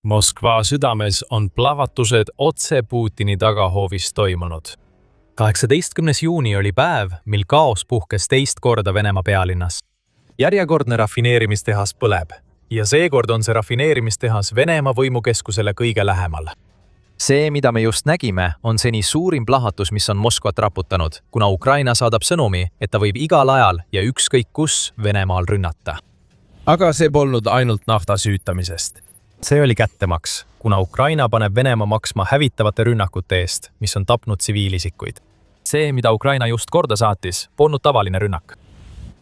Moskva südames on plahvatused otse Putini tagahoovis toimunud. 18. juuni oli päev, mil kaos puhkes teist korda Venemaa pealinnas. Järjekordne rafineerimistehas põleb ja seekord on see rafineerimistehas Venemaa võimukeskusele kõige lähemal. See, mida me just nägime, on seni suurim plahvatus, mis on Moskvat raputanud, kuna Ukraina saadab sõnumi, et ta võib igal ajal ja ükskõik kus Venemaal rünnata. Aga see polnud ainult nafta süütamisest. See oli kättemaks, kuna Ukraina paneb Venemaa maksma hävitavate rünnakute eest, mis on tapnud tsiviilisikuid. See, mida Ukraina just korda saatis, polnud tavaline rünnak.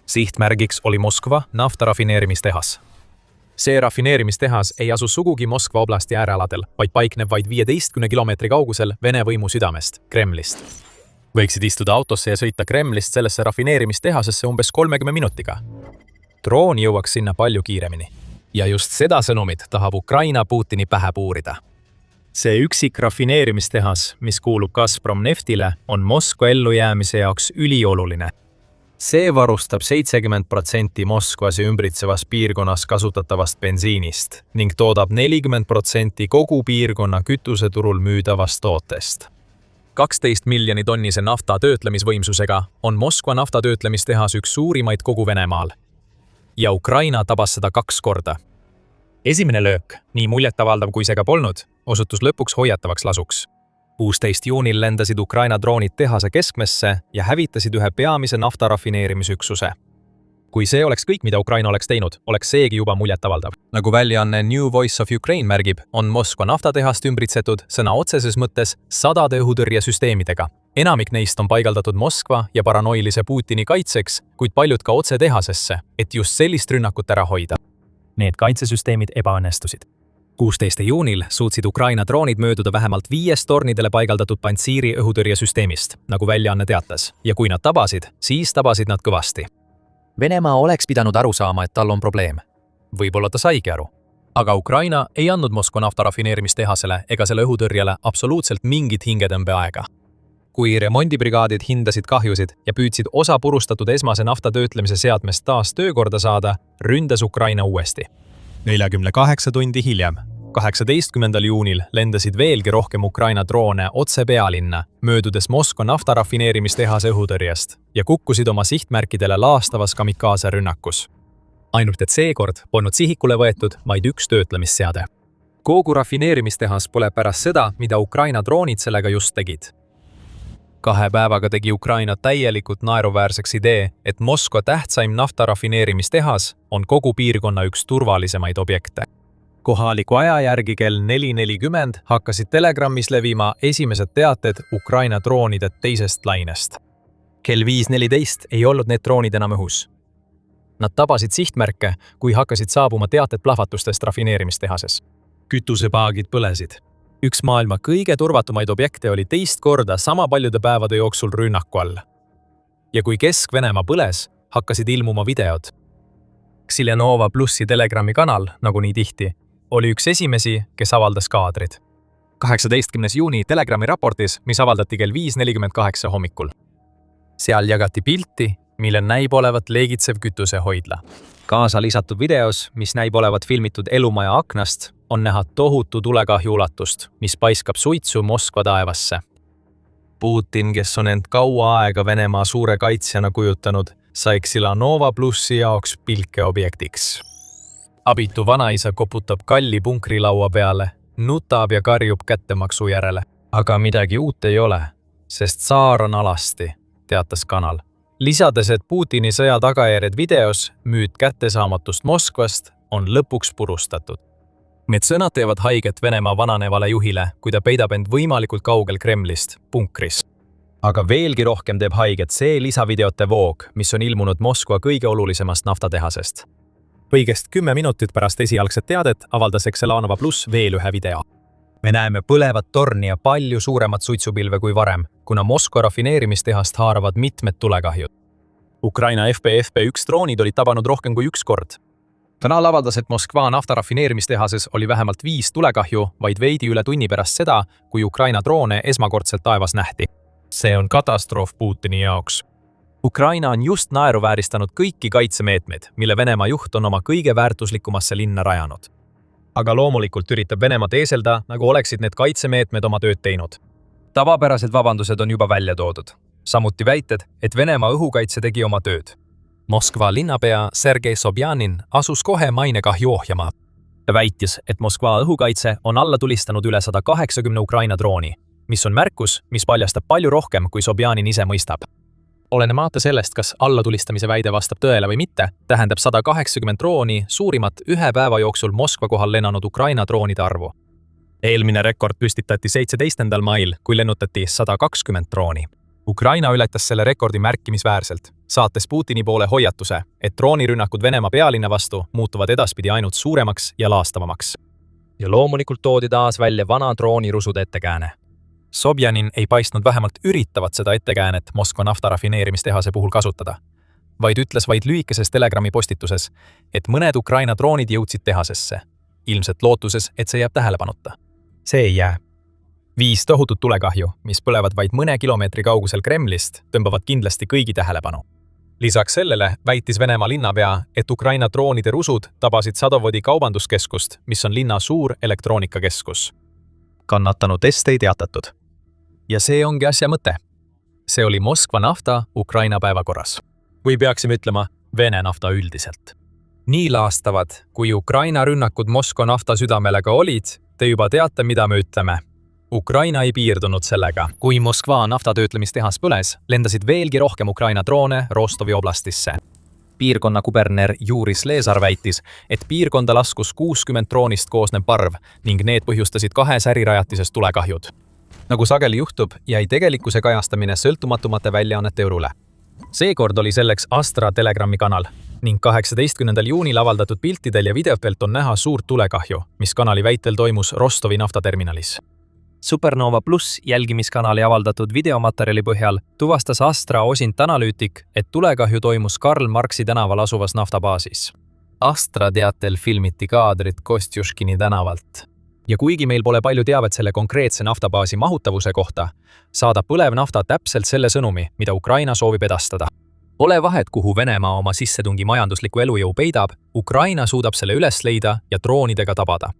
Sihtmärgiks oli Moskva naftarafineerimistehas. See rafineerimistehas ei asu sugugi Moskva oblasti äärealadel, vaid paikneb vaid 15 kilomeetri kaugusel Vene võimu südamest, Kremlist. Võiksid istuda autosse ja sõita Kremlist sellesse rafineerimistehasesse umbes 30 minutiga. Droon jõuaks sinna palju kiiremini. Ja just seda sõnumit tahab Ukraina Putini pähe puurida. See üksik rafineerimistehas, mis kuulub Gazprom Neftile, on Moskva ellujäämise jaoks ülioluline. See varustab 70% Moskvas ja ümbritsevas piirkonnas kasutatavast bensiinist ning toodab 40% kogu piirkonna kütuseturul müüdavast tootest. 12 miljoni tonnise nafta töötlemisvõimsusega on Moskva naftatöötlemistehas üks suurimaid kogu Venemaal. Ja Ukraina tabas seda 2 korda. Esimene löök, nii muljetavaldav kui see ka polnud, osutus lõpuks hoiatavaks lasuks. 16. juunil lendasid Ukraina droonid tehase keskmesse ja hävitasid ühe peamise naftarafineerimisüksuse. Kui see oleks kõik, mida Ukraina oleks teinud, oleks seegi juba muljetavaldav. Nagu väljaanne New Voice of Ukraine märgib, on Moskva naftatehast ümbritsetud sõna otseses mõttes 100 õhutõrjesüsteemidega. Enamik neist on paigaldatud Moskva ja paranoilise Putini kaitseks, kuid paljud ka otse tehasesse, et just sellist rünnakut ära hoida. Need kaitsesüsteemid ebaõnnestusid. 16. juunil suutsid Ukraina droonid mööduda vähemalt 5 tornidele paigaldatud Pantsiri õhutõrjesüsteemist, nagu väljaanne teatas, ja kui nad tabasid, siis tabasid nad kõvasti. Venemaa oleks pidanud aru saama, et tal on probleem. Võib-olla ta saigi aru. Aga Ukraina ei andnud Moskva naftarafineerimistehasele ega selle õhutõrjele absoluutselt mingit hingetõmbeaega. Kui remondibrigaadid hindasid kahjusid ja püüdsid osa purustatud esmase naftatöötlemise seadmest taas töökorda saada, ründas Ukraina uuesti. 48 tundi hiljem, 18. juunil lendasid veelgi rohkem Ukraina droone otse pealinna, möödudes Moskva naftarafineerimistehase õhutõrjest ja kukkusid oma sihtmärkidele laastavas kamikaase rünnakus. Ainult et seekord polnud sihikule võetud vaid üks töötlemisseade. Kogu rafineerimistehas pole pärast seda, mida Ukraina droonid sellega just tegid. 2 päevaga tegi Ukraina täielikult naeruväärseks idee, et Moskva tähtsaim naftarafineerimistehas on kogu piirkonna üks turvalisemaid objekte. Kohaliku aja järgi kell 4:40 hakkasid Telegrammis levima esimesed teated Ukraina droonide teisest lainest. Kell 5:14 ei olnud need droonid enam õhus. Nad tabasid sihtmärke, kui hakkasid saabuma teated plahvatustest rafineerimistehases. Kütusepaagid põlesid. Üks maailma kõige turvatumaid objekte oli teist korda sama paljude päevade jooksul rünnaku all. Ja kui Kesk-Venemaa põles, hakkasid ilmuma videod. Xilenova Plussi Telegrami kanal, nagu nii tihti, oli üks esimesi, kes avaldas kaadrid. 18. juuni Telegrami raportis, mis avaldati kell 5:48 hommikul. Seal jagati pilti, millel näib olevat leegitsev kütusehoidla. Kaasa lisatud videos, mis näib olevat filmitud elumaja aknast, on näha tohutu tulekahju ulatust, mis paiskab suitsu Moskva taevasse. Putin, kes on end kaua aega Venemaa suure kaitsjana kujutanud, sai Xilenova Plussi jaoks pilkeobjektiks. Abitu vanaisa koputab kalli punkrilaua peale, nutab ja karjub kättemaksu järele. Aga midagi uut ei ole, sest tsaar on alasti, teatas kanal. Lisades, et Putini sõja tagajärjed videos, müüt kättesaamatust Moskvast, on lõpuks purustatud. Need sõnad teevad haiget Venemaa vananevale juhile, kui ta peidab end võimalikult kaugel Kremlist, punkris. Aga veelgi rohkem teeb haiget see lisavideote voog, mis on ilmunud Moskva kõige olulisemast naftatehasest. Õigest 10 minutit pärast esialgset teadet avaldas Xilenova Pluss veel ühe video. Me näeme põlevat torni ja palju suuremat suitsupilve kui varem, kuna Moskva rafineerimistehast haaravad mitmed tulekahjud. Ukraina FPFP-1 droonid olid tabanud rohkem kui 1 kord. Kanal avaldas, et Moskva naftarafineerimistehases oli vähemalt 5 tulekahju, vaid veidi üle tunni pärast seda, kui Ukraina droone esmakordselt taevas nähti. See on katastroof Putini jaoks. Ukraina on just naeruvääristanud kõiki kaitsemeetmeid, mille Venemaa juht on oma kõige väärtuslikumasse linna rajanud. aga loomulikult üritab Venemaa teeselda, nagu oleksid need kaitsemeetmed oma tööd teinud. Tavapärased vabandused on juba välja toodud. Samuti väited, et Venemaa õhukaitse tegi oma tööd. Moskva linnapea Sergei Sobjanin asus kohe mainekahju ohjama. Ta väitis, et Moskva õhukaitse on alla tulistanud üle 180 Ukraina drooni, mis on märkus, mis paljastab palju rohkem, kui Sobjanin ise mõistab. Olenemata sellest, kas allatulistamise väide vastab tõele või mitte, tähendab 180 drooni suurimat ühe päeva jooksul Moskva kohal lennanud Ukraina droonide arvu. Eelmine rekord püstitati 17. mail, kui lennutati 120 drooni. Ukraina ületas selle rekordi märkimisväärselt, saates Putini poole hoiatuse, et droonirünnakud Venemaa pealinna vastu muutuvad edaspidi ainult suuremaks ja laastavamaks. Ja loomulikult toodi taas välja vana droonirusude ettekääne. Sobjanin ei paistnud vähemalt üritavat seda ettekäänet Moskva naftarafineerimistehase puhul kasutada, vaid ütles vaid lühikeses Telegrami postituses, et mõned Ukraina droonid jõudsid tehasesse, ilmselt lootuses, et see jääb tähelepanuta. See ei jää. 5 tohutut tulekahju, mis põlevad vaid mõne kilomeetri kaugusel Kremlist, tõmbavad kindlasti kõigi tähelepanu. Lisaks sellele väitis Venemaa linnapea, et Ukraina droonide rusud tabasid Sadovodi kaubanduskeskust, mis on linna suur elektroonikakeskus. Kannatanutest ei teatatud. Ja see ongi asja mõte. See oli Moskva nafta Ukraina päevakorras. Või peaksime ütlema Vene nafta üldiselt. Nii laastavad, kui Ukraina rünnakud Moskva nafta südamele ka olid, te juba teate, mida me ütleme. Ukraina ei piirdunud sellega. Kui Moskva naftatöötlemistehas põles, lendasid veelgi rohkem Ukraina droone Rostovi oblastisse. Piirkonna kuberner Juris Leesar väitis, et piirkonda laskus 60 droonist koosnev parv ning need põhjustasid 2 särirajatises tulekahjud. Nagu sageli juhtub, jäi tegelikkuse kajastamine sõltumatumate väljaannete õrule. Seekord oli selleks Astra Telegrami kanal ning 18. juunil avaldatud piltidel ja videopelt on näha suurt tulekahju, mis kanali väitel toimus Rostovi naftaterminalis. Supernova Plus jälgimiskanali avaldatud videomaterjali põhjal tuvastas Astra Osint analüütik, et tulekahju toimus Karl Marxi tänaval asuvas naftabaasis. Astra teatel filmiti kaadrit Kostjuškini tänavalt. Ja kuigi meil pole palju teavet selle konkreetse naftabaasi mahutavuse kohta, saadab põlev nafta täpselt selle sõnumi, mida Ukraina soovib edastada. Pole vahet, kuhu Venemaa oma sissetungi majandusliku elujõu peidab, Ukraina suudab selle üles leida ja droonidega tabada.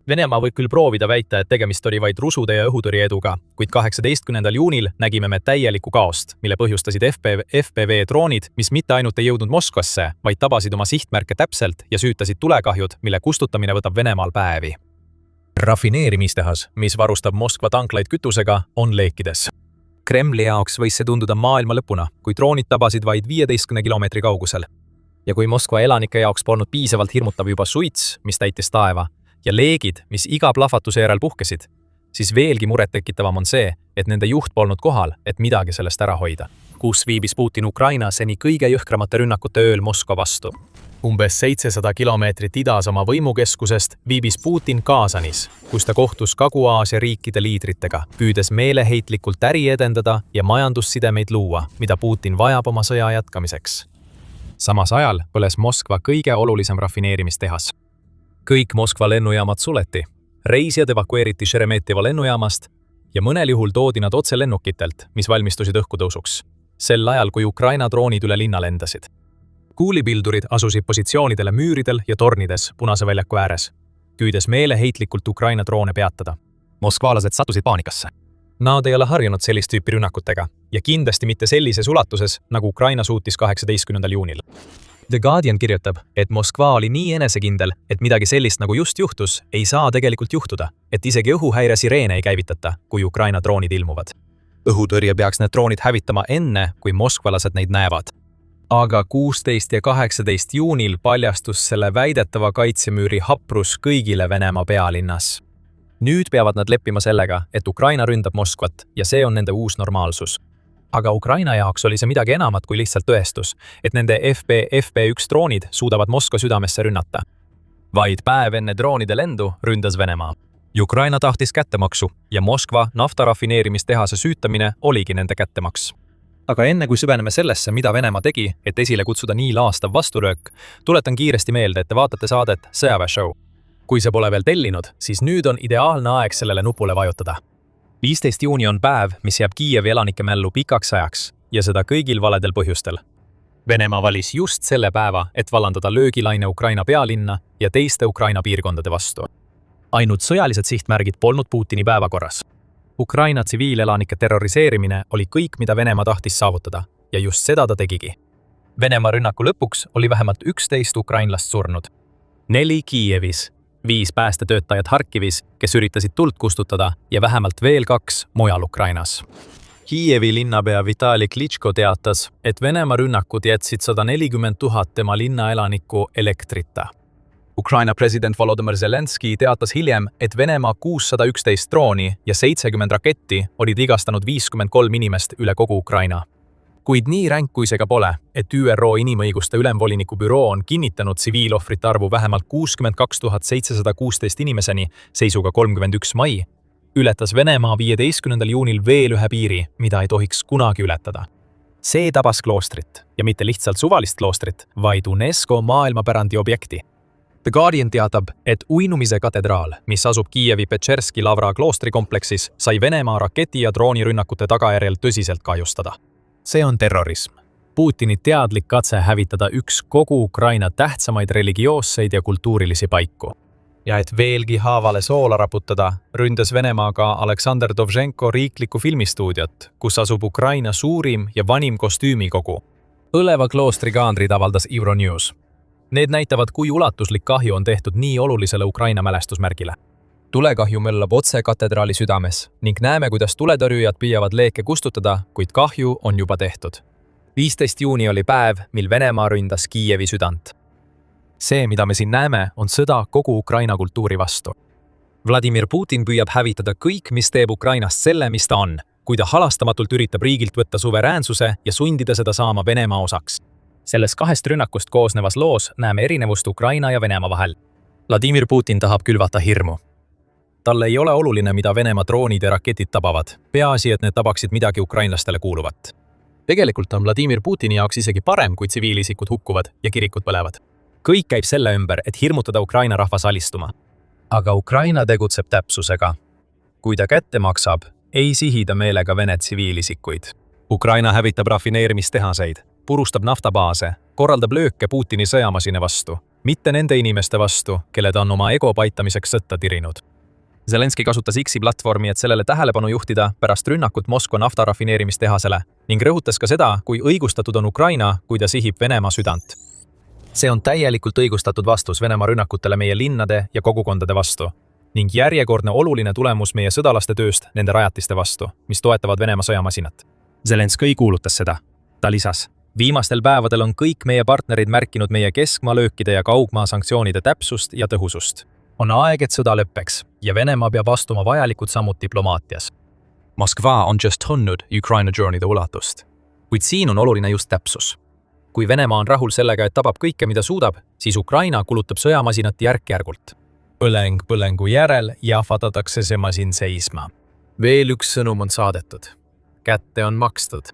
Venemaa võib küll proovida väita, et tegemist oli vaid rusude ja õhutõrje eduga, kuid 18. juunil nägime me täielikku kaost, mille põhjustasid FPV droonid, mis mitte ainult ei jõudnud Moskvasse, vaid tabasid oma sihtmärke täpselt ja süütasid tulekahjud, mille kustutamine võtab Venemaal päevi. Rafineerimistehas, mis varustab Moskva tanklaid kütusega, on leekides. Kremli jaoks võis see tunduda maailma lõpuna, kui droonid tabasid vaid 15 kilomeetri kaugusel. Ja kui Moskva elanike jaoks polnud piisavalt hirmutav juba suits, mis täitis taeva, ja leegid, mis iga plahvatuse järel puhkesid, siis veelgi murettekitavam on see, et nende juht polnud kohal, et midagi sellest ära hoida. Kus viibis Putin Ukraina seni kõige jõhkramate rünnakute ööl Moskva vastu. Umbes 700 kilomeetrit idas oma võimukeskusest viibis Putin Kaasanis, kus ta kohtus Kagu-Aasia riikide liidritega, püüdes meeleheitlikult äri edendada ja majandussidemeid luua, mida Putin vajab oma sõja jätkamiseks. Samas ajal põles Moskva kõige olulisem rafineerimistehas. Kõik Moskva lennujaamad suleti, reisijad evakueeriti Šeremetjeva lennujaamast ja mõnel juhul toodi nad otse lennukitelt, mis valmistusid õhkutõusuks, sel ajal kui Ukraina droonid üle linna lendasid. Kuulipildurid asusid positsioonidele müüridel ja tornides Punase väljaku ääres, püüdes meeleheitlikult Ukraina droone peatada. Moskvalased sattusid paanikasse. Nad ei ole harjunud sellist tüüpi rünnakutega ja kindlasti mitte sellises ulatuses, nagu Ukraina suutis 18. juunil. The Guardian kirjutab, et Moskva oli nii enesekindel, et midagi sellist nagu just juhtus, ei saa tegelikult juhtuda, et isegi õhuhäire sireene ei käivitata, kui Ukraina droonid ilmuvad. Õhutõrje peaks need droonid hävitama enne, kui moskvalased neid näevad. Aga 16. ja 18. juunil paljastus selle väidetava kaitsemüüri haprus kõigile Venemaa pealinnas. Nüüd peavad nad leppima sellega, et Ukraina ründab Moskvat ja see on nende uus normaalsus. Aga Ukraina jaoks oli see midagi enamat kui lihtsalt tõestus, et nende FP1 droonid suudavad Moskva südamesse rünnata. Vaid päev enne droonide lendu ründas Venemaa. Ukraina tahtis kättemaksu ja Moskva naftarafineerimistehase süütamine oligi nende kättemaks. Aga enne kui süveneme sellesse, mida Venemaa tegi, et esile kutsuda nii laastav vasturöök, tuletan kiiresti meelde, et te vaatate saadet Sõjaväeshow. Kui see pole veel tellinud, siis nüüd on ideaalne aeg sellele nupule vajutada. 15. juuni on päev, mis jääb Kiievi elanike mällu pikaks ajaks ja seda kõigil valedel põhjustel. Venemaa valis just selle päeva, et vallandada löögilaine Ukraina pealinna ja teiste Ukraina piirkondade vastu. ainult sõjalised sihtmärgid polnud Putini päevakorras. Ukraina tsiviilelanike terroriseerimine oli kõik, mida Venemaa tahtis saavutada, ja just seda ta tegigi. Venemaa rünnaku lõpuks oli vähemalt 11 ukrainlast surnud. 4 Kiievis, 5 päästetöötajat Harkivis, kes üritasid tuld kustutada, ja vähemalt veel 2 mujal Ukrainas. Kiievi linnapea Vitali Klitschko teatas, et Venemaa rünnakud jätsid 140 000 tema linna elanikku elektrita. Ukraina president Volodymyr Zelenski teatas hiljem, et Venemaa 611 drooni ja 70 raketti olid vigastanud 53 inimest üle kogu Ukraina. Kuid nii ränk kui see ka pole, et ÜRO inimõiguste ülemvoliniku büroo on kinnitanud tsiviilohvrite arvu vähemalt 62 716 inimeseni seisuga 31. mai, ületas Venemaa 15. juunil veel ühe piiri, mida ei tohiks kunagi ületada. See tabas kloostrit, ja mitte lihtsalt suvalist kloostrit, vaid UNESCO maailmapärandi objekti. The Guardian teatab, et uinumise katedraal, mis asub Kiievi Pečerski Lavra kloostrikompleksis, sai Venemaa raketi- ja droonirünnakute tagajärjel tõsiselt kahjustada. See on terrorism. Putini teadlik katse hävitada üks kogu Ukraina tähtsamaid religioosseid ja kultuurilisi paiku. Ja et veelgi haavale soola raputada, ründas Venemaa ka Aleksander Dovženko riiklikku filmistuudiot, kus asub Ukraina suurim ja vanim kostüümikogu. Õleva kloostri kaandrid avaldas Euronews. Need näitavad, kui ulatuslik kahju on tehtud nii olulisele Ukraina mälestusmärgile. Tulekahju möllab otse katedraali südames ning näeme, kuidas tuletõrjujad püüavad leeke kustutada, kuid kahju on juba tehtud. 15. juuni oli päev, mil Venemaa ründas Kiievi südant. See, mida me siin näeme, on sõda kogu Ukraina kultuuri vastu. Vladimir Putin püüab hävitada kõik, mis teeb Ukrainast selle, mis ta on, kui ta halastamatult üritab riigilt võtta suveräänsuse ja sundida seda saama Venemaa osaks. Selles 2 rünnakust koosnevas loos näeme erinevust Ukraina ja Venemaa vahel. Vladimir Putin tahab külvata hirmu. Talle ei ole oluline, mida Venemaa droonid ja raketid tabavad, peaasi, et need tabaksid midagi ukrainlastele kuuluvat. Tegelikult on Vladimir Putini jaoks isegi parem, kui tsiviilisikud hukkuvad ja kirikud põlevad. Kõik käib selle ümber, et hirmutada Ukraina rahvas alistuma. Aga Ukraina tegutseb täpsusega. Kui ta kätte maksab, ei sihi ta meelega Vene tsiviilisikuid. Ukraina hävitab rafineerimistehaseid, purustab naftabaase, korraldab lööke Putini sõjamasina vastu, mitte nende inimeste vastu, kelle ta on oma ego paitamiseks sõtta tirinud. Zelenski kasutas X-i platvormi, et sellele tähelepanu juhtida pärast rünnakut Moskva naftarafineerimistehasele ning rõhutas ka seda, kui õigustatud on Ukraina, kui ta sihib Venemaa südant. See on täielikult õigustatud vastus Venemaa rünnakutele meie linnade ja kogukondade vastu ning järjekordne oluline tulemus meie sõdalaste tööst nende rajatiste vastu, mis toetavad Venemaa sõjamasinat. Zelenski kuulutas seda. Ta lisas, viimastel päevadel on kõik meie partnerid märkinud meie keskmaa-löökide ja kaugmaa sanktsioonide täpsust ja tõhusust. On aeg, et sõda lõppeks ja Venemaa peab astuma vajalikud sammud diplomaatias. Moskva on just tundnud Ukraina journey'de ulatust. Kuid siin on oluline just täpsus. Kui Venemaa on rahul sellega, et tabab kõike, mida suudab, siis Ukraina kulutab sõjamasinat järk-järgult. Põleng põlengu järel jahvatatakse see masin seisma. Veel üks sõnum on saadetud. Kätte on makstud.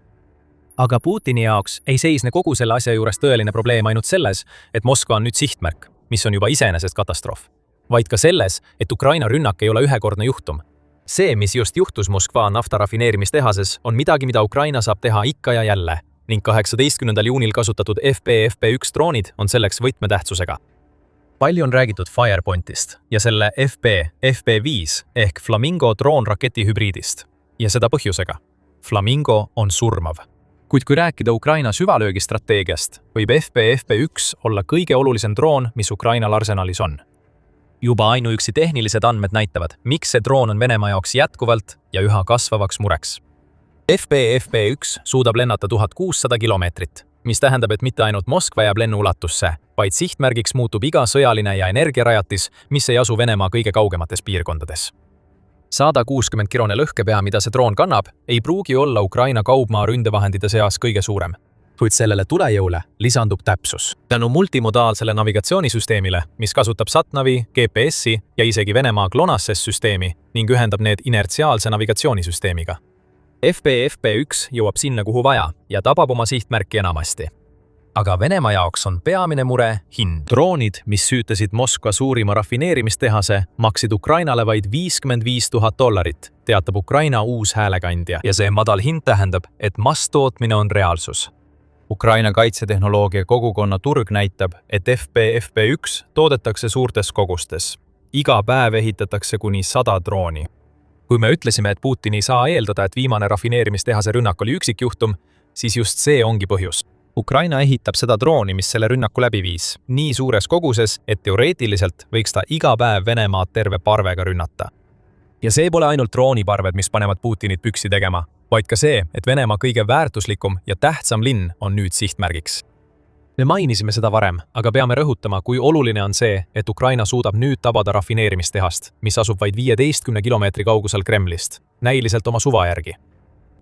Aga Putini jaoks ei seisne kogu selle asja juures tõeline probleem ainult selles, et Moskva on nüüd sihtmärk, mis on juba iseenesest katastroof, vaid ka selles, et Ukraina rünnak ei ole ühekordne juhtum. See, mis just juhtus Moskva naftarafineerimistehases, on midagi, mida Ukraina saab teha ikka ja jälle ning 18. juunil kasutatud FP-1 droonid on selleks võtmetähtsusega. Palju on räägitud Firepointist ja selle FP-5 ehk Flamingo droonraketi hübriidist. Ja seda põhjusega. Flamingo on surmav. Kuid kui rääkida Ukraina süvalöögistrateegiast, võib FP-1 olla kõige olulisem droon, mis Ukrainal arsenalis on. Juba ainuüksi tehnilised andmed näitavad, miks see droon on Venemaa jaoks jätkuvalt ja üha kasvavaks mureks. FP-1 suudab lennata 1600 kilomeetrit, mis tähendab, et mitte ainult Moskva jääb lennuulatusse, vaid sihtmärgiks muutub iga sõjaline ja energiarajatis, mis ei asu Venemaa kõige kaugemates piirkondades. 160-kilone lõhkepea, mida see droon kannab, ei pruugi olla Ukraina kaugmaa ründevahendite seas kõige suurem. Kuid sellele tulejõule lisandub täpsus. Tänu multimodaalsele navigatsioonisüsteemile, mis kasutab Satnavi, GPS-i ja isegi Venemaa GLONASS-süsteemi ning ühendab need inertsiaalse navigatsioonisüsteemiga. FP-1 jõuab sinna, kuhu vaja ja tabab oma sihtmärki enamasti. Aga Venemaa jaoks on peamine mure hind. Droonid, mis süütasid Moskva suurima rafineerimistehase, maksid Ukrainale vaid $55,000, teatab Ukraina uus häälekandja. Ja see madal hind tähendab, et masstootmine on reaalsus. Ukraina kaitsetehnoloogia kogukonna turg näitab, et FP-1 toodetakse suurtes kogustes. iga päev ehitatakse kuni 100 drooni. Kui me ütlesime, et Putin ei saa eeldada, et viimane rafineerimistehase rünnak oli üksikjuhtum, siis just see ongi põhjus. Ukraina ehitab seda drooni, mis selle rünnaku läbi viis, nii suures koguses, et teoreetiliselt võiks ta iga päev Venemaad terve parvega rünnata. Ja see pole ainult drooniparved, mis panevad Putinit püksi tegema, vaid ka see, et Venemaa kõige väärtuslikum ja tähtsam linn on nüüd sihtmärgiks. Me mainisime seda varem, aga peame rõhutama, kui oluline on see, et Ukraina suudab nüüd tabada rafineerimistehast, mis asub vaid 15 kilomeetri kaugusel Kremlist, näiliselt oma suva järgi.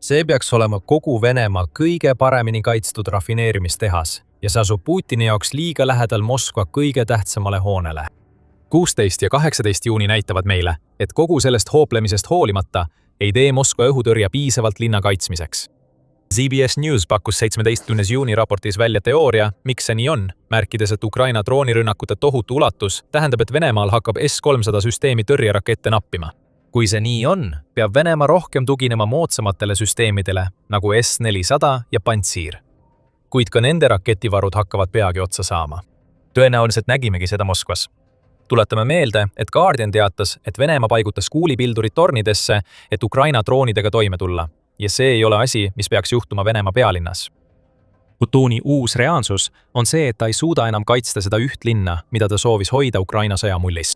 See peaks olema kogu Venemaa kõige paremini kaitstud rafineerimistehas ja see asub Putini jaoks liiga lähedal Moskva kõige tähtsamale hoonele. 16 ja 18 juuni näitavad meile, et kogu sellest hooplemisest hoolimata ei tee Moskva õhutõrje piisavalt linna kaitsmiseks. CBS News pakkus 17. juuni raportis välja teooria, miks see nii on, märkides, et Ukraina droonirünnakute tohutu ulatus tähendab, et Venemaal hakkab S-300 süsteemi tõrjerakette nappima. Kui see nii on, peab Venemaa rohkem tuginema moodsamatele süsteemidele nagu S-400 ja Pantsir. Kuid ka nende raketivarud hakkavad peagi otsa saama. Tõenäoliselt nägimegi seda Moskvas. Tuletame meelde, et Guardian teatas, et Venemaa paigutas kuulipildurid tornidesse, et Ukraina droonidega toime tulla. Ja see ei ole asi, mis peaks juhtuma Venemaa pealinnas. Putini uus reaalsus on see, et ta ei suuda enam kaitsta seda üht linna, mida ta soovis hoida Ukraina sõjamullis.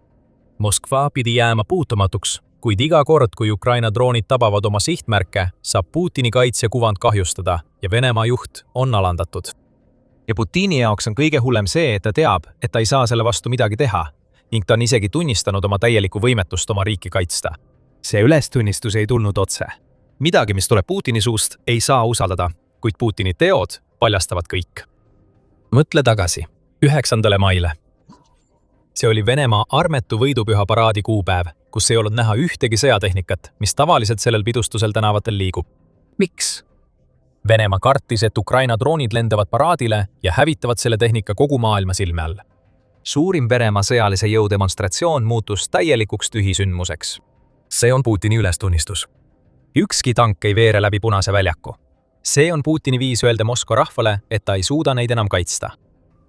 Moskva pidi jääma puutumatuks, kuid iga kord, kui Ukraina droonid tabavad oma sihtmärke, saab Putini kaitsekuvand kahjustada ja Venemaa juht on alandatud. Ja Putini jaoks on kõige hullem see, et ta teab, et ta ei saa selle vastu midagi teha, ning ta on isegi tunnistanud oma täielikku võimetust oma riiki kaitsta. See ülestunnistus ei tulnud otse. Midagi, mis tuleb Putini suust, ei saa usaldada, kuid Putini teod paljastavad kõik. Mõtle tagasi, 9. maile. See oli Venemaa armetu võidupüha paraadi kuupäev, kus ei olnud näha ühtegi sõjatehnikat, mis tavaliselt sellel pidustusel tänavatel liigub. Miks? Venemaa kartis, et Ukraina droonid lendavad paraadile ja hävitavad selle tehnika kogu maailma silme all. Suurim Venemaa sõjalise jõu demonstratsioon muutus täielikuks tühisündmuseks. See on Putini ülestunnistus. Ükski tank ei veere läbi Punase väljaku. See on Putini viis öelda Moskva rahvale, et ta ei suuda neid enam kaitsta.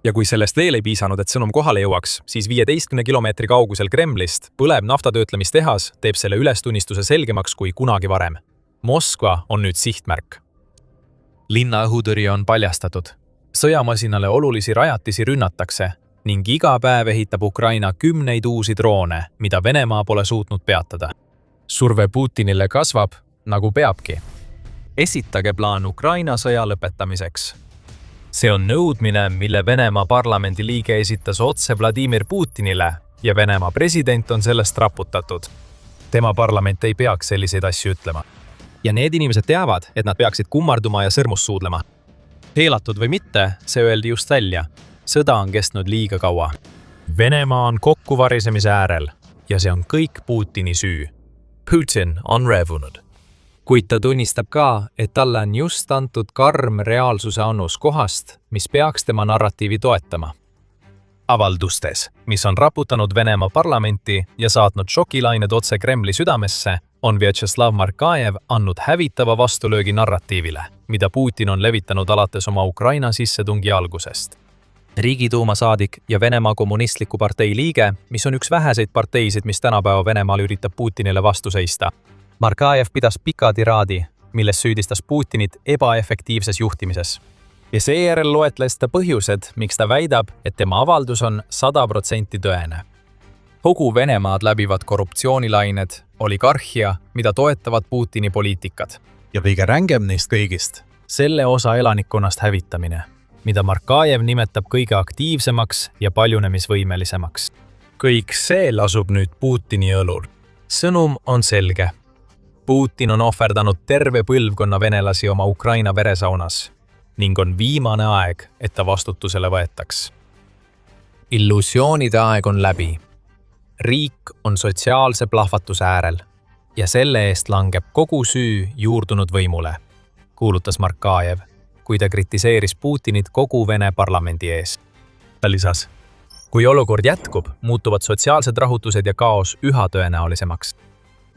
Ja kui sellest veel ei piisanud, et sõnum kohale jõuaks, siis 15 kilomeetri kaugusel Kremlist põleb naftatöötlemistehas teeb selle ülestunnistuse selgemaks kui kunagi varem. Moskva on nüüd sihtmärk. Linna õhutõrje on paljastatud. Sõjamasinale olulisi rajatisi rünnatakse ning iga päev ehitab Ukraina 10 uusi droone, mida Venemaa pole suutnud peatada. Surve Putinile kasvab, nagu peabki. Esitage plaan Ukraina sõja lõpetamiseks. See on nõudmine, mille Venemaa parlamendi liige esitas otse Vladimir Putinile ja Venemaa president on sellest raputatud. Tema parlament ei peaks selliseid asju ütlema. Ja need inimesed teavad, et nad peaksid kummarduma ja sõrmus suudlema. Heelatud või mitte, see öeldi just välja. Sõda on kestnud liiga kaua. Venemaa on kokkuvarisemise äärel ja see on kõik Putini süü. Putin on revunud. Kuid ta tunnistab ka, et talle on just antud karm reaalsuse annus kohast, mis peaks tema narratiivi toetama. Avaldustes, mis on raputanud Venemaa parlamenti ja saatnud šokilained otse Kremli südamesse, on Vjatšeslav Markajev andnud hävitava vastulöögi narratiivile, mida Putin on levitanud alates oma Ukraina sissetungi algusest. Riigiduuma saadik ja Venemaa kommunistliku partei liige, mis on üks väheseid parteisid, mis tänapäeva Venemaal üritab Putinile vastu seista. Markajev pidas pika tiraadi, milles süüdistas Putinit ebaefektiivses juhtimises. Ja seejärel loetles ta põhjused, miks ta väidab, et tema avaldus on 100% tõene. Kogu Venemaad läbivad korruptsioonilained, oligarhia, mida toetavad Putini poliitikad. Ja kõige rängem neist kõigist, selle osa elanikkonnast hävitamine, mida Markajev nimetab kõige aktiivsemaks ja paljunemisvõimelisemaks. Kõik see lasub nüüd Putini õlul. Sõnum on selge. Putin on ohverdanud terve põlvkonna venelasi oma Ukraina veresaunas ning on viimane aeg, et ta vastutusele võetaks. Illusioonide aeg on läbi. Riik on sotsiaalse plahvatuse äärel ja selle eest langeb kogu süü juurdunud võimule, kuulutas Markajev, kui ta kritiseeris Putinit kogu Vene parlamendi ees. Ta lisas, kui olukord jätkub, muutuvad sotsiaalsed rahutused ja kaos üha tõenäolisemaks.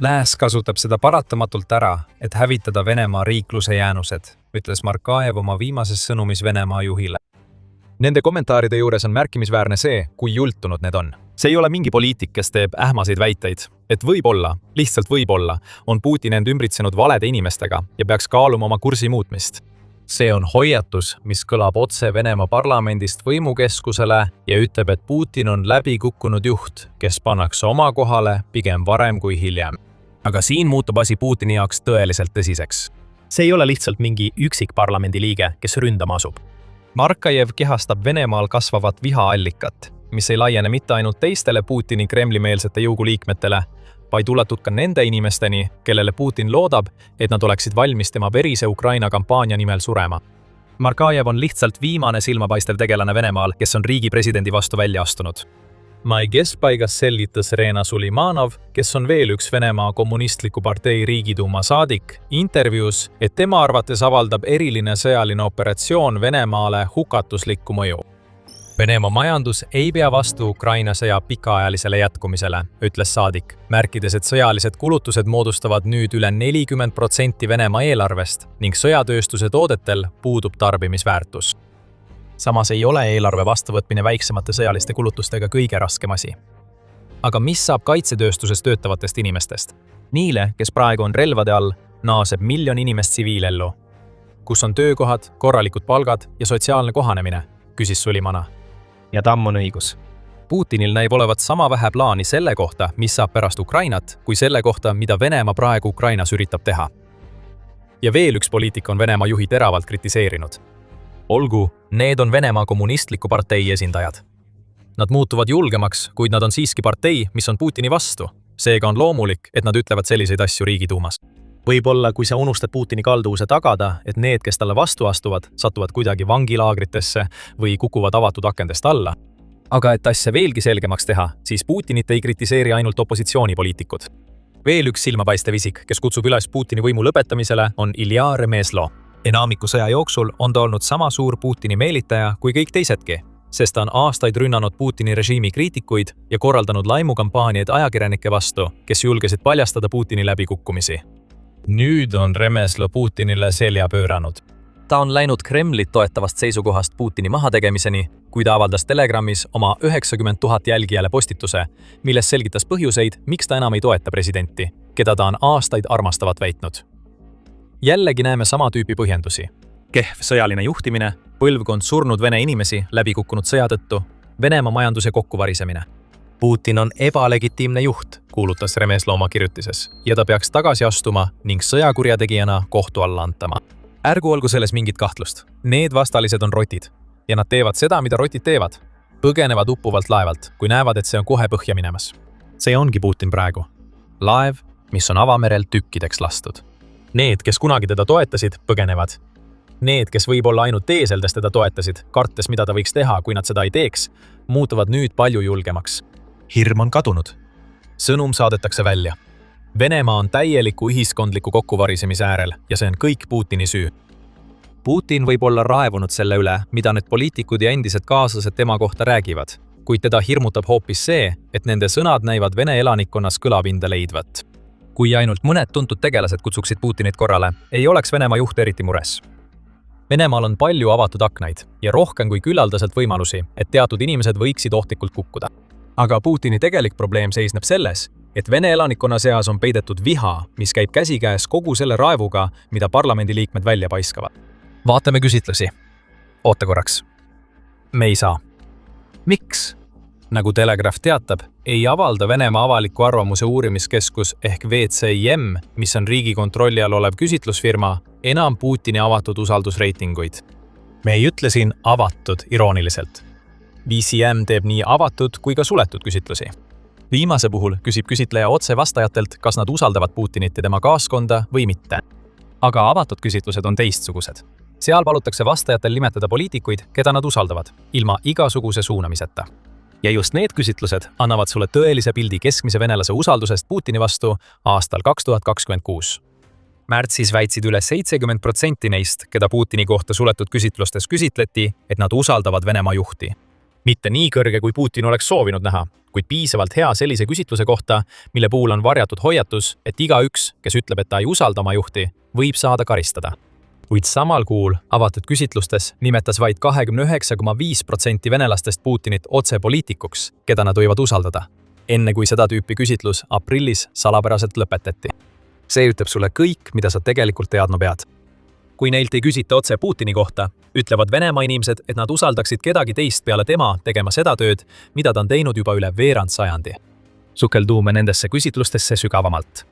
Lääs kasutab seda paratamatult ära, et hävitada Venemaa riikluse jäänused, ütles Markajev oma viimases sõnumis Venemaa juhile. Nende kommentaaride juures on märkimisväärne see, kui jultunud need on. See ei ole mingi poliitik, kes teeb ähmaseid väiteid, et võib-olla, lihtsalt võib-olla, on Putin end ümbritsenud valede inimestega ja peaks kaaluma oma kursi muutmist. See on hoiatus, mis kõlab otse Venemaa parlamendist võimukeskusele ja ütleb, et Putin on läbikukkunud juht, kes pannakse oma kohale pigem varem kui hiljem. Aga siin muutub asi Putini jaoks tõeliselt tõsiseks. See ei ole lihtsalt mingi üksik parlamendiliige, kes ründama asub. Markajev kehastab Venemaal kasvavat vihaallikat, mis ei laiene mitte ainult teistele Putini Kremli-meelsete jõuguliikmetele, vaid ulatub ka nende inimesteni, kellele Putin loodab, et nad oleksid valmis tema verise Ukraina kampaania nimel surema. Markajev on lihtsalt viimane silmapaistev tegelane Venemaal, kes on riigi presidendi vastu välja astunud. Mai keskpaigas selgitas Rena Sulimanov, kes on veel üks Venemaa kommunistliku partei Riigiduuma saadik, intervjuus, et tema arvates avaldab eriline sõjaline operatsioon Venemaale hukatuslikku mõju. Venemaa majandus ei pea vastu Ukraina sõja pikaajalisele jätkumisele, ütles saadik, märkides, et sõjalised kulutused moodustavad nüüd üle 40% Venemaa eelarvest ning sõjatööstuse toodetel puudub tarbimisväärtus. Samas ei ole eelarve vastuvõtmine väiksemate sõjaliste kulutustega kõige raskem asi. Aga mis saab kaitsetööstuses töötavatest inimestest? Niile, kes praegu on relvade all, naaseb 1 miljon inimest tsiviilellu. Kus on töökohad, korralikud palgad ja sotsiaalne kohanemine, küsis Sulimana. Ja tamm on õigus. Putinil näib olevat sama vähe plaani selle kohta, mis saab pärast Ukrainat, kui selle kohta, mida Venemaa praegu Ukrainas üritab teha. Ja veel üks poliitik on Venemaa juhi teravalt kritiseerinud. Olgu, need on Venemaa kommunistliku partei esindajad. Nad muutuvad julgemaks, kuid nad on siiski partei, mis on Putini vastu. Seega on loomulik, et nad ütlevad selliseid asju Riigiduumas. Võib-olla, kui sa unustad Putini kalduvuse tagada, et need, kes talle vastu astuvad, satuvad kuidagi vangilaagritesse või kukuvad avatud akendest alla. Aga et asja veelgi selgemaks teha, siis Putinit ei kritiseeri ainult opositsioonipoliitikud. Veel üks silmapaistev isik, kes kutsub üles Putini võimu lõpetamisele, on Ilja Remezlo. Enamiku sõja jooksul on ta olnud sama suur Putini meelitaja kui kõik teisedki, sest ta on aastaid rünnanud Putini režiimi kriitikuid ja korraldanud laimukampaaniaid ajakirjanike vastu, kes julgesid paljastada Putini läbikukkumisi. Nüüd on Remezlo Putinile selja pööranud. Ta on läinud Kremlit toetavast seisukohast Putini mahategemiseni, kui ta avaldas Telegramis oma 90 000 jälgijale postituse, milles selgitas põhjuseid, miks ta enam ei toeta presidenti, keda ta on aastaid armastavat väitnud. Jällegi näeme sama tüüpi põhjendusi. Kehv sõjaline juhtimine, põlvkond surnud vene inimesi läbikukkunud sõja tõttu, Venemaa majanduse kokkuvarisemine. Putin on ebalegitiimne juht, kuulutas Remezlo oma kirjutises, ja ta peaks tagasi astuma ning sõjakurjategijana kohtu alla antama. Ärgu olgu selles mingit kahtlust. Need vastalised on rotid ja nad teevad seda, mida rotid teevad. Põgenevad uppuvalt laevalt, kui näevad, et see on kohe põhja minemas. See ongi Putin praegu. Laev, mis on avamerel tükkideks lastud. Need, kes kunagi teda toetasid, põgenevad. Need, kes võib-olla ainult teeseldes teda toetasid, kartes, mida ta võiks teha, kui nad seda ei teeks, muutuvad nüüd palju julgemaks. Hirm on kadunud. Sõnum saadetakse välja. Venemaa on täieliku ühiskondliku kokkuvarisemise äärel ja see on kõik Putini süü. Putin võib olla raevunud selle üle, mida need poliitikud ja endised kaaslased tema kohta räägivad, kuid teda hirmutab hoopis see, et nende sõnad näivad Vene elanikkonnas kõlapinda leidvat. Kui ainult mõned tuntud tegelased kutsuksid Putinit korrale, ei oleks Venemaa juht eriti mures. Venemaal on palju avatud aknaid ja rohkem kui küllaldaselt võimalusi, et teatud inimesed võiksid ohtlikult kukkuda. Aga Putini tegelik probleem seisneb selles, et Vene elanikkonna seas on peidetud viha, mis käib käsikäes kogu selle raevuga, mida parlamendiliikmed välja paiskavad. Vaatame küsitlusi. Oota korraks. Me ei saa. Miks? Nagu Telegraph teatab, ei avalda Venemaa avaliku arvamuse uurimiskeskus ehk VCIM, mis on Riigikontrolli all olev küsitlusfirma, enam Putini avatud usaldusreitinguid. Me ei ütle siin avatud irooniliselt. VCIM teeb nii avatud kui ka suletud küsitlusi. Viimase puhul küsib küsitleja otse vastajatelt, kas nad usaldavad Putinit ja tema kaaskonda või mitte. Aga avatud küsitlused on teistsugused. Seal palutakse vastajatel nimetada poliitikuid, keda nad usaldavad, ilma igasuguse suunamiseta. Ja just need küsitlused annavad sulle tõelise pildi keskmise venelase usaldusest Putini vastu aastal 2026. Märtsis väitsid üle 70% neist, keda Putini kohta suletud küsitlustes küsitleti, et nad usaldavad Venemaa juhti. Mitte nii kõrge, kui Putin oleks soovinud näha, kuid piisavalt hea sellise küsitluse kohta, mille puhul on varjatud hoiatus, et igaüks, kes ütleb, et ta ei usalda oma juhti, võib saada karistada. Kuid samal kuul avatud küsitlustes nimetas vaid 29,5% venelastest Putinit otse poliitikuks, keda nad võivad usaldada, enne kui seda tüüpi küsitlus aprillis salapäraselt lõpetati. See ütleb sulle kõik, mida sa tegelikult teadma pead. Kui neilt ei küsita otse Putini kohta, ütlevad Venemaa inimesed, et nad usaldaksid kedagi teist peale tema tegema seda tööd, mida ta on teinud juba üle veerand sajandi. Sukeldume nendesse küsitlustesse sügavamalt.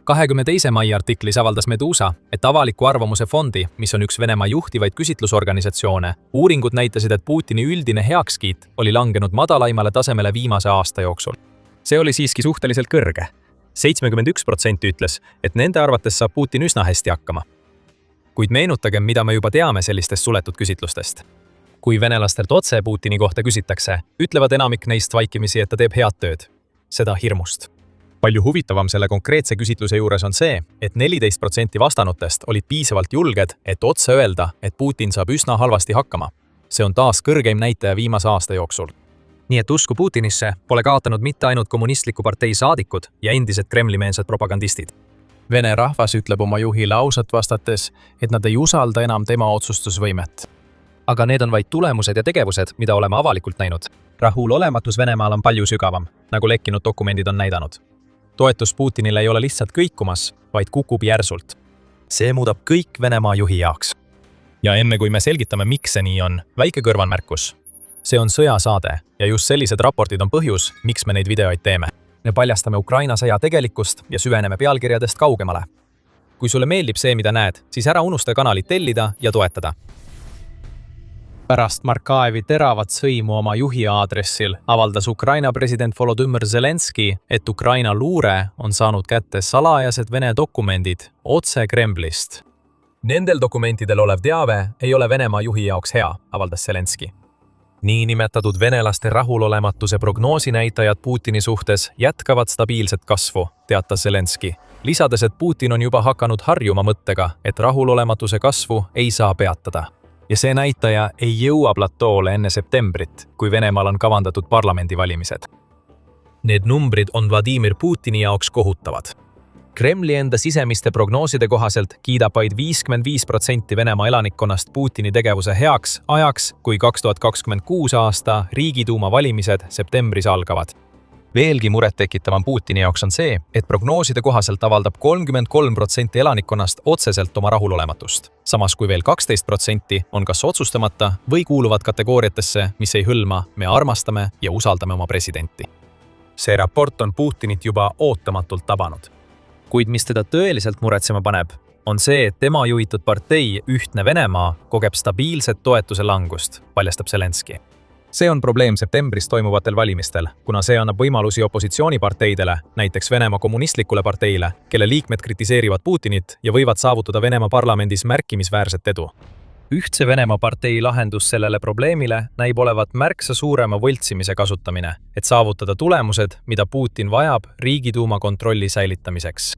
22. mai artiklis avaldas Medusa, et avaliku arvamuse fondi, mis on üks Venemaa juhtivaid küsitlusorganisatsioone, uuringud näitasid, et Putini üldine heakskiit oli langenud madalaimale tasemele viimase aasta jooksul. See oli siiski suhteliselt kõrge. 71% ütles, et nende arvates saab Putin üsna hästi hakkama. Kuid meenutagem, mida me juba teame sellistest suletud küsitlustest. Kui venelastelt otse Putini kohta küsitakse, ütlevad enamik neist vaikimisi, et ta teeb head tööd. Seda hirmust. Palju huvitavam selle konkreetse küsitluse juures on see, et 14% vastanutest olid piisavalt julged, et otse öelda, et Putin saab üsna halvasti hakkama. See on taas kõrgeim näitaja viimase aasta jooksul. Nii et usku Putinisse pole kaotanud mitte ainult kommunistliku partei saadikud ja endised Kremli-meelsed propagandistid. Vene rahvas ütleb oma juhile ausalt vastates, et nad ei usalda enam tema otsustusvõimet. Aga need on vaid tulemused ja tegevused, mida oleme avalikult näinud. Rahulolematus Venemaal on palju sügavam, nagu lekkinud dokumendid on näidanud. Toetus Putinile ei ole lihtsalt kõikumas, vaid kukub järsult. See muudab kõik Venemaa juhi jaoks. Ja enne kui me selgitame, miks see nii on, väike kõrvalmärkus. See on sõjasaade ja just sellised raportid on põhjus, miks me neid videoid teeme. Me paljastame Ukraina sõja tegelikkust ja süveneme pealkirjadest kaugemale. Kui sulle meeldib see, mida näed, siis ära unusta kanalit tellida ja toetada. Pärast Markaevi teravat sõimu oma juhi aadressil avaldas Ukraina president Volodymyr Zelenski, et Ukraina luure on saanud kätte salajased Vene dokumendid otse Kremlist. Nendel dokumentidel olev teave ei ole Venemaa juhi jaoks hea, avaldas Zelenski. Niinimetatud venelaste rahulolematuse prognoosinäitajad Putini suhtes jätkavad stabiilset kasvu, teatas Zelenski, lisades, et Putin on juba hakanud harjuma mõttega, et rahulolematuse kasvu ei saa peatada. Ja see näitaja ei jõua platoole enne septembrit, kui Venemaal on kavandatud parlamendivalimised. Need numbrid on Vladimir Putini jaoks kohutavad. Kremli enda sisemiste prognooside kohaselt kiidab vaid 55% Venemaa elanikkonnast Putini tegevuse heaks ajaks, kui 2026 aasta Riigiduuma valimised septembris algavad. Veelgi murettekitavam Putini jaoks on see, et prognooside kohaselt avaldab 33% elanikkonnast otseselt oma rahulolematust, samas kui veel 12% on kas otsustamata või kuuluvad kategooriatesse, mis ei hõlma, me armastame ja usaldame oma presidenti. See raport on Putinit juba ootamatult tabanud. Kuid mis teda tõeliselt muretsema paneb, on see, et tema juhitud partei Ühtne Venemaa kogeb stabiilset toetuse langust, paljastab Zelenski. See on probleem septembris toimuvatel valimistel, kuna see annab võimalusi opositsiooniparteidele, näiteks Venemaa kommunistlikule parteile, kelle liikmed kritiseerivad Putinit ja võivad saavutada Venemaa parlamendis märkimisväärset edu. Ühtse Venemaa partei lahendus sellele probleemile näib olevat märksa suurema võltsimise kasutamine, et saavutada tulemused, mida Putin vajab Riigiduuma kontrolli säilitamiseks.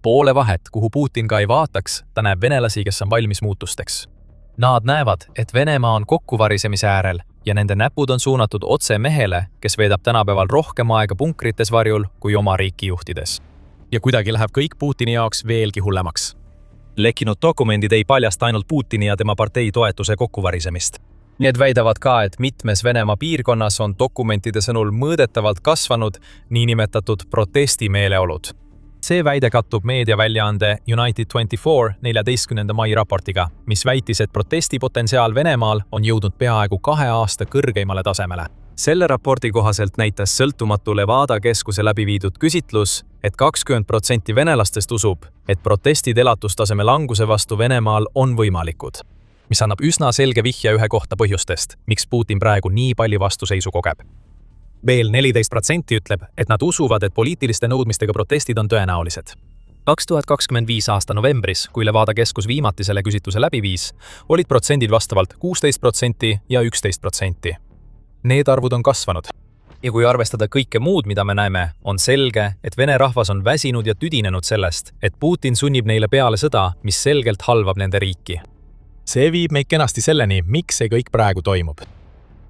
Poole vahet, kuhu Putin ka ei vaataks, ta näeb venelasi, kes on valmis muutusteks. Nad näevad, et Venemaa on kokkuvarisemise äärel ja nende näpud on suunatud otse mehele, kes veedab tänapäeval rohkem aega punkrites varjul kui oma riiki juhtides. Ja kuidagi läheb kõik Putini jaoks veelgi hullemaks. Lekkinud dokumendid ei paljasta ainult Putini ja tema partei toetuse kokkuvarisemist. Need väidavad ka, et mitmes Venemaa piirkonnas on dokumentide sõnul mõõdetavalt kasvanud niinimetatud protestimeeleolud. See väide kattub meediaväljaande United24 14. mai raportiga, mis väitis, et protestipotentsiaal Venemaal on jõudnud peaaegu 2 aasta kõrgeimale tasemele. Selle raporti kohaselt näitas sõltumatu Levada keskuse läbiviidud küsitlus, et 20% venelastest usub, et protestid elatustaseme languse vastu Venemaal on võimalikud, mis annab üsna selge vihje ühe kohta põhjustest, miks Putin praegu nii palju vastuseisu kogeb. Veel 14% ütleb, et nad usuvad, et poliitiliste nõudmistega protestid on tõenäolised. 2025 aasta novembris, kui Levada keskus viimati selle küsitluse läbi viis, olid protsendid vastavalt 16% ja 11%. Need arvud on kasvanud. Ja kui arvestada kõike muud, mida me näeme, on selge, et Vene rahvas on väsinud ja tüdinenud sellest, et Putin sunnib neile peale sõda, mis selgelt halvab nende riiki. See viib meid kenasti selleni, miks see kõik praegu toimub.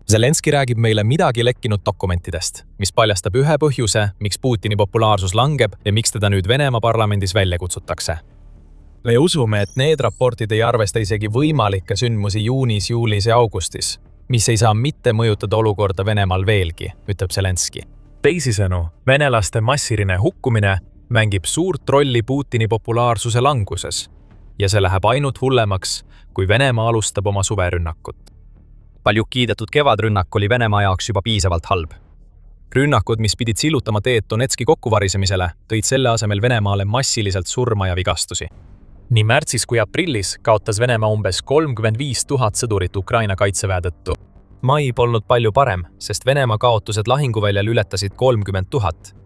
Zelenski räägib meile midagi lekkinud dokumentidest, mis paljastab ühe põhjuse, miks Putini populaarsus langeb ja miks teda nüüd Venemaa parlamendis välja kutsutakse. me usume, et need raportid ei arvesta isegi võimalikke sündmusi juunis, juulis ja augustis, mis ei saa mitte mõjutada olukorda Venemaal veelgi, ütleb Zelenskõi. Teisisõnu, venelaste massiline hukkumine mängib suurt rolli Putini populaarsuse languses ja see läheb ainult hullemaks, kui Venemaa alustab oma suverünnakut. Palju kiidetud kevadrünnak oli Venemaa jaoks juba piisavalt halb. Rünnakud, mis pidid sillutama teed Donetski kokkuvarisemisele, tõid selle asemel Venemaale massiliselt surma ja vigastusi. Nii märtsis kui aprillis kaotas Venemaa umbes 35 000 sõdurit Ukraina kaitseväe tõttu. Mai polnud palju parem, sest Venemaa kaotused lahinguväljal ületasid 30 000,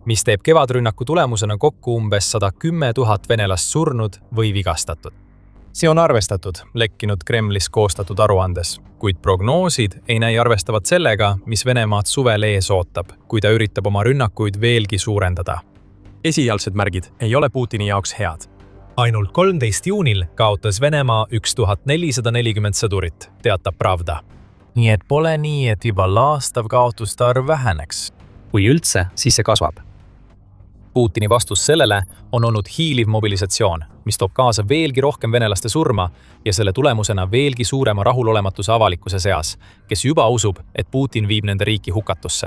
mis teeb kevadrünnaku tulemusena kokku umbes 110 000 venelast surnud või vigastatud. See on arvestatud lekkinud Kremlis koostatud aruandes, kuid prognoosid ei näi arvestavat sellega, mis Venemaad suvel ees ootab, kui ta üritab oma rünnakuid veelgi suurendada. Esialgsed märgid ei ole Putini jaoks head. Ainult 13 juunil kaotas Venemaa 1440 sõdurit, teatab Pravda. Nii et pole nii, et juba laastav kaotuste arv väheneks. Kui üldse, siis see kasvab. Putini vastus sellele on olnud hiiliv mobilisatsioon, mis toob kaasa veelgi rohkem venelaste surma ja selle tulemusena veelgi suurema rahulolematuse avalikkuse seas, kes juba usub, et Putin viib nende riiki hukatusse.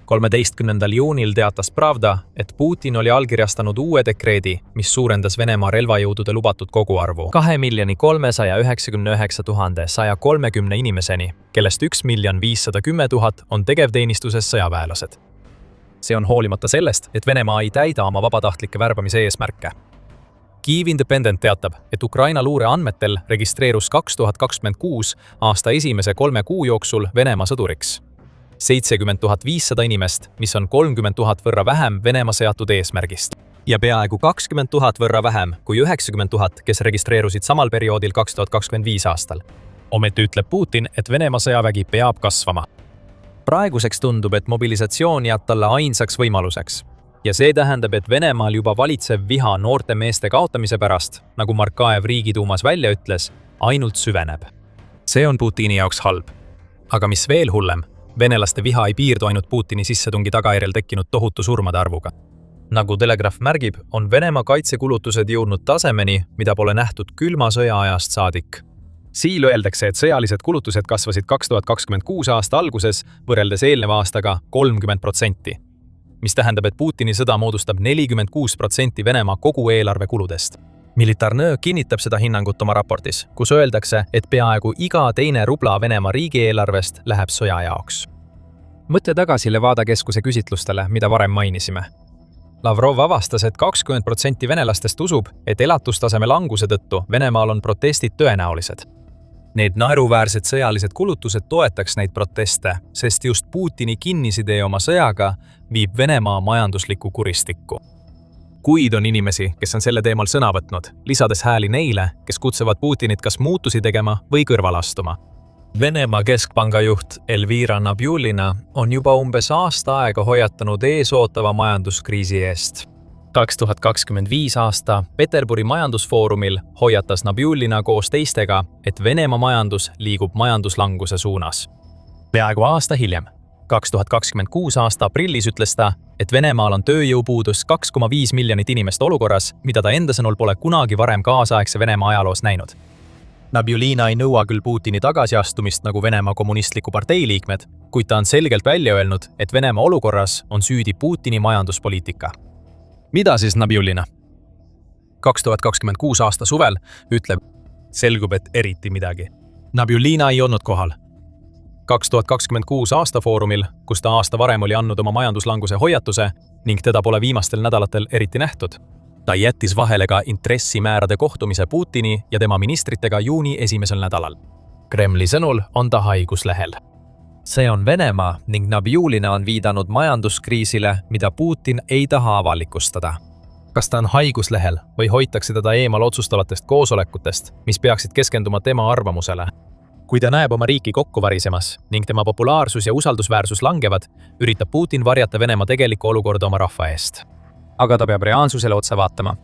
13. juunil teatas Pravda, et Putin oli allkirjastanud uue dekreedi, mis suurendas Venemaa relvajõudude lubatud koguarvu 2 399 130 inimeseni, kellest 1 510 000 on tegevteenistuses sõjaväelased. See on hoolimata sellest, et Venemaa ei täida oma vabatahtlike värbamise eesmärke. Kyiv Independent teatab, et Ukraina luure andmetel registreerus 2026 aasta esimese 3 kuu jooksul Venemaa sõduriks. 70 500 inimest, mis on 30 000 võrra vähem Venemaa seatud eesmärgist. Ja peaaegu 20 000 võrra vähem kui 90 000, kes registreerusid samal perioodil 2025 aastal. Ometi ütleb Putin, et Venemaa sõjavägi peab kasvama. Praeguseks tundub, et mobilisatsioon jääb talle ainsaks võimaluseks. Ja see tähendab, et Venemaal juba valitsev viha noorte meeste kaotamise pärast, nagu Markaev Riigiduumas välja ütles, ainult süveneb. See on Putini jaoks halb. Aga mis veel hullem, venelaste viha ei piirdu ainult Putini sissetungi tagajärjel tekkinud tohutu surmade arvuga. Nagu Telegraph märgib, on Venemaa kaitsekulutused jõudnud tasemeni, mida pole nähtud külma sõja ajast saadik. Siil öeldakse, et sõjalised kulutused kasvasid 2026 aasta alguses võrreldes eelneva aastaga 30%, mis tähendab, et Putini sõda moodustab 46% Venemaa kogu eelarve kuludest. Militarnõö kinnitab seda hinnangut oma raportis, kus öeldakse, et peaaegu iga teine rubla Venemaa riigieelarvest läheb sõja jaoks. Mõtle tagasi Levada keskuse küsitlustele, mida varem mainisime. Lavrov avastas, et 20% venelastest usub, et elatustaseme languse tõttu Venemaal on protestid tõenäolised. Need naeruväärsed sõjalised kulutused toetaks neid proteste, sest just Putini kinnisidee oma sõjaga viib Venemaa majanduslikku kuristikku. Kuid on inimesi, kes on selle teemal sõna võtnud, lisades hääli neile, kes kutsuvad Putinit kas muutusi tegema või kõrval astuma. Venemaa keskpanga juht Elvira Nabiulina on juba umbes aasta aega hoiatanud eesootava majanduskriisi eest. 2025 aasta Peterburi majandusfoorumil hoiatas Nabiulina koos teistega, et Venemaa majandus liigub majanduslanguse suunas. Peaaegu aasta hiljem, 2026 aasta aprillis ütles ta, et Venemaal on tööjõupuudus 2,5 miljonit inimest olukorras, mida ta enda sõnul pole kunagi varem kaasaegse Venemaa ajaloos näinud. Nabiulina ei nõua küll Putini tagasiastumist nagu Venemaa kommunistliku partei liikmed, kuid ta on selgelt välja öelnud, et Venemaa olukorras on süüdi Putini majanduspoliitika. Mida siis Nabiulina? 2026 aasta suvel ütleb, selgub, et eriti midagi. Nabiulina ei olnud kohal. 2026 aasta foorumil, kus ta aasta varem oli andnud oma majanduslanguse hoiatuse ning teda pole viimastel nädalatel eriti nähtud. Ta jättis vahele ka intressimäärade kohtumise Putini ja tema ministritega juuni esimesel nädalal. Kremli sõnul on ta haiguslehel. See on Venemaa ning Nabiulina on viidanud majanduskriisile, mida Putin ei taha avalikustada. Kas ta on haiguslehel või hoitakse teda eemal otsustavatest koosolekutest, mis peaksid keskenduma tema arvamusele? Kui ta näeb oma riiki kokku varisemas ning tema populaarsus ja usaldusväärsus langevad, üritab Putin varjata Venemaa tegelikku olukorda oma rahva eest. Aga ta peab reaalsusele otsa vaatama.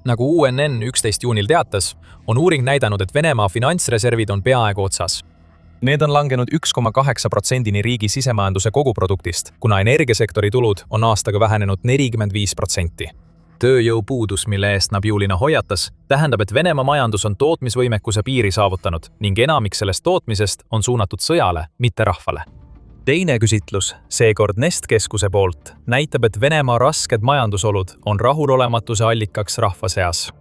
Nagu UNN 11 juunil teatas, on uuring näidanud, et Venemaa finantsreservid on peaaegu otsas. Need on langenud 1,8%-ni riigi sisemajanduse koguproduktist, kuna energiasektori tulud on aastaga vähenenud 45%. Tööjõupuudus, mille eest Nabiulina hoiatas, tähendab, et Venemaa majandus on tootmisvõimekuse piiri saavutanud ning enamik sellest tootmisest on suunatud sõjale, mitte rahvale. Teine küsitlus, seekord Nest keskuse poolt, näitab, et Venemaa rasked majandusolud on rahulolematuse allikaks rahva seas.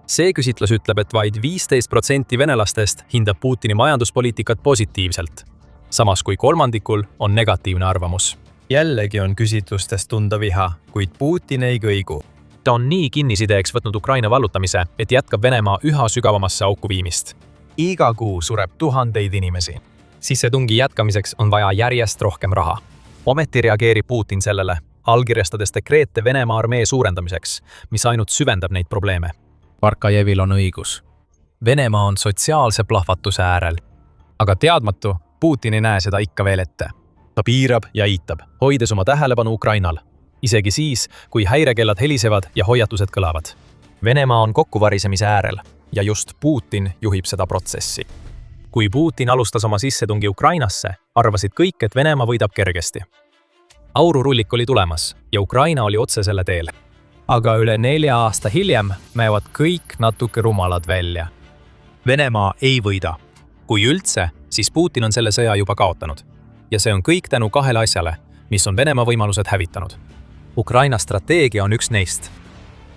See küsitlus ütleb, et vaid 15% venelastest hindab Putini majanduspoliitikat positiivselt, samas kui kolmandikul on negatiivne arvamus. Jällegi on küsitlustest tunda viha, kuid Putin ei kõigu. Ta on nii kinnisideeks võtnud Ukraina vallutamise, et jätkab Venemaa üha sügavamasse auku viimist. Iga kuu sureb tuhandeid inimesi. Sissetungi jätkamiseks on vaja järjest rohkem raha. Ometi reageerib Putin sellele, allkirjastades dekreete Venemaa armee suurendamiseks, mis ainult süvendab neid probleeme. Barkajevil on õigus. Venemaa on sotsiaalse plahvatuse äärel. Aga teadmatu, Putin ei näe seda ikka veel ette. Ta piirab ja eitab, hoides oma tähelepanu Ukrainal. Isegi siis, kui häirekellad helisevad ja hoiatused kõlavad. Venemaa on kokkuvarisemise äärel ja just Putin juhib seda protsessi. Kui Putin alustas oma sissetungi Ukrainasse, arvasid kõik, et Venemaa võidab kergesti. Aururullik oli tulemas ja Ukraina oli otse selle teel. Aga üle 4 aasta hiljem näevad kõik natuke rumalad välja. Venemaa ei võida. Kui üldse, siis Putin on selle sõja juba kaotanud. Ja see on kõik tänu 2 asjale, mis on Venemaa võimalused hävitanud. Ukraina strateegia on üks neist.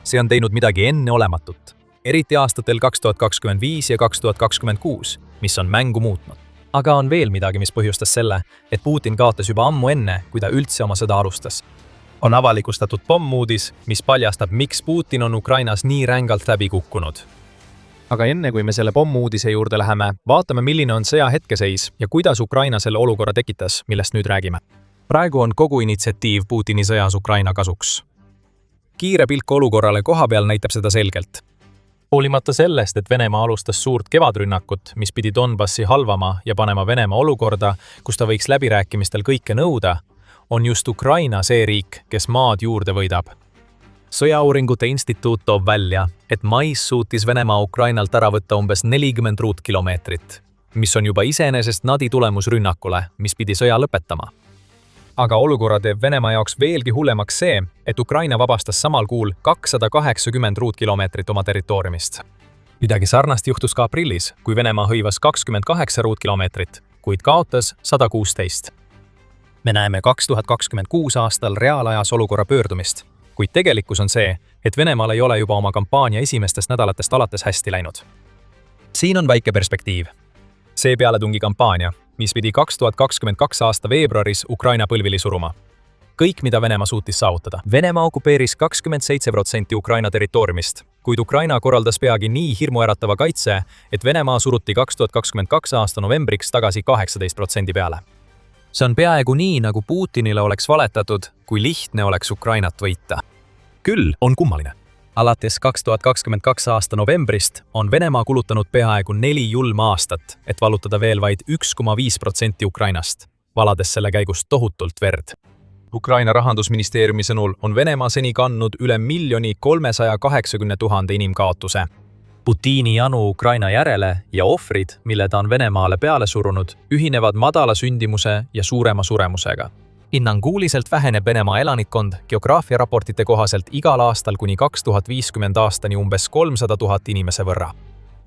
See on teinud midagi enneolematut, eriti aastatel 2025 ja 2026, mis on mängu muutnud. Aga on veel midagi, mis põhjustas selle, et Putin kaotas juba ammu enne, kui ta üldse oma sõda alustas. On avalikustatud pommuudis, mis paljastab, miks Putin on Ukrainas nii rängalt läbi kukkunud. Aga enne kui me selle pommuudise juurde läheme, vaatame, milline on sõja hetkeseis ja kuidas Ukraina selle olukorra tekitas, millest nüüd räägime. Praegu on kogu initsiatiiv Putini sõjas Ukraina kasuks. Kiire pilk olukorrale kohapeal näitab seda selgelt. Hoolimata sellest, et Venemaa alustas suurt kevadrünnakut, mis pidi Donbassi halvama ja panema Venemaa olukorda, kus ta võiks läbirääkimistel kõike nõuda, on just Ukraina see riik, kes maad juurde võidab. Sõjauuringute instituut toob välja, et mais suutis Venemaa Ukrainalt ära võtta umbes 40 ruutkilomeetrit, mis on juba iseenesest nadi tulemus rünnakule, mis pidi sõja lõpetama. Aga olukorra teeb Venemaa jaoks veelgi hullemaks see, et Ukraina vabastas samal kuul 280 ruutkilomeetrit oma territooriumist. Midagi sarnast juhtus ka aprillis, kui Venemaa hõivas 28 ruutkilomeetrit, kuid kaotas 116. Me näeme 2026 aastal reaalajas olukorra pöördumist, kuid tegelikkus on see, et Venemaal ei ole juba oma kampaania esimestest nädalatest alates hästi läinud. Siin on väike perspektiiv. See pealetungi kampaania, mis pidi 2022 aasta veebruaris Ukraina põlvili suruma. Kõik, mida Venemaa suutis saavutada. Venemaa okupeeris 27% Ukraina territooriumist, kuid Ukraina korraldas peagi nii hirmuäratava kaitse, et Venemaa suruti 2022 aasta novembriks tagasi 18% peale. See on peaaegu nii, nagu Putinile oleks valetatud, kui lihtne oleks Ukrainat võita. Küll on kummaline. Alates 2022 aasta novembrist on Venemaa kulutanud peaaegu 4 julma aastat, et vallutada veel vaid 1,5% Ukrainast, valades selle käigus tohutult verd. Ukraina rahandusministeeriumi sõnul on Venemaa seni kandnud üle 1 380 000 inimkaotuse. Putini janu Ukraina järele ja ohvrid, mille ta on Venemaale peale surunud, ühinevad madala sündimuse ja suurema suremusega. Hinnanguliselt väheneb Venemaa elanikkond geograafiaraportite kohaselt igal aastal kuni 2050 aastani umbes 300 000 inimese võrra.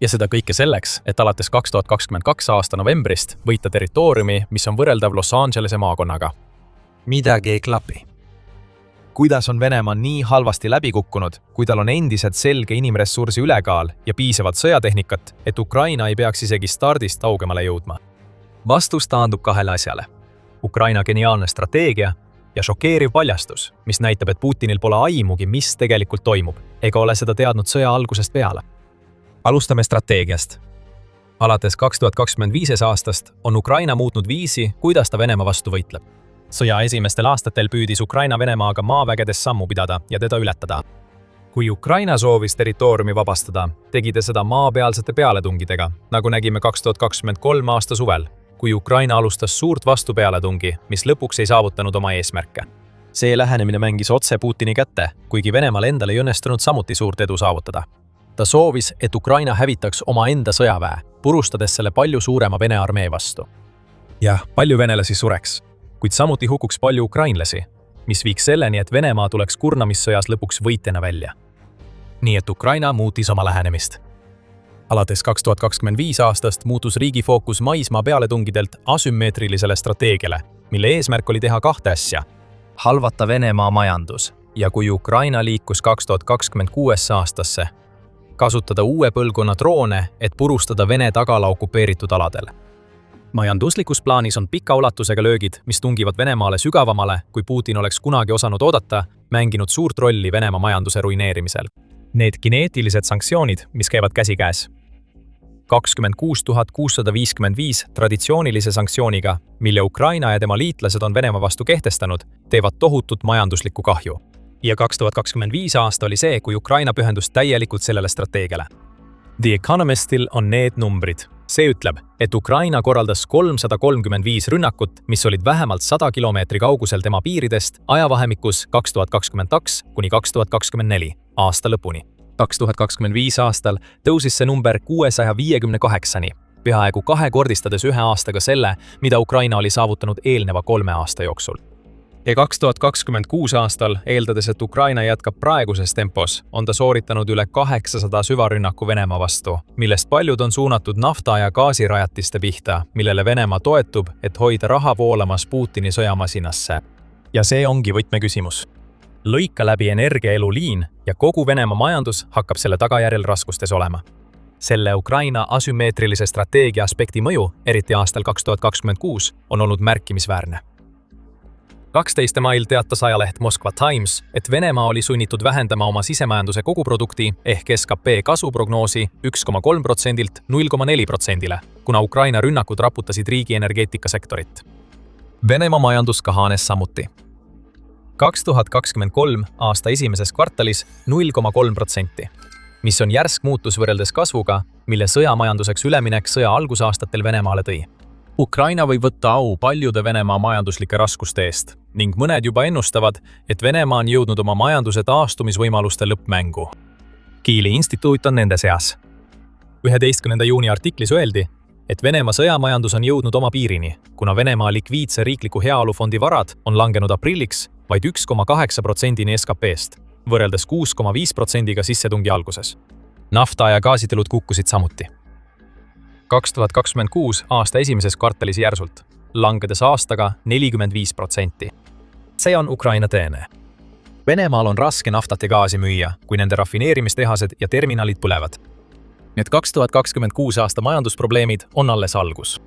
Ja seda kõike selleks, et alates 2022 aasta novembrist võita territooriumi, mis on võrreldav Los Angelese maakonnaga. Midagi ei klapi. Kuidas on Venemaa nii halvasti läbi kukkunud, kui tal on endiselt selge inimressursi ülekaal ja piisavalt sõjatehnikat, et Ukraina ei peaks isegi stardist kaugemale jõudma? Vastus taandub 2 asjale. Ukraina geniaalne strateegia ja šokeeriv paljastus, mis näitab, et Putinil pole aimugi, mis tegelikult toimub, ega ole seda teadnud sõja algusest peale. Alustame strateegiast. Alates 2025 aastast on Ukraina muutnud viisi, kuidas ta Venemaa vastu võitleb. Sõja esimestel aastatel püüdis Ukraina Venemaaga maavägedes sammu pidada ja teda ületada. Kui Ukraina soovis territooriumi vabastada, tegi ta seda maapealsete pealetungidega, nagu nägime 2023 aasta suvel, kui Ukraina alustas suurt vastupealetungi, mis lõpuks ei saavutanud oma eesmärke. See lähenemine mängis otse Putini kätte, kuigi Venemaal endal ei õnnestunud samuti suurt edu saavutada. Ta soovis, et Ukraina hävitaks oma enda sõjaväe, purustades selle palju suurema Vene armee vastu. Jah, palju venelasi sureks, kuid samuti hukuks palju ukrainlasi, mis viiks selleni, et Venemaa tuleks kurnamissõjas lõpuks võitjana välja. nii et Ukraina muutis oma lähenemist. Alates 2025 aastast muutus riigi fookus maismaa pealetungidelt asümmeetrilisele strateegiale, mille eesmärk oli teha kahte asja. Halvata Venemaa majandus ja kui Ukraina liikus 2026 aastasse, kasutada uue põlvkonna droone, et purustada Vene tagala okupeeritud aladel. Majanduslikus plaanis on pika ulatusega löögid, mis tungivad Venemaale sügavamale, kui Putin oleks kunagi osanud oodata, mänginud suurt rolli Venemaa majanduse ruineerimisel. Need kineetilised sanktsioonid, mis käivad käsikäes. 26 655 traditsioonilise sanktsiooniga, mille Ukraina ja tema liitlased on Venemaa vastu kehtestanud, teevad tohutut majanduslikku kahju. Ja 2025 aasta oli see, kui Ukraina pühendus täielikult sellele strateegiale. The Economistil on need numbrid. See ütleb, et Ukraina korraldas 335 rünnakut, mis olid vähemalt 100 kilomeetri kaugusel tema piiridest ajavahemikus 2022 kuni 2024 aasta lõpuni. 2025 aastal tõusis see number 658-ni, peaaegu kahekordistades ühe aastaga selle, mida Ukraina oli saavutanud eelneva 3 aasta jooksul. Ja 2026 aastal, eeldades, et Ukraina jätkab praeguses tempos, on ta sooritanud üle 800 süvarünnaku Venemaa vastu, millest paljud on suunatud nafta- ja gaasirajatiste pihta, millele Venemaa toetub, et hoida raha voolamas Putini sõjamasinasse. Ja see ongi võtmeküsimus. Lõika läbi energiaeluliin ja kogu Venemaa majandus hakkab selle tagajärjel raskustes olema. Selle Ukraina asümmeetrilise strateegia aspekti mõju, eriti aastal 2026, on olnud märkimisväärne. 12. mail teatas ajaleht Moskva Times, et Venemaa oli sunnitud vähendama oma sisemajanduse koguprodukti ehk SKP kasvuprognoosi 1,3%-lt 0,4%-le, kuna Ukraina rünnakud raputasid riigi energeetikasektorit. Venemaa majandus kahanes samuti. 2023 aasta esimeses kvartalis 0,3%, mis on järsk muutus võrreldes kasvuga, mille sõjamajanduseks üleminek sõja algusaastatel Venemaale tõi. Ukraina võib võtta au paljude Venemaa majanduslike raskuste eest ning mõned juba ennustavad, et Venemaa on jõudnud oma majanduse taastumisvõimaluste lõppmängu. Kieli instituut on nende seas. 11. juuni artiklis öeldi, et Venemaa sõjamajandus on jõudnud oma piirini, kuna Venemaa likviidse riikliku heaolufondi varad on langenud aprilliks vaid 1,8%-ni SKP-st, võrreldes 6,5%-ga sissetungi alguses. Nafta- ja gaasitulud kukkusid samuti. 2026 aasta esimeses kvartalis järsult, langedes aastaga 45%. See on Ukraina teene. Venemaal on raske naftat ja gaasi müüa, kui nende rafineerimistehased ja terminalid põlevad. Need 2026 aasta majandusprobleemid on alles algus.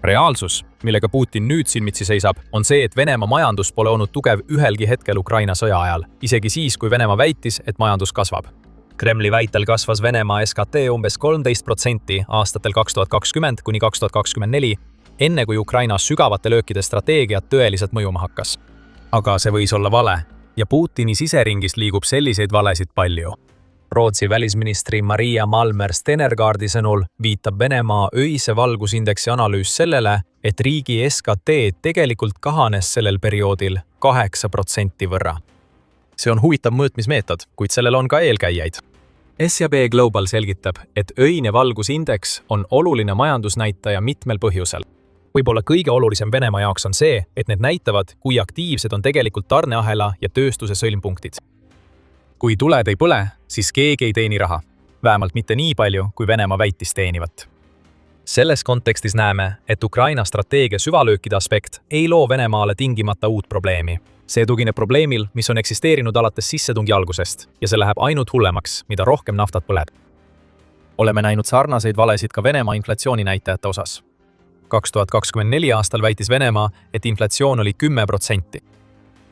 Reaalsus, millega Putin nüüd silmitsi seisab, on see, et Venemaa majandus pole olnud tugev ühelgi hetkel Ukraina sõja ajal, isegi siis, kui Venemaa väitis, et majandus kasvab. Kremli väitel kasvas Venemaa SKT umbes 13% aastatel 2020 kuni 2024, enne kui Ukraina sügavate löökide strateegiat tõeliselt mõjuma hakkas. Aga see võis olla vale ja Putini siseringis liigub selliseid valesid palju. Rootsi välisministri Maria Malmer Stenergaardi sõnul viitab Venemaa öise valgusindeksi analüüs sellele, et riigi SKT tegelikult kahanes sellel perioodil 8% võrra. See on huvitav mõõtmismeetod, kuid sellel on ka eelkäijaid. SEB Global selgitab, et öine valgusindeks on oluline majandusnäitaja mitmel põhjusel. Võib-olla kõige olulisem Venemaa jaoks on see, et need näitavad, kui aktiivsed on tegelikult tarneahela ja tööstuse sõlmpunktid. Kui tuled ei põle, siis keegi ei teeni raha. Vähemalt mitte nii palju, kui Venemaa väitis teenivat. Selles kontekstis näeme, et Ukraina strateegia süvalöökide aspekt ei loo Venemaale tingimata uut probleemi. See tugineb probleemil, mis on eksisteerinud alates sissetungi algusest ja see läheb ainult hullemaks, mida rohkem naftat põleb. Oleme näinud sarnaseid valesid ka Venemaa inflatsiooninäitajate osas. 2024 aastal väitis Venemaa, et inflatsioon oli 10%.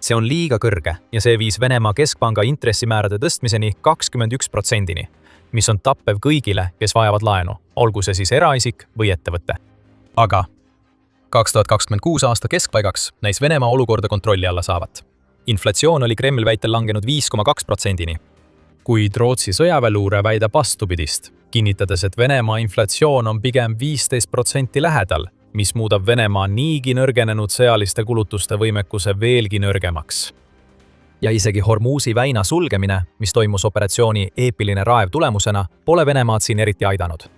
See on liiga kõrge ja see viis Venemaa keskpanga intressimäärade tõstmiseni 21%-ni, mis on tappev kõigile, kes vajavad laenu, olgu see siis eraisik või ettevõte. Aga 2026 aasta keskpaigaks näis Venemaa olukorda kontrolli alla saavat. Inflatsioon oli Kreml väitel langenud 5,2%-ni. Kuid Rootsi sõjaväeluure väidab vastupidist, kinnitades, et Venemaa inflatsioon on pigem 15% lähedal, mis muudab Venemaa niigi nõrgenenud sõjaliste kulutuste võimekuse veelgi nõrgemaks. Ja isegi Hormuzi väina sulgemine, mis toimus operatsiooni eepiline raev tulemusena, pole Venemaad siin eriti aidanud.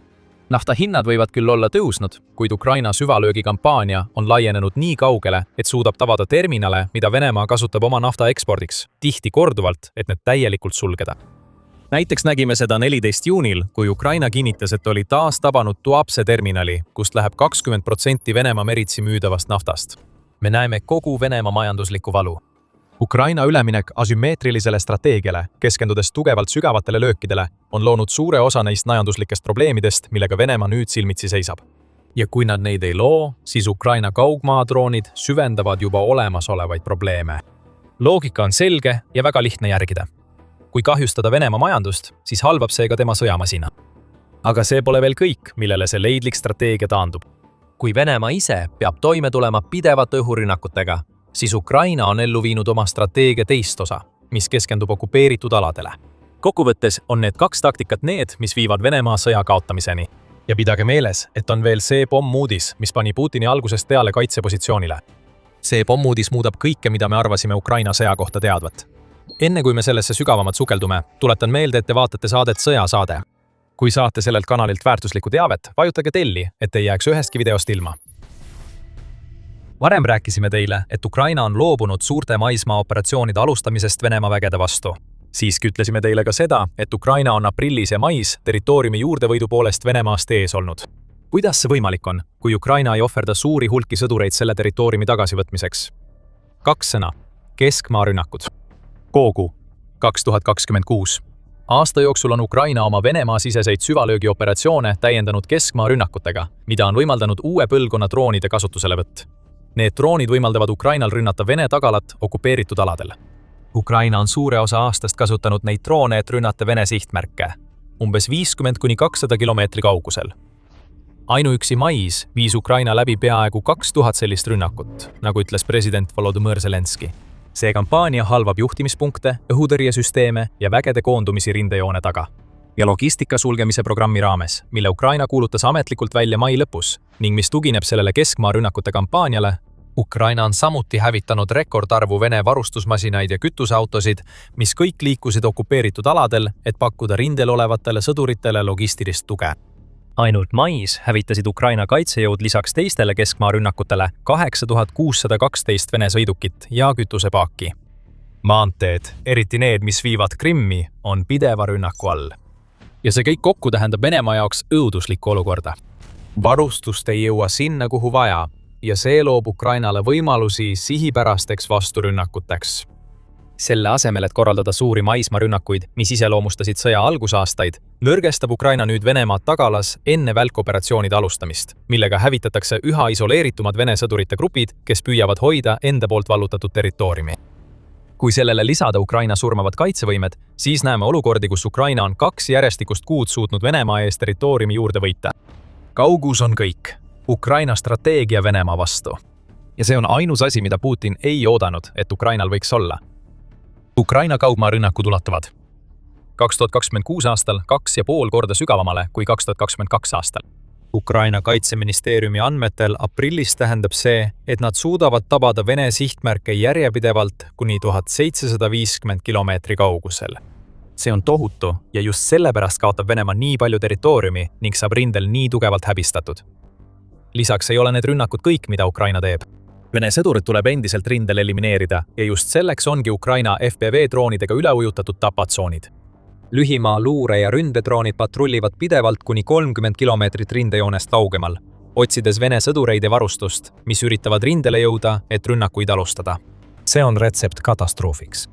Nafta hinnad võivad küll olla tõusnud, kuid Ukraina süvalöögikampaania on laienenud nii kaugele, et suudab tabada terminale, mida Venemaa kasutab oma nafta ekspordiks, tihti korduvalt, et need täielikult sulgeda. näiteks nägime seda 14 juunil, kui Ukraina kinnitas, et oli taas tabanud Tuapse terminali, kust läheb 20% Venemaa meritsi müüdavast naftast. Me näeme kogu Venemaa majanduslikku valu. Ukraina üleminek asümmeetrilisele strateegiale, keskendudes tugevalt sügavatele löökidele, on loonud suure osa neist majanduslikest probleemidest, millega Venemaa nüüd silmitsi seisab. Ja kui nad neid ei loo, siis Ukraina kaugmaadroonid süvendavad juba olemasolevaid probleeme. Loogika on selge ja väga lihtne järgida. Kui kahjustada Venemaa majandust, siis halvab see ka tema sõjamasina. Aga see pole veel kõik, millele see leidlik strateegia taandub. Kui Venemaa ise peab toime tulema pidevate õhurünnakutega, siis Ukraina on ellu viinud oma strateegia teist osa, mis keskendub okupeeritud aladele. Kokkuvõttes on need kaks taktikat need, mis viivad Venemaa sõja kaotamiseni. Ja pidage meeles, et on veel see pommuudis, mis pani Putini algusest peale kaitsepositsioonile. See pommuudis muudab kõike, mida me arvasime Ukraina sõja kohta teadvat. Enne kui me sellesse sügavamalt sukeldume, tuletan meelde, et te vaatate saadet Sõjasaade. Kui saate sellelt kanalilt väärtuslikku teavet, vajutage telli, et ei jääks ühestki videost ilma. Varem rääkisime teile, et Ukraina on loobunud suurte maismaa operatsioonide alustamisest Venemaa vägede vastu. Siiski ütlesime teile ka seda, et Ukraina on aprillis ja mais territooriumi juurdevõidu poolest Venemaast ees olnud. Kuidas see võimalik on, kui Ukraina ei ohverda suuri hulki sõdureid selle territooriumi tagasivõtmiseks? 2 sõna. Keskmaa rünnakud. Koogu. 2026. Aasta jooksul on Ukraina oma Venemaa siseseid süvalöögioperatsioone täiendanud keskmaa rünnakutega, mida on võimaldanud uue põlvkonna droonide kasutuselevõtt. Need droonid võimaldavad Ukrainal rünnata Vene tagalat okupeeritud aladel. Ukraina on suure osa aastast kasutanud neid droone, et rünnata Vene sihtmärke, umbes 50–200 kilomeetri kaugusel. Ainuüksi mais viis Ukraina läbi peaaegu 2000 sellist rünnakut, nagu ütles president Volodymyr Zelenski. See kampaania halvab juhtimispunkte, õhutõrjesüsteeme ja vägede koondumisi rindejoone taga. Ja logistika sulgemise programmi raames, mille Ukraina kuulutas ametlikult välja mai lõpus ning mis tugineb sellele keskmaa rünnakute kampaaniale, Ukraina on samuti hävitanud rekordarvu Vene varustusmasinaid ja kütuseautosid, mis kõik liikusid okupeeritud aladel, et pakkuda rindel olevatele sõduritele logistilist tuge. Ainult mais hävitasid Ukraina kaitsejõud lisaks teistele keskmaa rünnakutele 8612 Vene sõidukit ja kütusepaaki. Maanteed, eriti need, mis viivad Krimmi, on pideva rünnaku all. Ja see kõik kokku tähendab Venemaa jaoks õuduslikku olukorda. Varustust ei jõua sinna, kuhu vaja, ja see loob Ukrainale võimalusi sihipärasteks vasturünnakuteks. Selle asemel, et korraldada suuri maismaarünnakuid, mis iseloomustasid sõja algusaastaid, nõrgestab Ukraina nüüd Venemaad tagalas enne välkoperatsioonide alustamist, millega hävitatakse üha isoleeritumad Vene sõdurite grupid, kes püüavad hoida enda poolt vallutatud territooriumi. Kui sellele lisada Ukraina surmavad kaitsevõimed, siis näeme olukordi, kus Ukraina on 2 järjestikust kuud suutnud Venemaa eest territooriumi juurde võita. Kaugus on kõik. Ukraina strateegia Venemaa vastu. Ja see on ainus asi, mida Putin ei oodanud, et Ukrainal võiks olla. Ukraina kaugmaarünnakud ulatuvad 2026 aastal 2,5 korda sügavamale kui 2022 aastal. Ukraina kaitseministeeriumi andmetel aprillis tähendab see, et nad suudavad tabada Vene sihtmärke järjepidevalt kuni 1750 kilomeetri kaugusel. See on tohutu ja just sellepärast kaotab Venemaa nii palju territooriumi ning saab rindel nii tugevalt häbistatud. Lisaks ei ole need rünnakud kõik, mida Ukraina teeb. Vene sõdurid tuleb endiselt rindel elimineerida ja just selleks ongi Ukraina FPV-droonidega üle ujutatud tapatsoonid. Lühimaa luure- ja ründedroonid patrullivad pidevalt kuni 30 kilomeetrit rindejoonest kaugemal, otsides Vene sõdureid ja varustust, mis üritavad rindele jõuda, et rünnakuid alustada. See on retsept katastroofiks.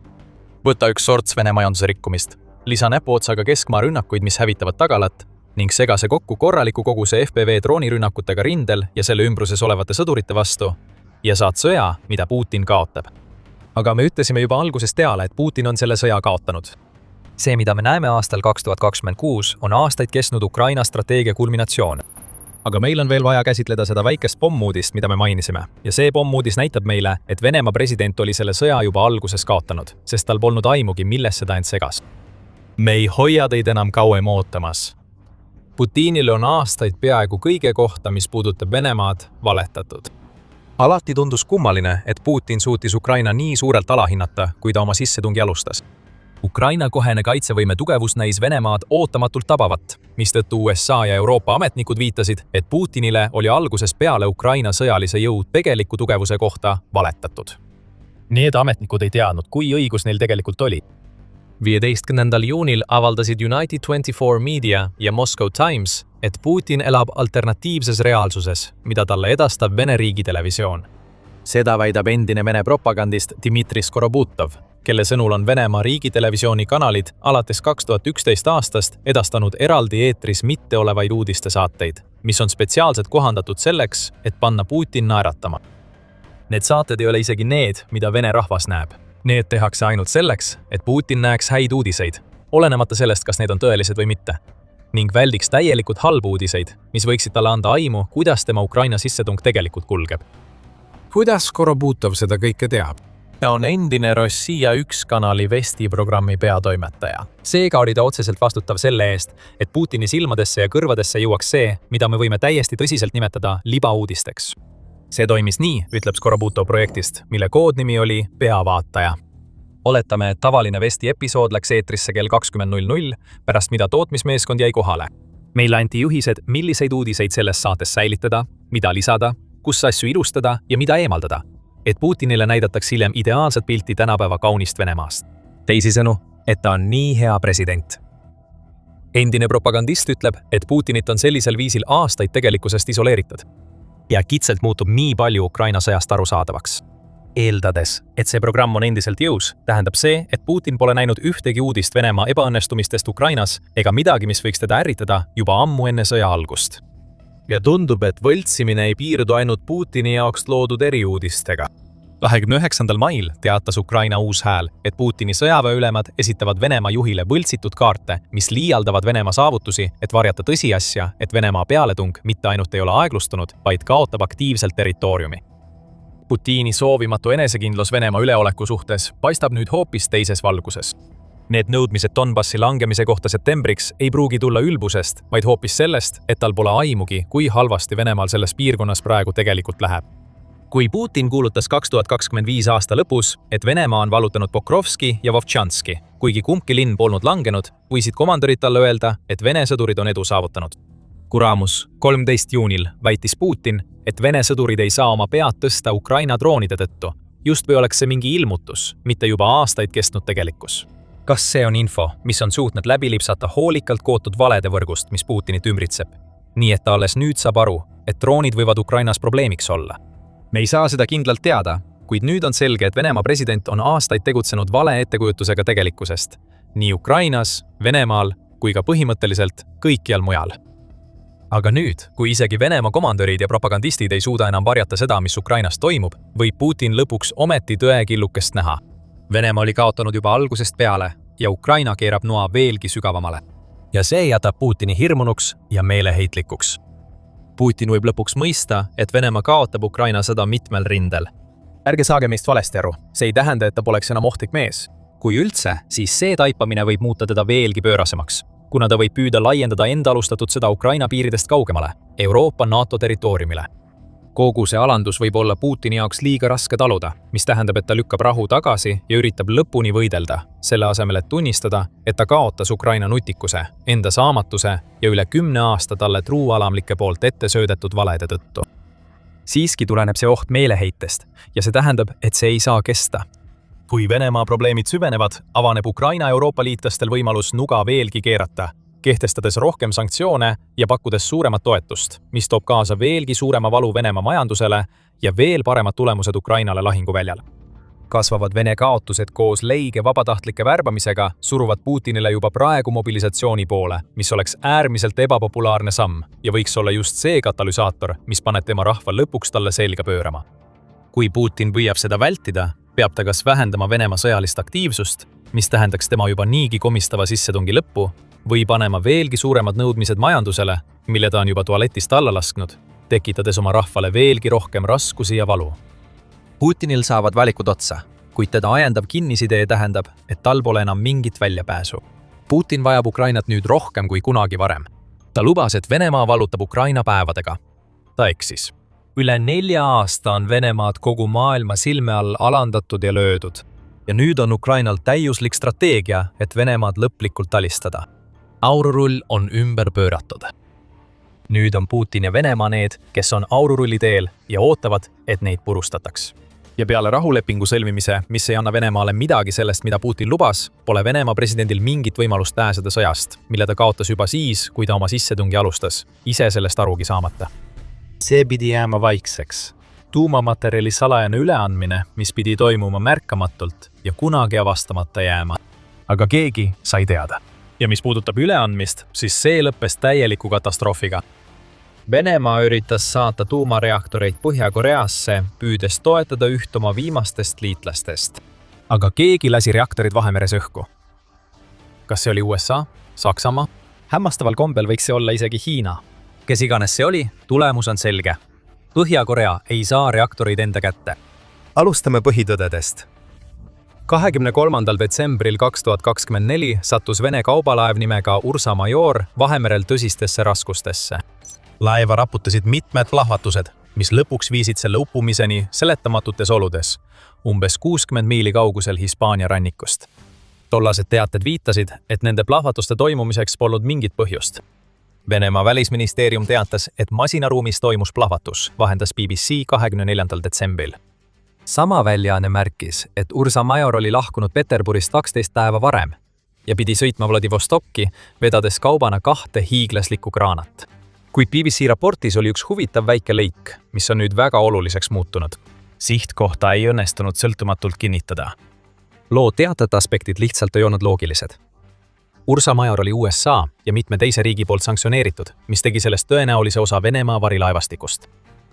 Võta üks sorts Vene majanduse rikkumist, lisa näpuotsaga keskmaa rünnakuid, mis hävitavad tagalat, ning sega see kokku korraliku koguse FPV-droonirünnakutega rindel ja selle ümbruses olevate sõdurite vastu ja saad sõja, mida Putin kaotab. Aga me ütlesime juba algusest peale, et Putin on selle sõja kaotanud. See, mida me näeme aastal 2026, on aastaid kestnud Ukraina strateegia kulminatsioon. Aga meil on veel vaja käsitleda seda väikest pommuudist, mida me mainisime. Ja see pommuudis näitab meile, et Venemaa president oli selle sõja juba alguses kaotanud, sest tal polnud aimugi, milles seda end segas. Me ei hoia teid enam kauem ootamas. Putinil on aastaid peaaegu kõige kohta, mis puudutab Venemaad, valetatud. Alati tundus kummaline, et Putin suutis Ukraina nii suurelt alahinnata, kui ta oma sissetungi alustas. Ukraina kohene kaitsevõime tugevus näis Venemaad ootamatult tabavat, mistõttu USA ja Euroopa ametnikud viitasid, et Putinile oli algusest peale Ukraina sõjalise jõu tegeliku tugevuse kohta valetatud. Need ametnikud ei teadnud, kui õigus neil tegelikult oli. 15. juunil avaldasid United24 Media ja Moscow Times, et Putin elab alternatiivses reaalsuses, mida talle edastab Vene riigitelevisioon. Seda väidab endine Vene propagandist Dmitri Skorobuttov, kelle sõnul on Venemaa riigitelevisiooni kanalid alates 2011 aastast edastanud eraldi eetris mitteolevaid uudistesaateid, mis on spetsiaalselt kohandatud selleks, et panna Putin naeratama. Need saated ei ole isegi need, mida Vene rahvas näeb. Need tehakse ainult selleks, et Putin näeks häid uudiseid, olenemata sellest, kas need on tõelised või mitte, ning väldiks täielikult halbu uudiseid, mis võiksid talle anda aimu, kuidas tema Ukraina sissetung tegelikult kulgeb. Kuidas Skorobuttov seda kõike teab? Ta on endine Rossija 1 kanali Vesti programmi peatoimetaja. Seega oli ta otseselt vastutav selle eest, et Putini silmadesse ja kõrvadesse jõuaks see, mida me võime täiesti tõsiselt nimetada libauudisteks. See toimis nii, ütleb Skorobuttov projektist, mille koodnimi oli Peavaataja. Oletame, et tavaline Vesti episood läks eetrisse kell 20.00, pärast mida tootmismeeskond jäi kohale. Meile anti juhised, milliseid uudiseid selles saates säilitada, mida lisada, kus asju ilustada ja mida eemaldada, et Putinile näidataks hiljem ideaalset pilti tänapäeva kaunist Venemaast. Teisisõnu, et ta on nii hea president. Endine propagandist ütleb, et Putinit on sellisel viisil aastaid tegelikkusest isoleeritud ja kitselt muutub nii palju Ukraina sõjast arusaadavaks. Eeldades, et see programm on endiselt jõus, tähendab see, et Putin pole näinud ühtegi uudist Venemaa ebaõnnestumistest Ukrainas ega midagi, mis võiks teda ärritada juba ammu enne sõja algust. Ja tundub, et võltsimine ei piirdu ainult Putini jaoks loodud eriuudistega. 29. mail teatas Ukraina Uus Hääl, et Putini sõjaväeülemad esitavad Venemaa juhile võltsitud kaarte, mis liialdavad Venemaa saavutusi, et varjata tõsiasja, et Venemaa pealetung mitte ainult ei ole aeglustunud, vaid kaotab aktiivselt territooriumi. Putini soovimatu enesekindlus Venemaa üleoleku suhtes paistab nüüd hoopis teises valguses. Need nõudmised Donbassi langemise kohta septembriks ei pruugi tulla ülbusest, vaid hoopis sellest, et tal pole aimugi, kui halvasti Venemaal selles piirkonnas praegu tegelikult läheb. Kui Putin kuulutas 2025 aasta lõpus, et Venemaa on vallutanud Pokrovski ja Vovtšanski, kuigi kumbki linn polnud langenud, võisid komandorid talle öelda, et Vene sõdurid on edu saavutanud. Kuramus 13. juunil väitis Putin, et Vene sõdurid ei saa oma pead tõsta Ukraina droonide tõttu, just või oleks see mingi ilmutus, mitte juba aastaid kestnud tegelikkus. Kas see on info, mis on suutnud läbi lipsata hoolikalt kootud valede võrgust, mis Putinit ümbritseb? Nii et ta alles nüüd saab aru, et droonid võivad Ukrainas probleemiks olla. Me ei saa seda kindlalt teada, kuid nüüd on selge, et Venemaa president on aastaid tegutsenud vale ettekujutusega tegelikkusest. Nii Ukrainas, Venemaal kui ka põhimõtteliselt kõikjal mujal. Aga nüüd, kui isegi Venemaa komandörid ja propagandistid ei suuda enam varjata seda, mis Ukrainas toimub, võib Putin lõpuks ometi tõekillukest näha. Venemaa oli kaotanud juba algusest peale ja Ukraina keerab noa veelgi sügavamale. Ja see jätab Putini hirmunuks ja meeleheitlikuks. Putin võib lõpuks mõista, et Venemaa kaotab Ukraina sõda mitmel rindel. Ärge saage meist valesti aru, see ei tähenda, et ta poleks enam ohtlik mees. Kui üldse, siis see taipamine võib muuta teda veelgi pöörasemaks, kuna ta võib püüda laiendada enda alustatud sõda Ukraina piiridest kaugemale, Euroopa NATO territooriumile. Kogu see alandus võib olla Putini jaoks liiga raske taluda, mis tähendab, et ta lükkab rahu tagasi ja üritab lõpuni võidelda, selle asemel, et tunnistada, et ta kaotas Ukraina nutikuse, enda saamatuse ja üle 10 aasta talle truualamlike poolt ette söödetud valede tõttu. Siiski tuleneb see oht meeleheitest ja see tähendab, et see ei saa kesta. Kui Venemaa probleemid süvenevad, avaneb Ukraina Euroopa liitlastel võimalus nuga veelgi keerata, kehtestades rohkem sanktsioone ja pakkudes suuremat toetust, mis toob kaasa veelgi suurema valu Venemaa majandusele ja veel paremad tulemused Ukrainale lahinguväljal. Kasvavad Vene kaotused koos leige vabatahtlike värbamisega suruvad Putinile juba praegu mobilisatsiooni poole, mis oleks äärmiselt ebapopulaarne samm ja võiks olla just see katalüsaator, mis paneb tema rahva lõpuks talle selga pöörama. Kui Putin püüab seda vältida, peab ta kas vähendama Venemaa sõjalist aktiivsust, mis tähendaks tema juba niigi komistava sissetungi lõppu, või panema veelgi suuremad nõudmised majandusele, mille ta on juba tualetist alla lasknud, tekitades oma rahvale veelgi rohkem raskusi ja valu. Putinil saavad valikud otsa, kuid teda ajendav kinnisidee tähendab, et tal pole enam mingit väljapääsu. Putin vajab Ukrainat nüüd rohkem kui kunagi varem. Ta lubas, et Venemaa vallutab Ukraina päevadega. Ta eksis. Üle 4 aasta on Venemaad kogu maailma silme all alandatud ja löödud. Ja nüüd on Ukrainal täiuslik strateegia, et Venemaad lõplikult alistada. Aururull on ümber pööratud. Nüüd on Putin ja Venemaa need, kes on aururulli teel ja ootavad, et neid purustataks. Ja peale rahulepingu sõlmimise, mis ei anna Venemaale midagi sellest, mida Putin lubas, pole Venemaa presidendil mingit võimalust pääseda sõjast, mille ta kaotas juba siis, kui ta oma sissetungi alustas, ise sellest arugi saamata. See pidi jääma vaikseks. Tuumamaterjali salajane üleandmine, mis pidi toimuma märkamatult ja kunagi avastamata jääma. Aga keegi sai teada. Ja mis puudutab üleandmist, siis see lõppes täieliku katastroofiga. Venemaa üritas saata tuumareaktoreid Põhja-Koreasse, püüdes toetada üht oma viimastest liitlastest. Aga keegi lasi reaktorid Vahemeres õhku. Kas see oli USA? Saksamaa? Hämmastaval kombel võiks see olla isegi Hiina. Kes iganes see oli, tulemus on selge. Põhja-Korea ei saa reaktoreid enda kätte. Alustame põhitõdedest. 23. detsembril 2024 sattus Vene kaubalaev nimega Ursa Major Vahemerel tõsistesse raskustesse. Laeva raputasid mitmed plahvatused, mis lõpuks viisid selle uppumiseni seletamatutes oludes, umbes 60 miili kaugusel Hispaania rannikust. Tollased teated viitasid, et nende plahvatuste toimumiseks polnud mingit põhjust. Venemaa välisministeerium teatas, et masinaruumis toimus plahvatus, vahendas BBC 24. detsembril. Sama väljaanne märkis, et Ursa Major oli lahkunud Peterburist 12 päeva varem ja pidi sõitma Vladivostokki, vedades kaubana 2 hiiglaslikku kraanat. Kuid BBC raportis oli üks huvitav väike lõik, mis on nüüd väga oluliseks muutunud. Sihtkohta ei õnnestunud sõltumatult kinnitada. Loo teatud aspektid lihtsalt ei olnud loogilised. Ursa Major oli USA ja mitme teise riigi poolt sanktsioneeritud, mis tegi sellest tõenäolise osa Venemaa varilaevastikust.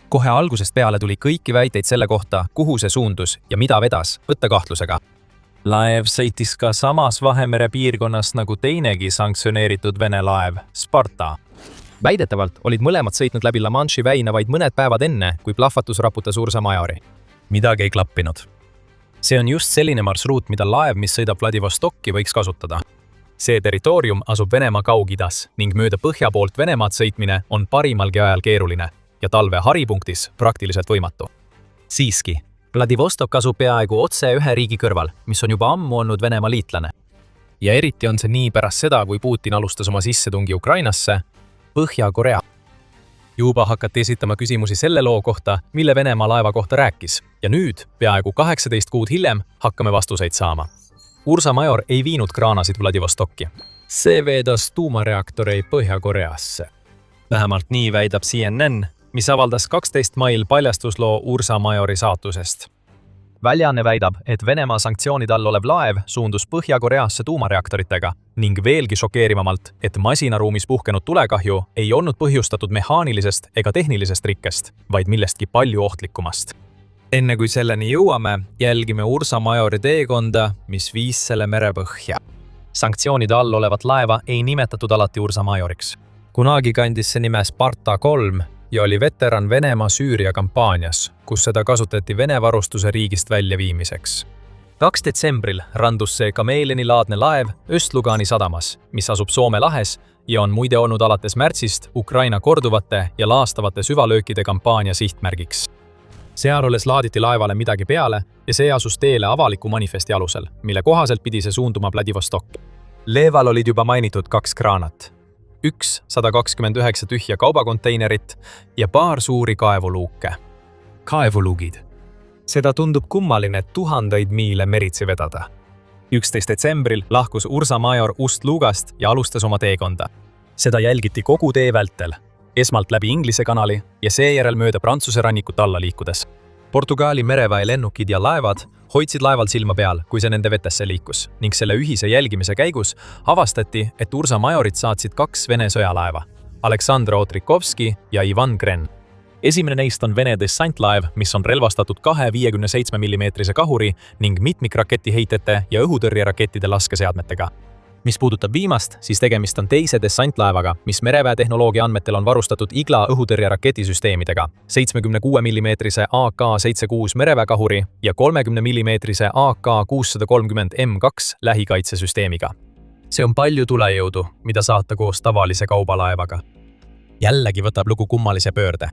Kohe algusest peale tuli kõiki väiteid selle kohta, kuhu see suundus ja mida vedas, võtta kahtlusega. Laev sõitis ka samas Vahemere piirkonnas nagu teinegi sanktsioneeritud Vene laev, Sparta. Väidetavalt olid mõlemad sõitnud läbi La Manche'i väina vaid mõned päevad enne, kui plahvatus raputas Ursa Majori. Midagi ei klappinud. See on just selline marsruut, mida laev, mis sõidab Vladivostokki, võiks kasutada. See territoorium asub Venemaa Kaug-Idas ning mööda põhja poolt Venemaad sõitmine on parimalgi ajal keeruline ja talve haripunktis praktiliselt võimatu. Siiski, Vladivostok asub peaaegu otse ühe riigi kõrval, mis on juba ammu olnud Venemaa liitlane. Ja eriti on see nii pärast seda, kui Putin alustas oma sissetungi Ukrainasse, Põhja-Korea. Juba hakati esitama küsimusi selle loo kohta, mille Venemaa laeva kohta rääkis, ja nüüd, peaaegu 18 kuud hiljem, hakkame vastuseid saama. Ursa Major ei viinud kraanasid Vladivostokki. See veedas tuumareaktoreid Põhja-Koreasse. Vähemalt nii väidab CNN, mis avaldas 12 mail paljastusloo Ursa Majori saatusest. Väljaanne väidab, et Venemaa sanktsioonide all olev laev suundus Põhja-Koreasse tuumareaktoritega ning veelgi šokeerivamalt, et masinaruumis puhkenud tulekahju ei olnud põhjustatud mehaanilisest ega tehnilisest rikkest, vaid millestki palju ohtlikumast. Enne kui selleni jõuame, jälgime Ursa Majori teekonda, mis viis selle merepõhja. Sanktsioonide all olevat laeva ei nimetatud alati Ursa Majoriks. Kunagi kandis see nime Sparta 3 ja oli veteran Venemaa-Süüria kampaanias, kus seda kasutati Vene varustuse riigist väljaviimiseks. 2. detsembril randus see Kameelini-laadne laev Östlugani sadamas, mis asub Soome lahes ja on muide olnud alates märtsist Ukraina korduvate ja laastavate süvalöökide kampaania sihtmärgiks. Sealjuures laaditi laevale midagi peale ja see asus teele avaliku manifesti alusel, mille kohaselt pidi see suunduma Vladivostokki. Leeval olid juba mainitud 2 kraanat. 1 129 tühja kaubakonteinerit ja paar suuri kaevuluuke. Kaevuluugid. Seda tundub kummaline tuhandeid miile meritsi vedada. 11. detsembril lahkus Ursa Major Ust-Lugast ja alustas oma teekonda. Seda jälgiti kogu tee vältel, esmalt läbi Inglise kanali ja seejärel mööda Prantsuse rannikut alla liikudes. Portugali mereväe lennukid ja laevad hoidsid laeval silma peal, kui see nende vetesse liikus ning selle ühise jälgimise käigus avastati, et Ursa Majorit saatsid 2 Vene sõjalaeva, Aleksandr Otrikovski ja Ivan Gren. Esimene neist on Vene dessantlaev, mis on relvastatud 2 57 mm kahuri ning mitmikraketiheitete ja õhutõrjerakettide laskeseadmetega. Mis puudutab viimast, siis tegemist on teise dessantlaevaga, mis mereväe tehnoloogia andmetel on varustatud Igla õhutõrjeraketisüsteemidega, 76 mm AK-76 mereväekahuri ja 30 mm AK-630 M2 lähikaitsesüsteemiga. See on palju tulejõudu, mida saata koos tavalise kaubalaevaga. Jällegi võtab lugu kummalise pöörde.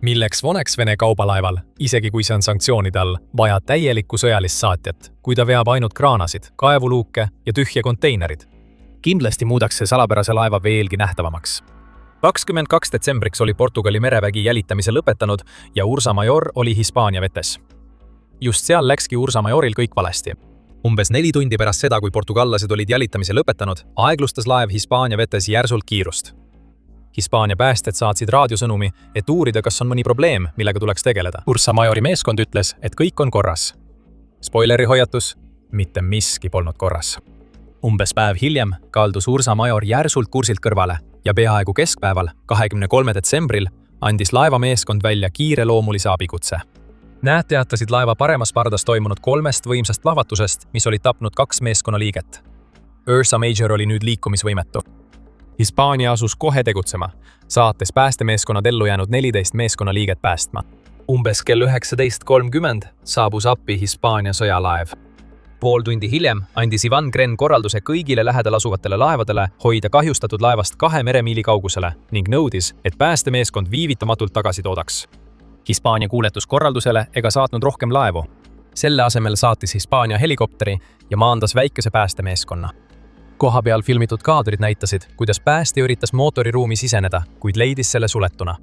Milleks voneks Vene kaubalaeval, isegi kui see on sanktsioonide all, vaja täielikku sõjalist saatjat, kui ta veab ainult kraanasid, kaevuluuke ja tühja konteinerid. Kindlasti muudaks see salapärase laeva veelgi nähtavamaks. 22. detsembriks oli Portugali merevägi jälitamise lõpetanud ja Ursa Major oli Hispaania vetes. just seal läkski Ursa Majoril kõik valesti. Umbes 4 tundi pärast seda, kui portugallased olid jälitamise lõpetanud, aeglustas laev Hispaania vetes järsult kiirust. Hispaania päästjad saatsid raadiosõnumi, et uurida, kas on mõni probleem, millega tuleks tegeleda. Ursa Majori meeskond ütles, et kõik on korras. Spoileri hoiatus, mitte miski polnud korras. Umbes päev hiljem kaldus Ursa Major järsult kursilt kõrvale ja peaaegu keskpäeval, 23. detsembril, andis laevameeskond välja kiireloomulise abikutse. Nad teatasid laeva paremas pardas toimunud 3 võimsast plahvatusest, mis olid tapnud 2 meeskonnaliiget. Ursa Major oli nüüd liikumisvõimetu. Hispaania asus kohe tegutsema, saates päästemeeskonnad ellu jäänud 14 meeskonnaliiget päästma. Umbes kell 19.30 saabus appi Hispaania sõjalaev. Pool tundi hiljem andis Ivan Kren korralduse kõigile lähedal asuvatele laevadele hoida kahjustatud laevast 2 meremiili kaugusele ning nõudis, et päästemeeskond viivitamatult tagasi toodaks. Hispaania kuuletus korraldusele ega saatnud rohkem laevu. Selle asemel saatis Hispaania helikopteri ja maandas väikese päästemeeskonna. Kohapeal filmitud kaadrid näitasid, kuidas päästja üritas mootoriruumi siseneda, kuid leidis selle suletuna.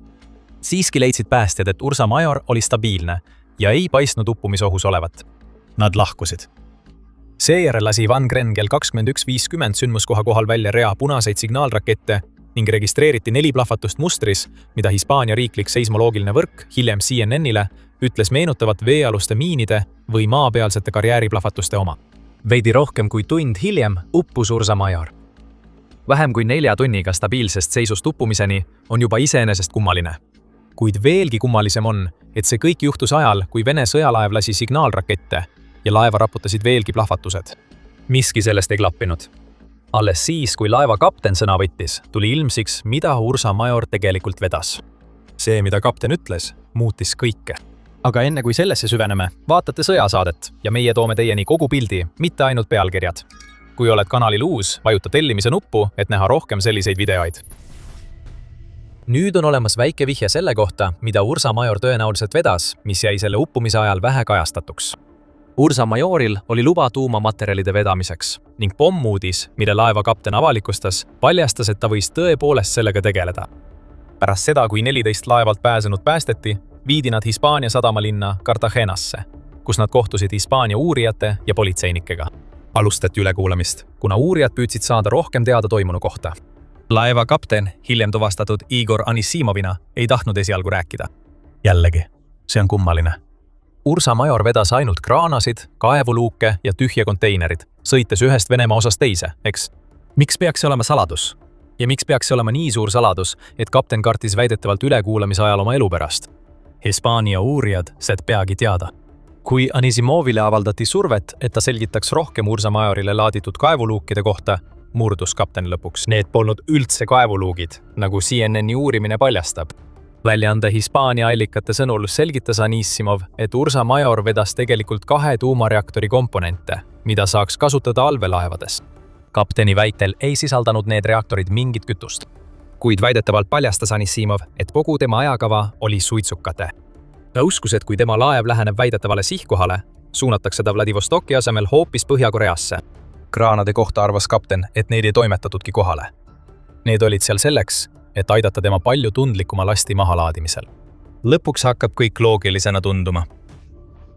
Siiski leidsid päästjad, et Ursa Major oli stabiilne ja ei paistnud uppumisohus olevat. Nad lahkusid. Seejärel lasi Ivan Kren kell 21.50 sündmuskoha kohal välja rea punaseid signaalrakette ning registreeriti 4 plahvatust mustris, mida Hispaania riiklik seismoloogiline võrk hiljem CNN-ile ütles meenutavat veealuste miinide või maapealsete karjääriplahvatuste oma. Veidi rohkem kui tund hiljem uppus Ursa Major. Vähem kui 4 tunniga stabiilsest seisust uppumiseni on juba iseenesest kummaline. Kuid veelgi kummalisem on, et see kõik juhtus ajal, kui Vene sõjalaev lasi signaalrakette ja laeva raputasid veelgi plahvatused. Miski sellest ei klappinud. Alles siis, kui laeva kapten sõna võttis, tuli ilmsiks, mida Ursa Major tegelikult vedas. See, mida kapten ütles, muutis kõike. Aga enne kui sellesse süveneme, vaatate sõjasaadet ja meie toome teieni kogu pildi, mitte ainult pealkirjad. Kui oled kanalil uus, vajuta tellimise nuppu, et näha rohkem selliseid videoid. Nüüd on olemas väike vihje selle kohta, mida Ursa Major tõenäoliselt vedas, mis jäi selle uppumise ajal vähe kajastatuks. Ursa Majoril oli luba tuumamaterjalide vedamiseks ning pommuudis, mille laeva kapten avalikustas, paljastas, et ta võis tõepoolest sellega tegeleda. Pärast seda, kui 14 laevalt pääsenud päästeti, viidi nad Hispaania sadamalinna Cartagenasse, kus nad kohtusid Hispaania uurijate ja politseinikega. Alustati ülekuulamist, kuna uurijad püüdsid saada rohkem teada toimunu kohta. Laeva kapten, hiljem tuvastatud Igor Anissimovina, ei tahtnud esialgu rääkida. Jällegi, see on kummaline. Ursa Major vedas ainult kraanasid, kaevuluuke ja tühje konteinerid, sõites ühest Venemaa osast teise, eks? Miks peaks see olema saladus? Ja miks peaks see olema nii suur saladus, et kapten kartis väidetavalt ülekuulamise ajal oma elu pärast? Hispaania uurijad said peagi teada. Kui Anissimovile avaldati survet, et ta selgitaks rohkem Ursa Majorile laaditud kaevuluukide kohta, murdus kapten lõpuks. Need polnud üldse kaevuluugid, nagu CNN-i uurimine paljastab. Väljaande Hispaania allikate sõnul selgitas Anissimov, et Ursa Major vedas tegelikult 2 tuumareaktori komponente, mida saaks kasutada allveelaevades. Kapteni väitel ei sisaldanud need reaktorid mingit kütust. Kuid väidetavalt paljastas Anissimov, et kogu tema ajakava oli suitsukate. Ta uskus, et kui tema laev läheneb väidetavale sihtkohale, suunatakse ta Vladivostoki asemel hoopis Põhja-Koreasse. Kraanade kohta arvas kapten, et neid ei toimetatudki kohale. Need olid seal selleks, et aidata tema palju tundlikuma lasti mahalaadimisel. Lõpuks hakkab kõik loogilisena tunduma.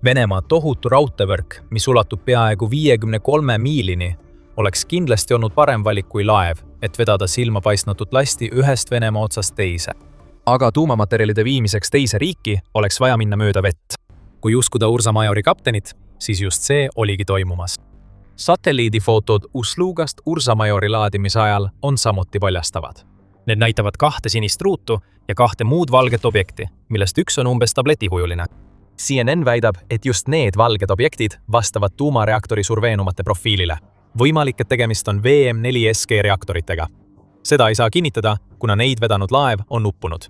Venemaa tohutu raudteevõrk, mis ulatub peaaegu 53 miilini, oleks kindlasti olnud parem valik kui laev, et vedada silma paistnatut lasti ühest Venemaa otsast teise. Aga tuumamaterjalide viimiseks teise riiki oleks vaja minna mööda vett. Kui uskuda Ursa Majori kaptenit, siis just see oligi toimumas. Satelliidifotod Uslugast Ursa Majori laadimise ajal on samuti paljastavad. Need näitavad 2 sinist ruutu ja 2 muud valget objekti, millest üks on umbes tabletihujuline. CNN väidab, et just need valged objektid vastavad tuumareaktori surveenumate profiilile. Võimalik, et tegemist on VM4SG reaktoritega. Seda ei saa kinnitada, kuna neid vedanud laev on uppunud.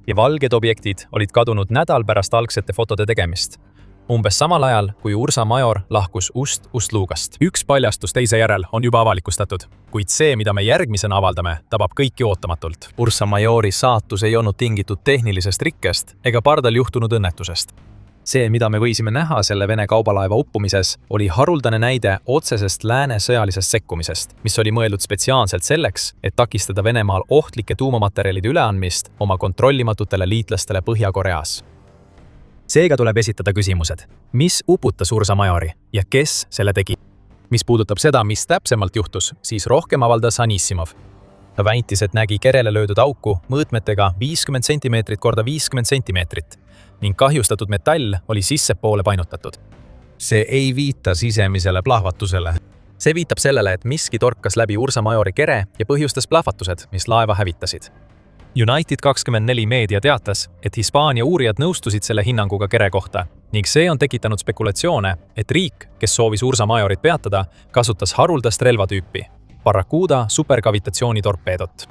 Ja valged objektid olid kadunud nädal pärast algsete fotode tegemist. Umbes samal ajal, kui Ursa Major lahkus Ust-Uslugast. Üks paljastus teise järel on juba avalikustatud, kuid see, mida me järgmisena avaldame, tabab kõiki ootamatult. Ursa Majori saatus ei olnud tingitud tehnilisest rikkest ega pardal juhtunud õnnetusest. See, mida me võisime näha selle Vene kaubalaeva uppumises, oli haruldane näide otsesest lääne sõjalisest sekkumisest, mis oli mõeldud spetsiaalselt selleks, et takistada Venemaal ohtlike tuumamaterjalide üleandmist oma kontrollimatutele liitlastele Põhja-Koreas. seega tuleb esitada küsimused. Mis uputas Ursa Majori ja kes selle tegi? Mis puudutab seda, mis täpsemalt juhtus, siis rohkem avaldas Anissimov. Ta väitis, et nägi kerele löödud auku mõõtmetega 50 cm korda 50 cm ning kahjustatud metall oli sissepoole painutatud. See ei viita sisemisele plahvatusele. See viitab sellele, et miski torkas läbi Ursa Majori kere ja põhjustas plahvatused, mis laeva hävitasid. United24 meedia teatas, et Hispaania uurijad nõustusid selle hinnanguga kere kohta ning see on tekitanud spekulatsioone, et riik, kes soovis Ursa Majorit peatada, kasutas haruldast relvatüüpi Barracuda superkavitatsioonitorpeedot.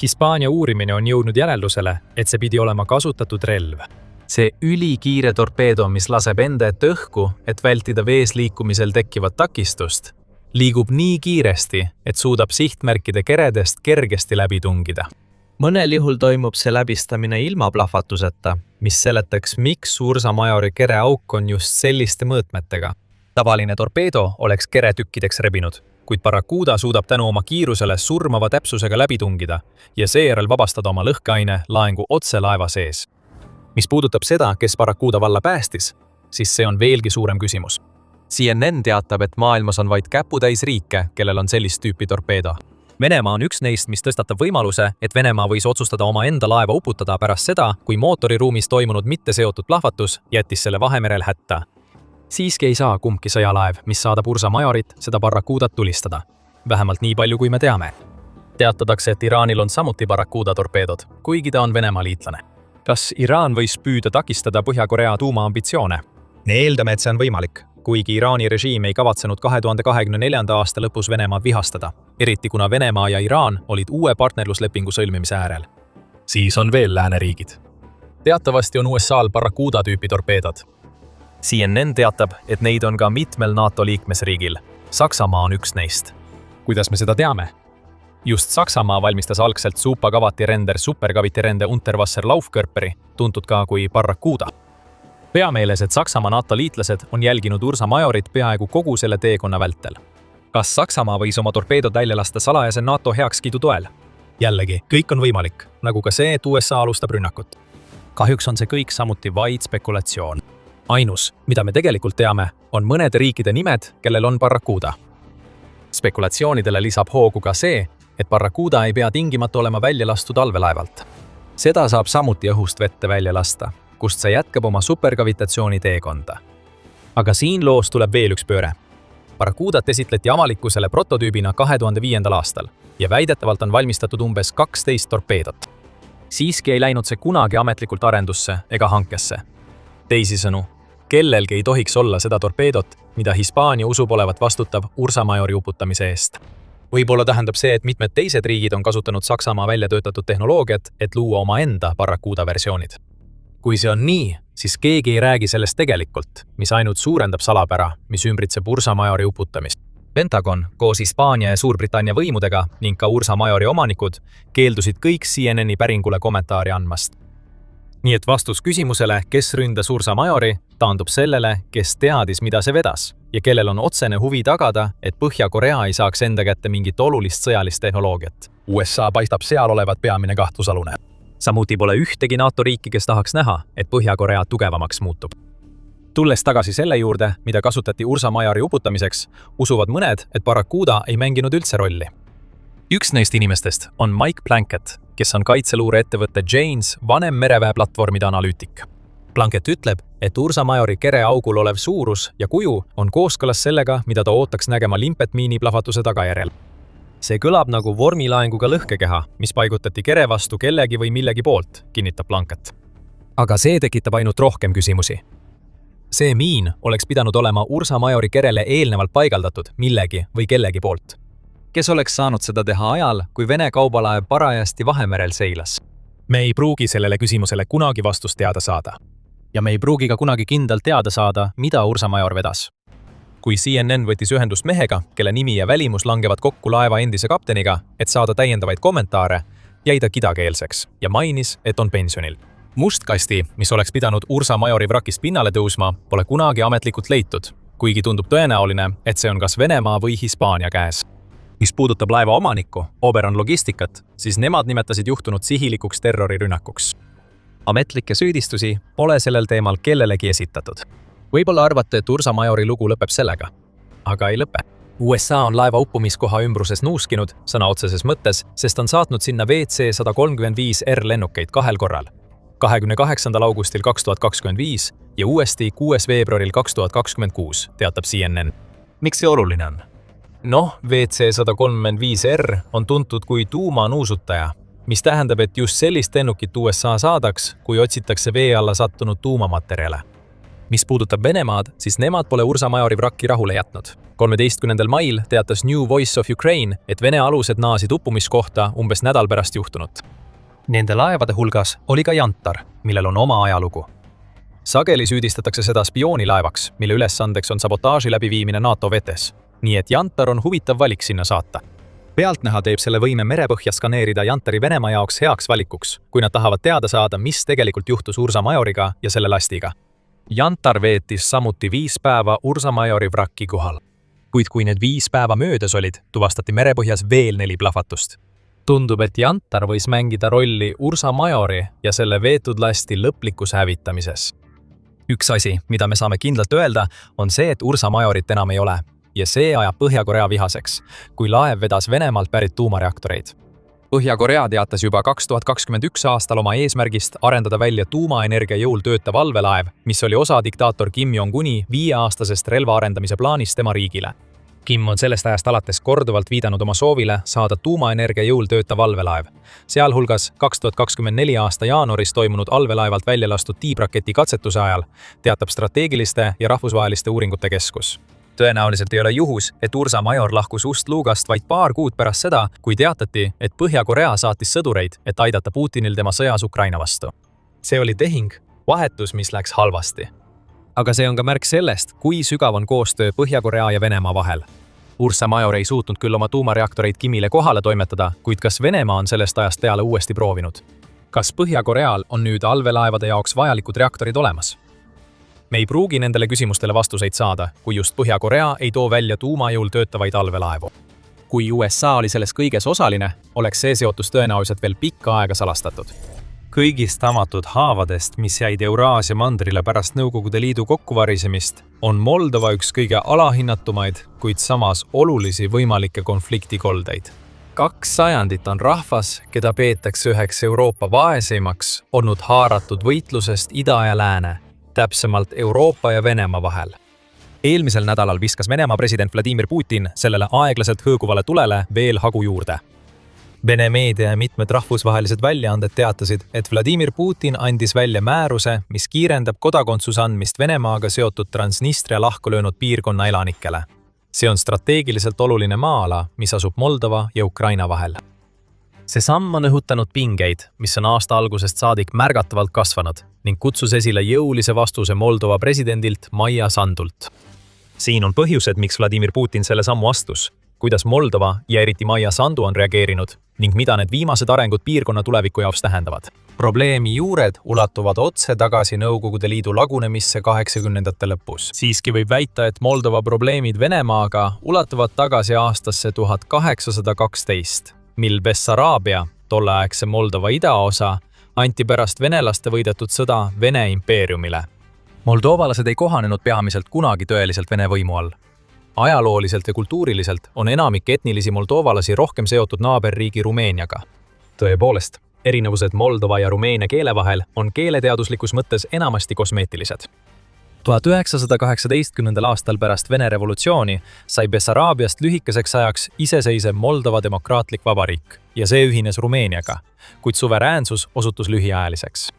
Hispaania uurimine on jõudnud järeldusele, et see pidi olema kasutatud relv. See ülikiire torpeedo, mis laseb enda ette õhku, et vältida vees liikumisel tekkivat takistust, liigub nii kiiresti, et suudab sihtmärkide keredest kergesti läbi tungida. Mõnel juhul toimub see läbistamine ilma plahvatuseta, mis seletaks, miks Ursa Majori kereauk on just selliste mõõtmetega. Tavaline torpeedo oleks kere tükkideks rebinud, kuid Barracuda suudab tänu oma kiirusele surmava täpsusega läbi tungida ja seejärel vabastada oma lõhkeaine laengu otse laeva sees. Mis puudutab seda, kes Barracuda valla päästis, siis see on veelgi suurem küsimus. CNN teatab, et maailmas on vaid käputäis riike, kellel on sellist tüüpi torpeedo. Venemaa on üks neist, mis tõstatab võimaluse, et Venemaa võis otsustada oma enda laeva uputada pärast seda, kui mootoriruumis toimunud mitteseotud plahvatus jättis selle Vahemerel hätta. Siiski ei saa kumbki sõjalaev, mis saadab Ursa Majorit, seda Barracudat tulistada. Vähemalt nii palju, kui me teame. Teatatakse, et Iraanil on samuti Barracuda torpeedod, kuigi ta on Venemaa liitlane. Kas Iraan võis püüda takistada Põhja-Korea tuumaambitsioone? Me eeldame, et see on võimalik, kuigi Iraani režiim ei kavatsenud 2024. aasta lõpus Venemaad vihastada, eriti kuna Venemaa ja Iraan olid uue partnerluslepingu sõlmimise äärel. Siis on veel lääneriigid. Teatavasti on USA'l Barracuda tüüpi torpeedod. CNN teatab, et neid on ka mitmel NATO liikmesriigil. Saksamaa on üks neist. Kuidas me seda teame? Just Saksamaa valmistas algselt Superkavitirender Superkavitirende Unterwasser Laufkörperi, tuntud ka kui Barracuda. Peameeles, et Saksamaa NATO liitlased on jälginud Ursa Majorit peaaegu kogu selle teekonna vältel. Kas Saksamaa võis oma torpeedod välja lasta salajase NATO heakskiidu toel? Jällegi, kõik on võimalik, nagu ka see, et USA alustab rünnakut. Kahjuks on see kõik samuti vaid spekulatsioon. Ainus, mida me tegelikult teame, on mõnede riikide nimed, kellel on Barracuda. Spekulatsioonidele lisab hoogu ka see, et Barracuda ei pea tingimata olema välja lastud allveelaevalt. Seda saab samuti õhust vette välja lasta, kust see jätkab oma superkavitatsiooni teekonda. Aga siin loos tuleb veel üks pööre. Barracudat esitleti avalikkusele prototüübina 2005. aastal ja väidetavalt on valmistatud umbes 12 torpeedot. Siiski ei läinud see kunagi ametlikult arendusse ega hankesse. Teisisõnu, kellelgi ei tohiks olla seda torpeedot, mida Hispaania usub olevat vastutav Ursa Majori uputamise eest. Võib-olla tähendab see, et mitmed teised riigid on kasutanud Saksamaa välja töötatud tehnoloogiat, et luua omaenda Barracuda versioonid. Kui see on nii, siis keegi ei räägi sellest tegelikult, mis ainult suurendab salapära, mis ümbritseb Ursa Majori uputamist. Pentagon koos Hispaania ja Suurbritannia võimudega ning ka Ursa Majori omanikud keeldusid kõik CNN-i päringule kommentaari andmast. Nii et vastus küsimusele, kes ründas Ursa Majori, taandub sellele, kes teadis, mida see vedas ja kellel on otsene huvi tagada, et Põhja-Korea ei saaks enda kätte mingit olulist sõjalist tehnoloogiat. USA paistab seal olevat peamine kahtlusalune. Samuti pole ühtegi NATO riiki, kes tahaks näha, et Põhja-Korea tugevamaks muutub. Tulles tagasi selle juurde, mida kasutati Ursa Majori uputamiseks, usuvad mõned, et Barracuda ei mänginud üldse rolli. Üks neist inimestest on Mike Plunkett, kes on kaitseluureettevõtte Janes vanem mereväeplatvormide analüütik. Plunkett ütleb, et Ursa Majori kereaugul olev suurus ja kuju on kooskõlas sellega, mida ta ootaks nägema limpetmiini plahvatuse tagajärjel. See kõlab nagu vormilaenguga lõhkekeha, mis paigutati kere vastu kellegi või millegi poolt, kinnitab Plunkett. Aga see tekitab ainult rohkem küsimusi. See miin oleks pidanud olema Ursa Majori kerele eelnevalt paigaldatud millegi või kellegi poolt. Kes oleks saanud seda teha ajal, kui Vene kaubalaev parajasti Vahemerel seilas? Me ei pruugi sellele küsimusele kunagi vastust teada saada. Ja me ei pruugi ka kunagi kindlalt teada saada, mida Ursa Major vedas. Kui CNN võttis ühendust mehega, kelle nimi ja välimus langevad kokku laeva endise kapteniga, et saada täiendavaid kommentaare, jäi ta kidakeelseks ja mainis, et on pensionil. Mustkasti, mis oleks pidanud Ursa Majori vrakist pinnale tõusma, pole kunagi ametlikult leitud, kuigi tundub tõenäoline, et see on kas Venemaa või Hispaania käes. Mis puudutab laeva omanikku, Oberon Logisticat, siis nemad nimetasid juhtunut sihilikuks terrorirünnakuks. Ametlikke süüdistusi pole sellel teemal kellelegi esitatud. Võib-olla arvate, et Ursa Majori lugu lõpeb sellega, aga ei lõpe. USA on laeva uppumiskoha ümbruses nuuskinud, sõna otseses mõttes, sest on saatnud sinna VC-135R lennukeid 2 korral. 28. augustil 2025 ja uuesti 6. veebruaril 2026, teatab CNN. Miks see oluline on? VC-135R on tuntud kui tuumanuusutaja, mis tähendab, et just sellist lennukit USA saadaks, kui otsitakse vee alla sattunud tuumamaterjale. Mis puudutab Venemaad, siis nemad pole Ursa Majori vrakki rahule jätnud. 13. mail teatas New Voice of Ukraine, et Vene alused naasid uppumiskohta umbes nädal pärast juhtunut. Nende laevade hulgas oli ka Jantar, millel on oma ajalugu. Sageli süüdistatakse seda spioonilaevaks, mille ülesandeks on sabotaaži läbiviimine NATO vetes. Nii et Jantar on huvitav valik sinna saata. Pealtnäha teeb selle võime merepõhja skaneerida Jantari Venemaa jaoks heaks valikuks, kui nad tahavad teada saada, mis tegelikult juhtus Ursa Majoriga ja selle lastiga. Jantar veetis samuti 5 päeva Ursa Majori vrakki kohal. Kuid kui need 5 päeva möödas olid, tuvastati merepõhjas veel 4 plahvatust. Tundub, et Jantar võis mängida rolli Ursa Majori ja selle veetud lasti lõplikus hävitamises. Üks asi, mida me saame kindlalt öelda, on see, et Ursa Majorit enam ei ole. Ja see ajab Põhja-Korea vihaseks, kui laev vedas Venemaalt pärit tuumareaktoreid. Põhja-Korea teatas juba 2021 aastal oma eesmärgist arendada välja tuumaenergia jõul töötav allveelaev, mis oli osa diktaator Kim Jong-uni 5-aastasest relva arendamise plaanist tema riigile. Kim on sellest ajast alates korduvalt viidanud oma soovile saada tuumaenergia jõul töötav allveelaev. Sealhulgas 2024 aasta jaanuaris toimunud allveelaevalt välja lastud tiibraketi katsetuse ajal teatab strateegiliste ja rahvusvaheliste uuringute keskus. Tõenäoliselt ei ole juhus, et Ursa Major lahkus Ust-Lugast vaid paar kuud pärast seda, kui teatati, et Põhja-Korea saatis sõdureid, et aidata Putinil tema sõjas Ukraina vastu. See oli tehing, vahetus, mis läks halvasti. Aga see on ka märk sellest, kui sügav on koostöö Põhja-Korea ja Venemaa vahel. Ursa Major ei suutnud küll oma tuumareaktoreid Kimile kohale toimetada, kuid kas Venemaa on sellest ajast peale uuesti proovinud? Kas Põhja-Koreal on nüüd allveelaevade jaoks vajalikud reaktorid olemas? Me ei pruugi nendele küsimustele vastuseid saada, kui just Põhja-Korea ei too välja tuumajõul töötavaid allveelaevu. Kui USA oli selles kõiges osaline, oleks see seotus tõenäoliselt veel pikka aega salastatud. Kõigist avatud haavadest, mis jäid Euraasia mandrile pärast Nõukogude Liidu kokkuvarisemist, on Moldova üks kõige alahinnatumaid, kuid samas olulisi võimalikke konfliktikoldeid. 2 sajandit on rahvas, keda peetakse üheks Euroopa vaeseimaks, olnud haaratud võitlusest ida ja lääne, täpsemalt Euroopa ja Venemaa vahel. Eelmisel nädalal viskas Venemaa president Vladimir Putin sellele aeglaselt hõõguvale tulele veel hagu juurde. Vene meedia ja mitmed rahvusvahelised väljaanded teatasid, et Vladimir Putin andis välja määruse, mis kiirendab kodakondsuse andmist Venemaaga seotud Transnistria lahku löönud piirkonna elanikele. See on strateegiliselt oluline maa-ala, mis asub Moldova ja Ukraina vahel. See samm on õhutanud pingeid, mis on aasta algusest saadik märgatavalt kasvanud ning kutsus esile jõulise vastuse Moldova presidendilt Maia Sandult. Siin on põhjused, miks Vladimir Putin selle sammu astus, kuidas Moldova ja eriti Maia Sandu on reageerinud ning mida need viimased arengud piirkonna tuleviku jaoks tähendavad. Probleemi juured ulatuvad otse tagasi Nõukogude Liidu lagunemisse 80ndate lõpus. Siiski võib väita, et Moldova probleemid Venemaaga ulatuvad tagasi aastasse 1812, mil Bessaraabia, tolleaegse Moldova idaosa, anti pärast venelaste võidetud sõda Vene impeeriumile. Moldovalased ei kohanenud peamiselt kunagi tõeliselt Vene võimu all. Ajalooliselt ja kultuuriliselt on enamik etnilisi moldovalasi rohkem seotud naaberriigi Rumeeniaga. Tõepoolest, erinevused Moldova ja Rumeenia keele vahel on keeleteaduslikus mõttes enamasti kosmeetilised. 1918. aastal pärast Vene revolutsiooni sai Bessaraabiast lühikeseks ajaks iseseisev Moldova demokraatlik vabariik ja see ühines Rumeeniaga, kuid suveräänsus osutus lühiajaliseks.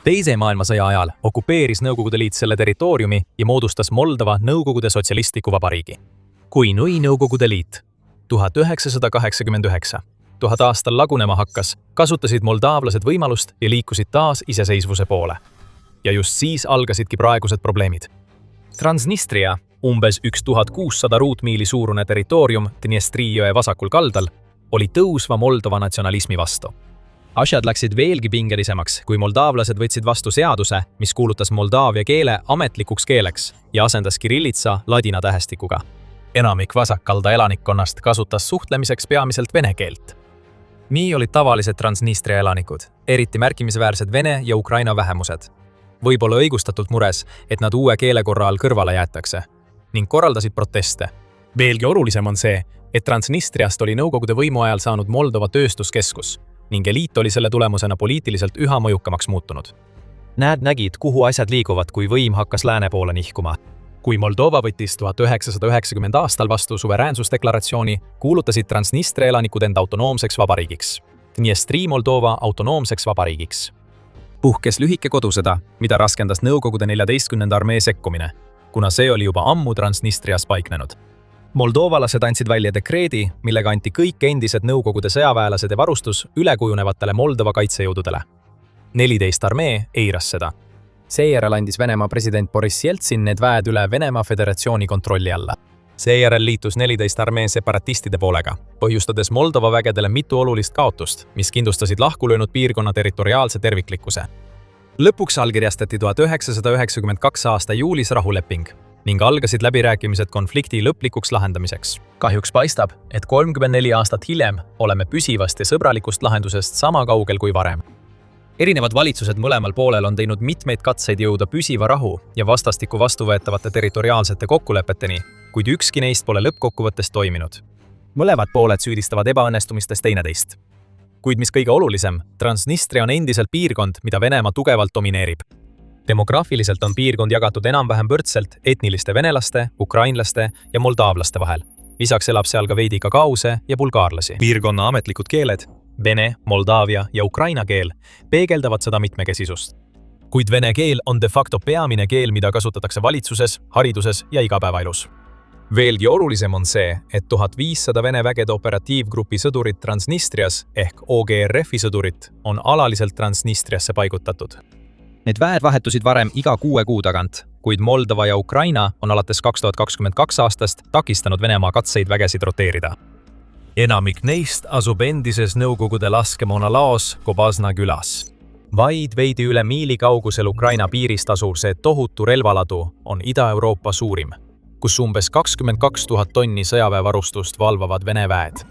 Teise maailmasõja ajal okupeeris Nõukogude Liit selle territooriumi ja moodustas Moldova Nõukogude Sotsialistliku Vabariigi. Kui nui Nõukogude Liit 1989, 1000 aastal lagunema hakkas, kasutasid moldaavlased võimalust ja liikusid taas iseseisvuse poole. Ja just siis algasidki praegused probleemid. Transnistria, umbes 1600 ruutmiili suurune territoorium Dniestri jõe vasakul kaldal, oli tõusva Moldova natsionalismi vastu. Asjad läksid veelgi pingelisemaks, kui moldaavlased võtsid vastu seaduse, mis kuulutas moldaavia keele ametlikuks keeleks ja asendas kirillitsa ladina tähestikuga. Enamik vasakkalda elanikkonnast kasutas suhtlemiseks peamiselt vene keelt. Nii olid tavalised Transnistria elanikud, eriti märkimisväärsed Vene ja Ukraina vähemused. Võib-olla õigustatult mures, et nad uue keelekorra all kõrvale jäetakse ning korraldasid proteste. Veelgi olulisem on see, et Transnistriast oli Nõukogude võimu ajal saanud Moldova tööstuskeskus ning eliit oli selle tulemusena poliitiliselt üha mõjukamaks muutunud. Nägid, kuhu asjad liiguvad, kui võim hakkas lääne poole nihkuma. Kui Moldova võttis 1990 aastal vastu suveräänsusdeklaratsiooni, kuulutasid Transnistria elanikud enda autonoomseks vabariigiks. Dniestri Moldova autonoomseks vabariigiks. Puhkes lühike kodusõda, mida raskendas Nõukogude 14. armee sekkumine, kuna see oli juba ammu Transnistrias paiknenud. Moldovalased andsid välja dekreedi, millega anti kõik endised Nõukogude sõjaväelased ja varustus ülekujunevatele Moldova kaitsejõududele. 14 armee eiras seda. Seejärel andis Venemaa president Boris Jeltsin need väed üle Venemaa Föderatsiooni kontrolli alla. Seejärel liitus 14 armee separatistide poolega, põhjustades Moldova vägedele mitu olulist kaotust, mis kindlustasid lahkulöönud piirkonna territoriaalse terviklikkuse. Lõpuks allkirjastati 1992 aasta juulis rahuleping ning algasid läbirääkimised konflikti lõplikuks lahendamiseks. Kahjuks paistab, et 34 aastat hiljem oleme püsivast ja sõbralikust lahendusest sama kaugel kui varem. Erinevad valitsused mõlemal poolel on teinud mitmeid katseid jõuda püsiva rahu ja vastastikku vastuvõetavate territoriaalsete kokkulepeteni, kuid ükski neist pole lõppkokkuvõttes toiminud. Mõlemad pooled süüdistavad ebaõnnestumistes teineteist. Kuid mis kõige olulisem, Transnistria on endiselt piirkond, mida Venemaa tugevalt domineerib. Demograafiliselt on piirkond jagatud enam-vähem võrdselt etniliste venelaste, ukrainlaste ja moldaavlaste vahel. Lisaks elab seal ka veidi gagause ja bulgaarlasi. Piirkonna ametlikud keeled, Vene, Moldaavia ja Ukraina keel, peegeldavad seda mitmekesisust. Kuid vene keel on de facto peamine keel, mida kasutatakse valitsuses, hariduses ja igapäevaelus. Veelgi olulisem on see, et 1500 Vene vägede operatiivgrupi sõdurit Transnistrias ehk OGRF-i sõdurit on alaliselt Transnistriasse paigutatud. Need väed vahetusid varem iga 6 kuu tagant, kuid Moldova ja Ukraina on alates 2022 aastast takistanud Venemaa katseid vägesid roteerida. Enamik neist asub endises Nõukogude laskemoonalaos Kobazna külas. Vaid veidi üle miili kaugusel Ukraina piirist asuv see tohutu relvaladu on Ida-Euroopa suurim, kus umbes 22 000 tonni sõjaväevarustust valvavad Vene väed.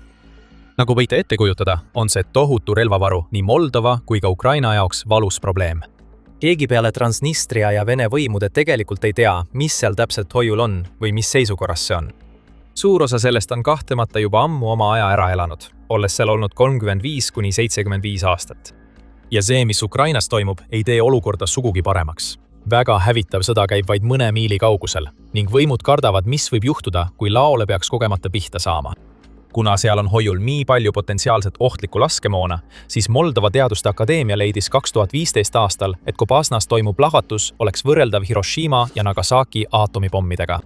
Nagu võite ette kujutada, on see tohutu relvavaru nii Moldova kui ka Ukraina jaoks valus probleem. Keegi peale Transnistria ja Vene võimude tegelikult ei tea, mis seal täpselt hoiul on või mis seisukorras see on. Suur osa sellest on kahtlemata juba ammu oma aja ära elanud, olles seal olnud 35–75 aastat. Ja see, mis Ukrainas toimub, ei tee olukorda sugugi paremaks. Väga hävitav sõda käib vaid mõne miili kaugusel ning võimud kardavad, mis võib juhtuda, kui laole peaks kogemata pihta saama. Kuna seal on hoiul nii palju potentsiaalset ohtlikku laskemoona, siis Moldova Teaduste Akadeemia leidis 2015 aastal, et Kobaznas toimub plahvatus oleks võrreldav Hiroshima ja Nagasaki aatomipommidega.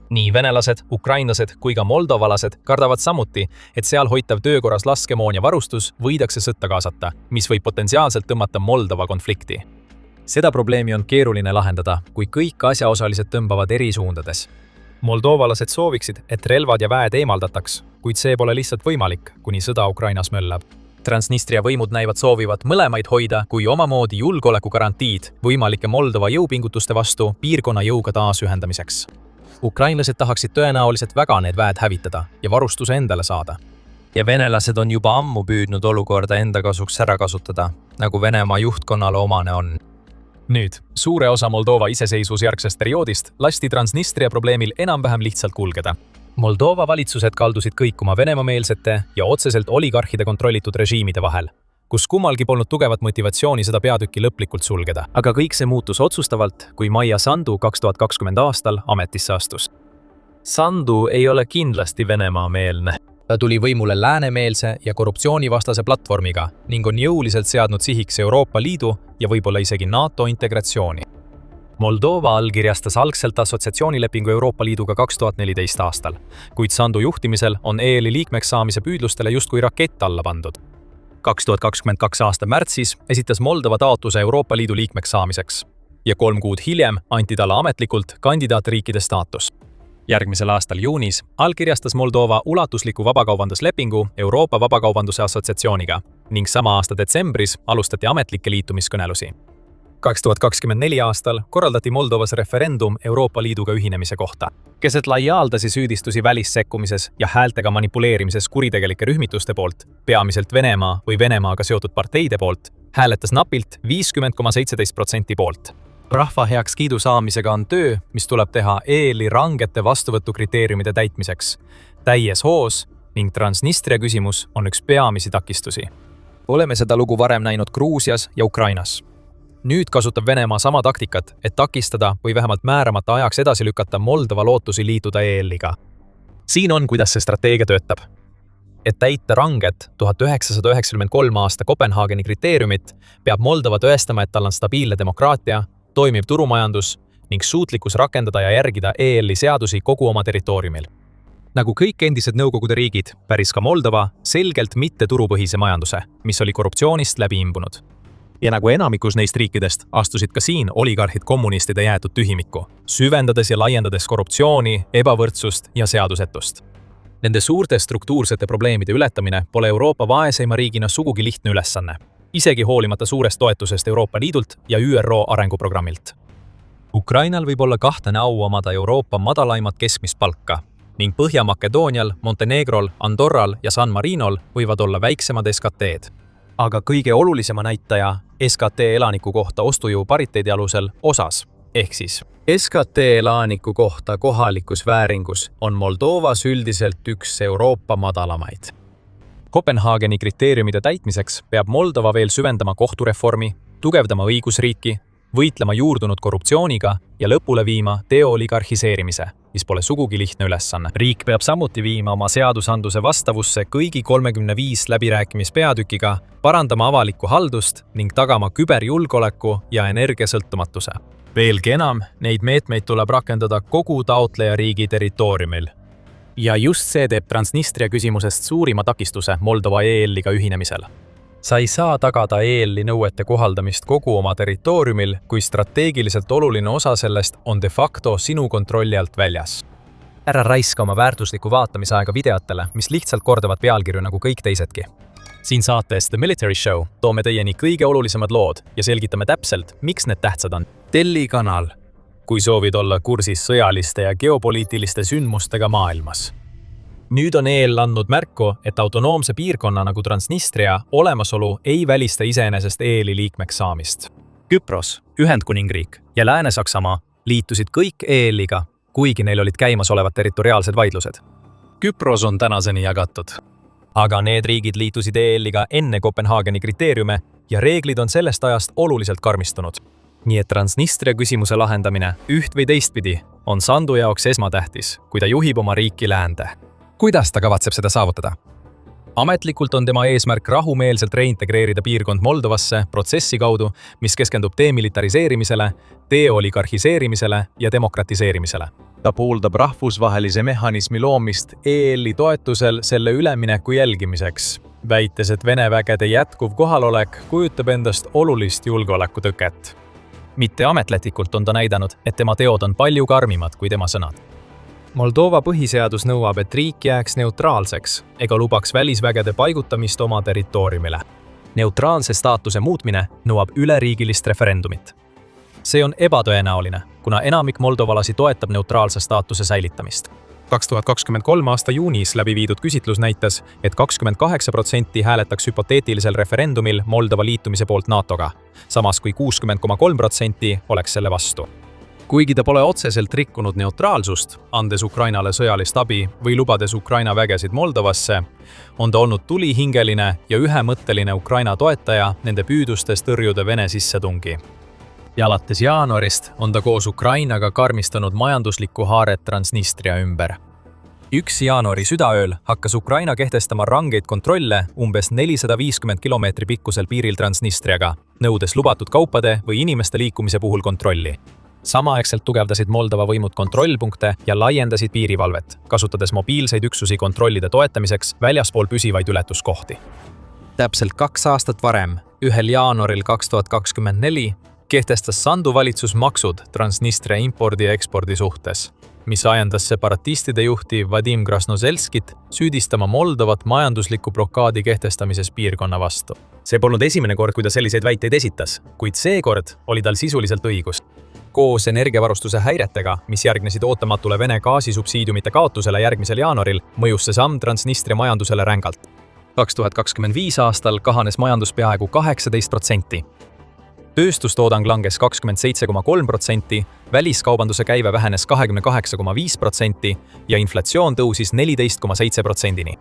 Nii venelased, ukrainlased kui ka moldovalased kardavad samuti, et seal hoitav töökorras laskemoon ja varustus võidakse sõtta kaasata, mis võib potentsiaalselt tõmmata Moldova konflikti. Seda probleemi on keeruline lahendada, kui kõik asjaosalised tõmbavad eri suundades. Moldovalased sooviksid, et relvad ja väed eemaldataks, kuid see pole lihtsalt võimalik, kuni sõda Ukrainas möllab. Transnistria võimud näivad soovivat mõlemaid hoida kui omamoodi julgeolekugarantiid võimalike Moldova jõupingutuste vastu piirkonna jõuga taasühendamiseks. Ukrainlased tahaksid tõenäoliselt väga need väed hävitada ja varustuse endale saada. Ja venelased on juba ammu püüdnud olukorda enda kasuks ära kasutada, nagu Venemaa juhtkonnale omane on. Nüüd, suure osa Moldova iseseisvusjärgsest perioodist lasti Transnistria probleemil enam-vähem lihtsalt kulgeda. Moldova valitsused kaldusid kõikuma Venemaa-meelsete ja otseselt oligarhide kontrollitud režiimide vahel, kus kummalgi polnud tugevat motivatsiooni seda peatükki lõplikult sulgeda. Aga kõik see muutus otsustavalt, kui Maia Sandu 2020 aastal ametisse astus. Sandu ei ole kindlasti Venemaa-meelne. Ta tuli võimule läänemeelse ja korruptsioonivastase platvormiga ning on jõuliselt seadnud sihiks Euroopa Liidu ja võib-olla isegi NATO integratsiooni. Moldova allkirjastas algselt assotsiatsioonilepingu Euroopa Liiduga 2014 aastal, kuid Sandu juhtimisel on EL-i liikmeks saamise püüdlustele justkui rakett alla pandud. 2022 aasta märtsis esitas Moldova taotluse Euroopa Liidu liikmeks saamiseks ja 3 kuud hiljem anti talle ametlikult kandidaatriikide staatus. Järgmisel aastal juunis allkirjastas Moldova ulatusliku vabakaubanduslepingu Euroopa Vabakaubanduse Assotsiatsiooniga ning sama aasta detsembris alustati ametlikke liitumiskõnelusi. 2024 aastal korraldati Moldovas referendum Euroopa Liiduga ühinemise kohta. Keset laialdasi süüdistusi välissekkumises ja häältega manipuleerimises kuritegelike rühmituste poolt, peamiselt Venemaa või Venemaaga seotud parteide poolt, hääletas napilt 50,17% poolt. Rahva heakskiidu saamisega on töö, mis tuleb teha EL-i rangete vastuvõtukriteeriumide täitmiseks, täies hoos ning Transnistria küsimus on üks peamisi takistusi. Oleme seda lugu varem näinud Gruusias ja Ukrainas. Nüüd kasutab Venemaa sama taktikat, et takistada või vähemalt määramata ajaks edasi lükata Moldova lootusi liituda EL-iga. Siin on, kuidas see strateegia töötab. Et täita ranget 1993 aasta Kopenhaageni kriteeriumit, peab Moldova tõestama, et tal on stabiilne demokraatia, toimiv turumajandus ning suutlikkus rakendada ja järgida EL-i seadusi kogu oma territooriumil. Nagu kõik endised Nõukogude riigid, päris ka Moldova selgelt mitte turupõhise majanduse, mis oli korruptsioonist läbi imbunud. Ja nagu enamikus neist riikidest, astusid ka siin oligarhid kommunistide jäetud tühimikku, süvendades ja laiendades korruptsiooni, ebavõrdsust ja seadusetust. Nende suurte struktuursete probleemide ületamine pole Euroopa vaeseima riigina sugugi lihtne ülesanne, isegi hoolimata suurest toetusest Euroopa Liidult ja ÜRO arenguprogrammilt. Ukrainal võib olla kahtlane au omada Euroopa madalaimat keskmist palka ning Põhja-Makedoonial, Montenegrol, Andorral ja San Marinol võivad olla väiksemad SKT-d. Aga kõige olulisema näitaja SKT elaniku kohta ostujõu pariteedi alusel osas, ehk siis SKT elaniku kohta kohalikus vääringus on Moldovas üldiselt üks Euroopa madalamaid. Kopenhaageni kriteeriumide täitmiseks peab Moldova veel süvendama kohtureformi, tugevdama õigusriiki, võitlema juurdunud korruptsiooniga ja lõpule viima deoligarhiseerimise, mis pole sugugi lihtne ülesanne. Riik peab samuti viima oma seadusandluse vastavusse kõigi 35 läbirääkimispeatükiga, parandama avalikku haldust ning tagama küberjulgeoleku ja energiasõltumatuse. Veelgi enam, neid meetmeid tuleb rakendada kogu taotleja riigi territooriumil. Ja just see teeb Transnistria küsimusest suurima takistuse Moldova EL-iga ühinemisel. Sa ei saa tagada EL-i nõuete kohaldamist kogu oma territooriumil, kui strateegiliselt oluline osa sellest on de facto sinu kontrolli alt väljas. Ära raiska oma väärtusliku vaatamisaega videotele, mis lihtsalt kordavad pealkirju nagu kõik teisedki. Siin saates The Military Show toome teieni kõige olulisemad lood ja selgitame täpselt, miks need tähtsad on. Telli kanal, kui soovid olla kursis sõjaliste ja geopoliitiliste sündmustega maailmas. Nüüd on EL andnud märku, et autonoomse piirkonna nagu Transnistria olemasolu ei välista iseenesest EL-i liikmeks saamist. Küpros, Ühendkuningriik ja Lääne-Saksamaa liitusid kõik EL-iga, kuigi neil olid käimasolevad territoriaalsed vaidlused. Küpros on tänaseni jagatud. Aga need riigid liitusid EL-iga enne Kopenhaageni kriteeriume ja reeglid on sellest ajast oluliselt karmistunud. Nii et Transnistria küsimuse lahendamine üht või teistpidi on Sandu jaoks esmatähtis, kui ta juhib oma riiki läände. Kuidas ta kavatseb seda saavutada? Ametlikult on tema eesmärk rahumeelselt reintegreerida piirkond Moldovasse protsessi kaudu, mis keskendub demilitariseerimisele, deoligarhiseerimisele ja demokratiseerimisele. Ta pooldab rahvusvahelise mehhanismi loomist EL-i toetusel selle ülemineku jälgimiseks, väites, et Vene vägede jätkuv kohalolek kujutab endast olulist julgeolekutõket. Mitte ametlikult on ta näidanud, et tema teod on palju karmimad kui tema sõnad. Moldova põhiseadus nõuab, et riik jääks neutraalseks ega lubaks välisvägede paigutamist oma territooriumile. Neutraalse staatuse muutmine nõuab üleriigilist referendumit. See on ebatõenäoline, kuna enamik moldovalasi toetab neutraalse staatuse säilitamist. 2023 aasta juunis läbi viidud küsitlus näitas, et 28% hääletaks hüpoteetilisel referendumil Moldova liitumise poolt NATO-ga, samas kui 60,3% oleks selle vastu. Kuigi ta pole otseselt rikkunud neutraalsust, andes Ukrainale sõjalist abi või lubades Ukraina vägesid Moldovasse, on ta olnud tulihingeline ja ühemõtteline Ukraina toetaja nende püüdustes tõrjuda Vene sissetungi. Ja alates jaanuarist on ta koos Ukrainaga karmistanud majanduslikku haaret Transnistria ümber. 1. jaanuari südaööl hakkas Ukraina kehtestama rangeid kontrolle umbes 450 kilomeetri pikkusel piiril Transnistriaga, nõudes lubatud kaupade või inimeste liikumise puhul kontrolli. Samaaegselt tugevdasid Moldova võimud kontrollpunkte ja laiendasid piirivalvet, kasutades mobiilseid üksusi kontrollide toetamiseks väljaspool püsivaid ületuskohti. Täpselt 2 aastat varem, 1. jaanuaril 2024, kehtestas Sandu valitsus maksud Transnistria impordi ja ekspordi suhtes. mis ajendas separatistide juhti Vadim Krasnoselskit süüdistama Moldovat majandusliku blokaadi kehtestamises piirkonna vastu. See polnud esimene kord, kui ta selliseid väiteid esitas, kuid seekord oli tal sisuliselt õigus. Koos energiavarustuse häiretega, mis järgnesid ootamatule Vene gaasisubsiidiumite kaotusele järgmisel jaanuaril, mõjus see samm Transnistria majandusele rängalt. 2025 aastal kahanes majandus peaaegu 18%. Tööstustoodang langes 27,3%, väliskaubanduse käive vähenes 28,5% ja inflatsioon tõusis 14,7%-ni.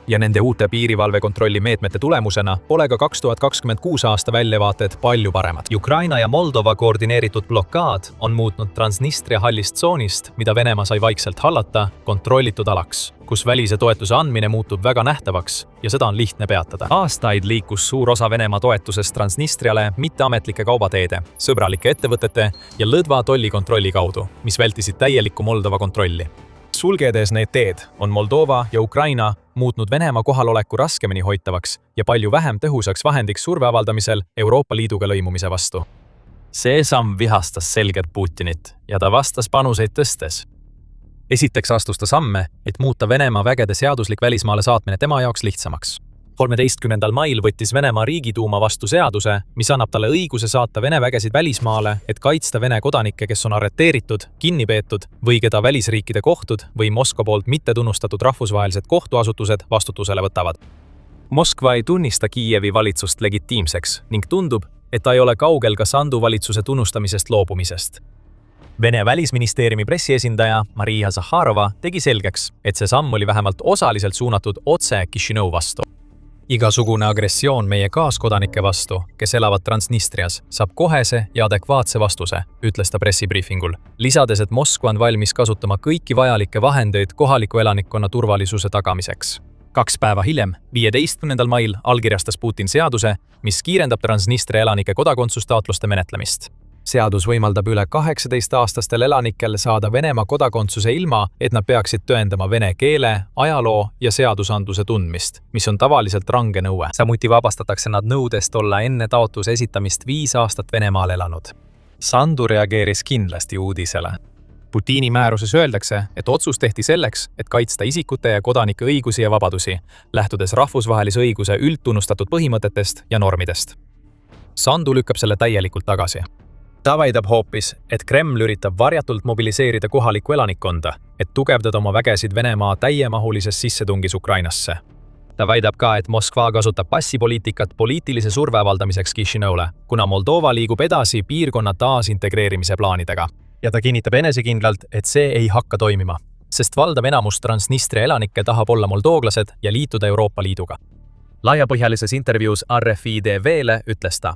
Ja nende uute piirivalvekontrolli meetmete tulemusena pole ka 2026 aasta väljavaated palju paremad. Ukraina ja Moldova koordineeritud blokaad on muutnud Transnistria hallist tsoonist, mida Venemaa sai vaikselt hallata, kontrollitud alaks, kus välise toetuse andmine muutub väga nähtavaks ja seda on lihtne peatada. Aastaid liikus suur osa Venemaa toetusest Transnistriale mitteametlike kaubateede, sõbralike ettevõtete ja lõdva tollikontrolli kaudu, mis vältisid täielikku Moldova kontrolli. Sulgedes need teed on Moldova ja Ukraina muutnud Venemaa kohaloleku raskemini hoitavaks ja palju vähem tõhusaks vahendiks surve avaldamisel Euroopa Liiduga lõimumise vastu. See samm vihastas selgelt Putinit ja ta vastas panuseid tõstes. Esiteks astus ta samme, et muuta Venemaa vägede seaduslik välismaale saatmine tema jaoks lihtsamaks. 13. mail võttis Venemaa Riigiduuma vastu seaduse, mis annab talle õiguse saata Vene vägesid välismaale, et kaitsta Vene kodanikke, kes on arreteeritud, kinni peetud või keda välisriikide kohtud või Moskva poolt mittetunnustatud rahvusvahelised kohtuasutused vastutusele võtavad. Moskva ei tunnista Kiievi valitsust legitiimseks ning tundub, et ta ei ole kaugel ka Sandu valitsuse tunnustamisest loobumisest. Vene välisministeeriumi pressiesindaja Maria Zakharova tegi selgeks, et see samm oli vähemalt osaliselt suunatud otse Kišinõu vastu. Igasugune agressioon meie kaaskodanike vastu, kes elavad Transnistrias, saab kohese ja adekvaatse vastuse, ütles ta pressibriifingul, lisades, et Moskva on valmis kasutama kõiki vajalikke vahendeid kohaliku elanikkonna turvalisuse tagamiseks. 2 päeva hiljem, 15. mail allkirjastas Putin seaduse, mis kiirendab Transnistria elanike kodakondsustaotluste menetlemist. Seadus võimaldab üle 18-aastastel elanikel saada Venemaa kodakondsuse ilma, et nad peaksid tõendama vene keele, ajaloo ja seadusandluse tundmist, mis on tavaliselt range nõue. Samuti vabastatakse nad nõudest olla enne taotluse esitamist 5 aastat Venemaal elanud. Sandu reageeris kindlasti uudisele. Putini määruses öeldakse, et otsus tehti selleks, et kaitsta isikute ja kodanike õigusi ja vabadusi, lähtudes rahvusvahelise õiguse üldtunnustatud põhimõtetest ja normidest. Sandu lükkab selle täielikult tagasi. Ta väidab hoopis, et Kreml üritab varjatult mobiliseerida kohalikku elanikkonda, et tugevdada oma vägesid Venemaa täiemahulises sissetungis Ukrainasse. Ta väidab ka, et Moskva kasutab passipoliitikat poliitilise surve avaldamiseks Kišinõule, kuna Moldova liigub edasi piirkonna taasintegreerimise plaanidega. Ja ta kinnitab enesekindlalt, et see ei hakka toimima, sest valdav enamus Transnistria elanikke tahab olla moldooglased ja liituda Euroopa Liiduga. Laiapõhjalises intervjuus RFIDV-le ütles ta: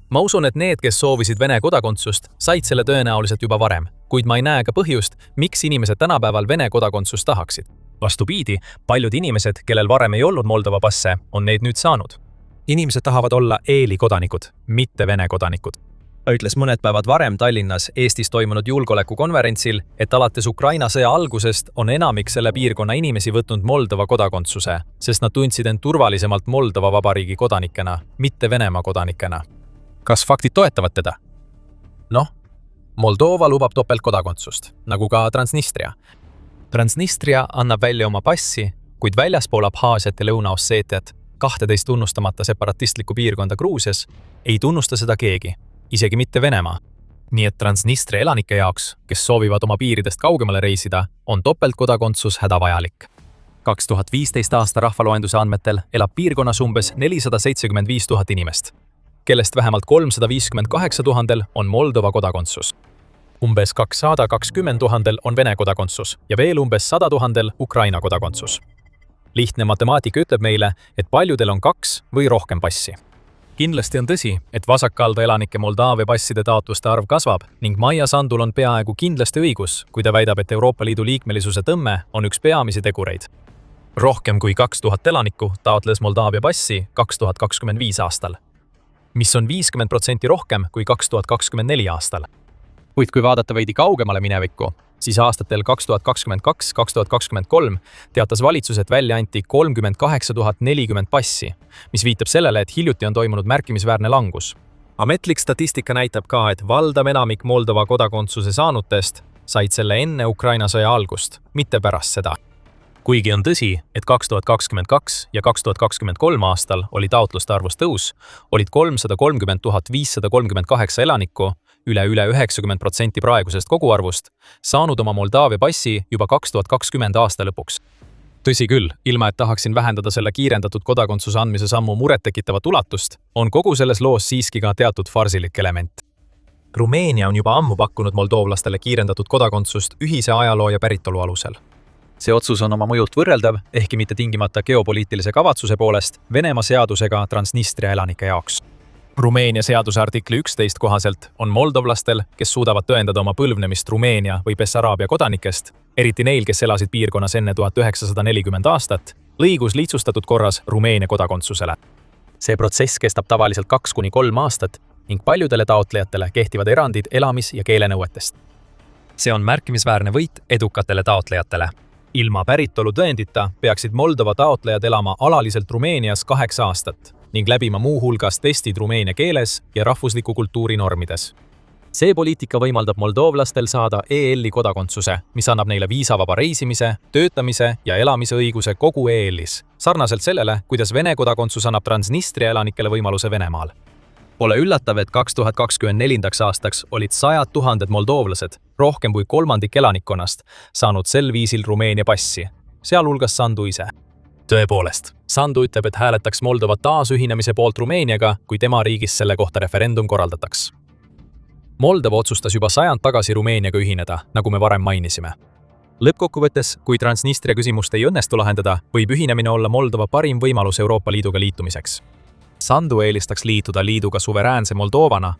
"Ma usun, et need, kes soovisid Vene kodakondsust, said selle tõenäoliselt juba varem, kuid ma ei näe ka põhjust, miks inimesed tänapäeval Vene kodakondsust tahaksid. Vastupidi, paljud inimesed, kellel varem ei olnud Moldova passe, on neid nüüd saanud. Inimesed tahavad olla EEL-i kodanikud, mitte Vene kodanikud." Ta ütles mõned päevad varem Tallinnas Eestis toimunud julgeolekukonverentsil, et alates Ukraina sõja algusest on enamik selle piirkonna inimesi võtnud Moldova kodakondsuse, sest nad tundsid end turvalisemalt Moldova vabariigi kodanikena, mitte Venemaa kodanikena. Kas faktid toetavad teda? Noh, Moldova lubab topeltkodakondsust, nagu ka Transnistria. Transnistria annab välja oma passi, kuid väljaspool Abhaasiat ja Lõuna-Osseetiat, 12 tunnustamata separatistlikku piirkonda Gruusias, ei tunnusta seda keegi, isegi mitte Venemaa. Nii et Transnistria elanike jaoks, kes soovivad oma piiridest kaugemale reisida, on topeltkodakondsus hädavajalik. 2015 aasta rahvaloenduse andmetel elab piirkonnas umbes 475 000 inimest, kellest vähemalt 358 000 on Moldova kodakondsus. Umbes 220 000 on Vene kodakondsus ja veel umbes 100 000 Ukraina kodakondsus. Lihtne matemaatika ütleb meile, et paljudel on 2 või rohkem passi. Kindlasti on tõsi, et vasakkalda elanike Moldaavia passide taotluste arv kasvab ning Maia Sandul on peaaegu kindlasti õigus, kui ta väidab, et Euroopa Liidu liikmelisuse tõmme on üks peamisi tegureid. Rohkem kui 2000 elanikku taotles Moldaavia passi 2025 aastal, mis on 50% rohkem kui 2024 aastal. Kuid kui vaadata veidi kaugemale minevikku, siis aastatel 2022-2023 teatas valitsus, et välja anti 38 040 passi, mis viitab sellele, et hiljuti on toimunud märkimisväärne langus. Ametlik statistika näitab ka, et valdav enamik Moldova kodakondsuse saanutest said selle enne Ukraina sõja algust, mitte pärast seda. Kuigi on tõsi, et 2022 ja 2023 aastal oli taotluste arvus tõus, olid 330 538 elanikku, üle 90% praegusest koguarvust, saanud oma Moldaavia passi juba 2020 aasta lõpuks. Tõsi küll, ilma et tahaksin vähendada selle kiirendatud kodakondsuse andmise sammu murettekitavat ulatust, on kogu selles loos siiski ka teatud farsilik element. Rumeenia on juba ammu pakkunud moldoovlastele kiirendatud kodakondsust ühise ajaloo ja päritolu alusel. See otsus on oma mõjult võrreldav, ehkki mitte tingimata geopoliitilise kavatsuse poolest, Venemaa seadusega Transnistria elanike jaoks. Rumeenia seaduse artikli 11 kohaselt on moldovlastel, kes suudavad tõendada oma põlvnemist Rumeenia või Bessaraabia kodanikest, eriti neil, kes elasid piirkonnas enne 1940 aastat, õigus lihtsustatud korras Rumeenia kodakondsusele. See protsess kestab tavaliselt 2–3 aastat ning paljudele taotlejatele kehtivad erandid elamis- ja keelenõuetest. See on märkimisväärne võit edukatele taotlejatele. Ilma päritolu tõendita peaksid Moldova taotlejad elama alaliselt Rumeenias 8 aastat ning läbima muu hulgas testid rumeenia keeles ja rahvusliku kultuuri normides. See poliitika võimaldab moldoovlastel saada EL-i kodakondsuse, mis annab neile viisavaba reisimise, töötamise ja elamise õiguse kogu EL-is, sarnaselt sellele, kuidas Vene kodakondsus annab Transnistria elanikele võimaluse Venemaal. Pole üllatav, et 2024. aastaks olid 100 000 moldoovlased, rohkem kui kolmandik elanikkonnast, saanud sel viisil Rumeenia passi, sealhulgas Sandu ise. Tõepoolest, Sandu ütleb, et hääletaks Moldova taasühinemise poolt Rumeeniaga, kui tema riigis selle kohta referendum korraldataks. Moldova otsustas juba sajand tagasi Rumeeniaga ühineda, nagu me varem mainisime. Lõppkokkuvõttes, kui Transnistria küsimust ei õnnestu lahendada, võib ühinemine olla Moldova parim võimalus Euroopa Liiduga liitumiseks. Sandu eelistaks liituda liiduga suveräänse Moldovana,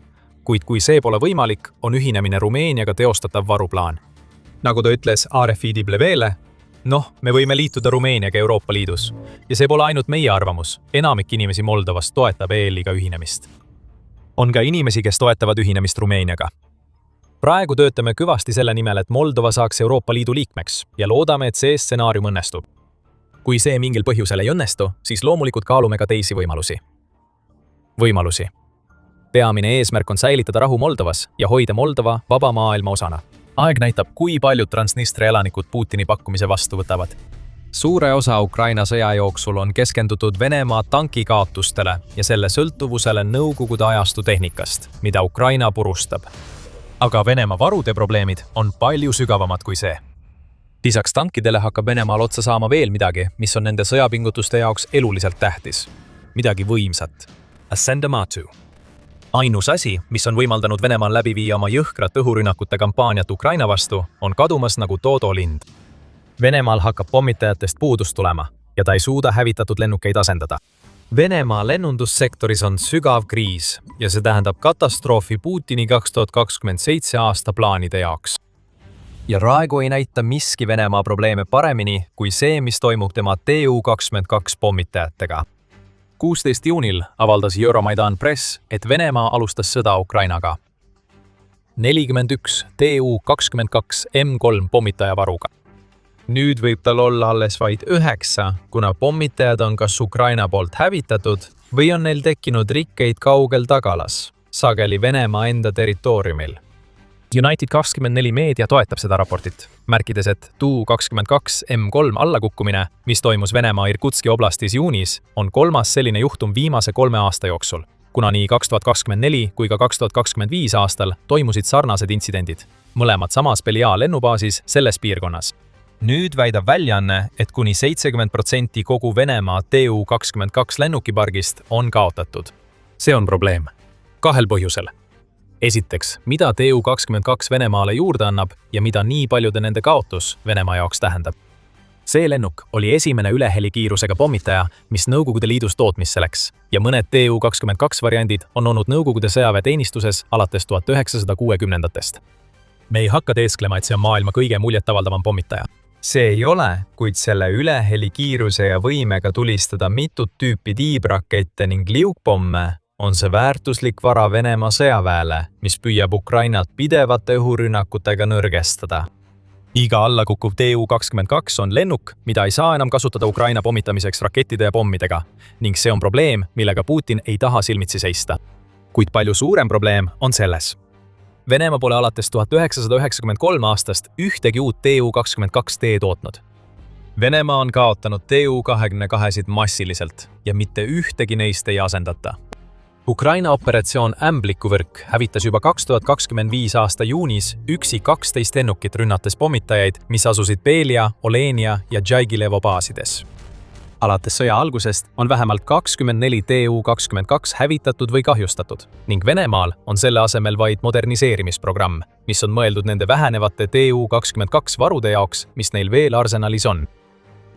kuid kui see pole võimalik, on ühinemine Rumeeniaga teostatav varuplaan. Nagu ta ütles RFID-le, me võime liituda Rumeeniaga Euroopa Liidus. Ja see pole ainult meie arvamus, enamik inimesi Moldovas toetab EL-iga ühinemist. On ka inimesi, kes toetavad ühinemist Rumeeniaga. Praegu töötame kõvasti selle nimel, et Moldova saaks Euroopa Liidu liikmeks ja loodame, et see stsenaarium õnnestub. Kui see mingil põhjusel ei õnnestu, siis loomulikult kaalume ka teisi võimalusi. Peamine eesmärk on säilitada rahu Moldovas ja hoida Moldova vaba maailma osana. Aeg näitab, kui paljud Transnistria elanikud Putini pakkumise vastu võtavad. Suure osa Ukraina sõja jooksul on keskendutud Venemaa tankikaotustele ja selle sõltuvusele Nõukogude ajastu tehnikast, mida Ukraina purustab. Aga Venemaa varude probleemid on palju sügavamad kui see. Lisaks tankidele hakkab Venemaal otsa saama veel midagi, mis on nende sõjapingutuste jaoks eluliselt tähtis. Midagi võimsat. Ascendamatu. Ainus asi, mis on võimaldanud Venemaal läbi viia oma jõhkrat õhurünnakute kampaaniat Ukraina vastu, on kadumas nagu Dodo lind. Venemaal hakkab pommitajatest puudust tulema ja ta ei suuda hävitatud lennukeid asendada. Venemaa lennundussektoris on sügav kriis ja see tähendab katastroofi Putini 2027 aasta plaanide jaoks. Ja praegu ei näita miski Venemaa probleeme paremini kui see, mis toimub tema Tu-22 pommitajatega. 16. juunil avaldas Euromaidan Press, et Venemaa alustas sõda Ukrainaga. 41 Tu-22 M3 pommitaja varuga. Nüüd võib tal olla alles vaid 9, kuna pommitajad on kas Ukraina poolt hävitatud või on neil tekkinud rikkeid kaugel tagalas, sageli Venemaa enda territooriumil. United 24 meedia toetab seda raportit, märkides, et Tu-22 M3 allakukkumine, mis toimus Venemaa Irkutski oblastis juunis, on kolmas selline juhtum viimase 3 aasta jooksul, kuna nii 2024 kui ka 2025 aastal toimusid sarnased intsidendid, mõlemad samas Belia lennubaasis selles piirkonnas. Nüüd väidab väljaanne, et kuni 70% kogu Venemaa Tu-22 lennukipargist on kaotatud. See on probleem. 2 põhjusel. Esiteks, mida Tu-22 Venemaale juurde annab ja mida nii paljude nende kaotus Venemaa jaoks tähendab. See lennuk oli esimene ülehelikiirusega pommitaja, mis Nõukogude Liidus tootmisse läks ja mõned Tu-22 variandid on olnud Nõukogude sõjaväeteenistuses alates 1960-ndatest. Me ei hakka teesklema, et see on maailma kõige muljetavaldavam pommitaja. See ei ole, kuid selle ülehelikiiruse ja võimega tulistada mitut tüüpi tiibrakette ning liukpomme on see väärtuslik vara Venemaa sõjaväele, mis püüab Ukrainat pidevate õhurünnakutega nõrgestada. Iga allakukkuv Tu-22 on lennuk, mida ei saa enam kasutada Ukraina pommitamiseks rakettide ja pommidega, ning see on probleem, millega Putin ei taha silmitsi seista. Kuid palju suurem probleem on selles. Venemaa pole alates 1993 aastast ühtegi uut Tu-22D tootnud. Venemaa on kaotanud Tu-22-sid massiliselt ja mitte ühtegi neist ei asendata. Ukraina operatsioon Ämblikuvõrk hävitas juba 2025 aasta juunis üksi 12 lennukit rünnates pommitajaid, mis asusid Belia, Olenia ja Džaigilevo baasides. Alates sõja algusest on vähemalt 24 Tu-22 hävitatud või kahjustatud ning Venemaal on selle asemel vaid moderniseerimisprogramm, mis on mõeldud nende vähenevate Tu-22 varude jaoks, mis neil veel arsenalis on.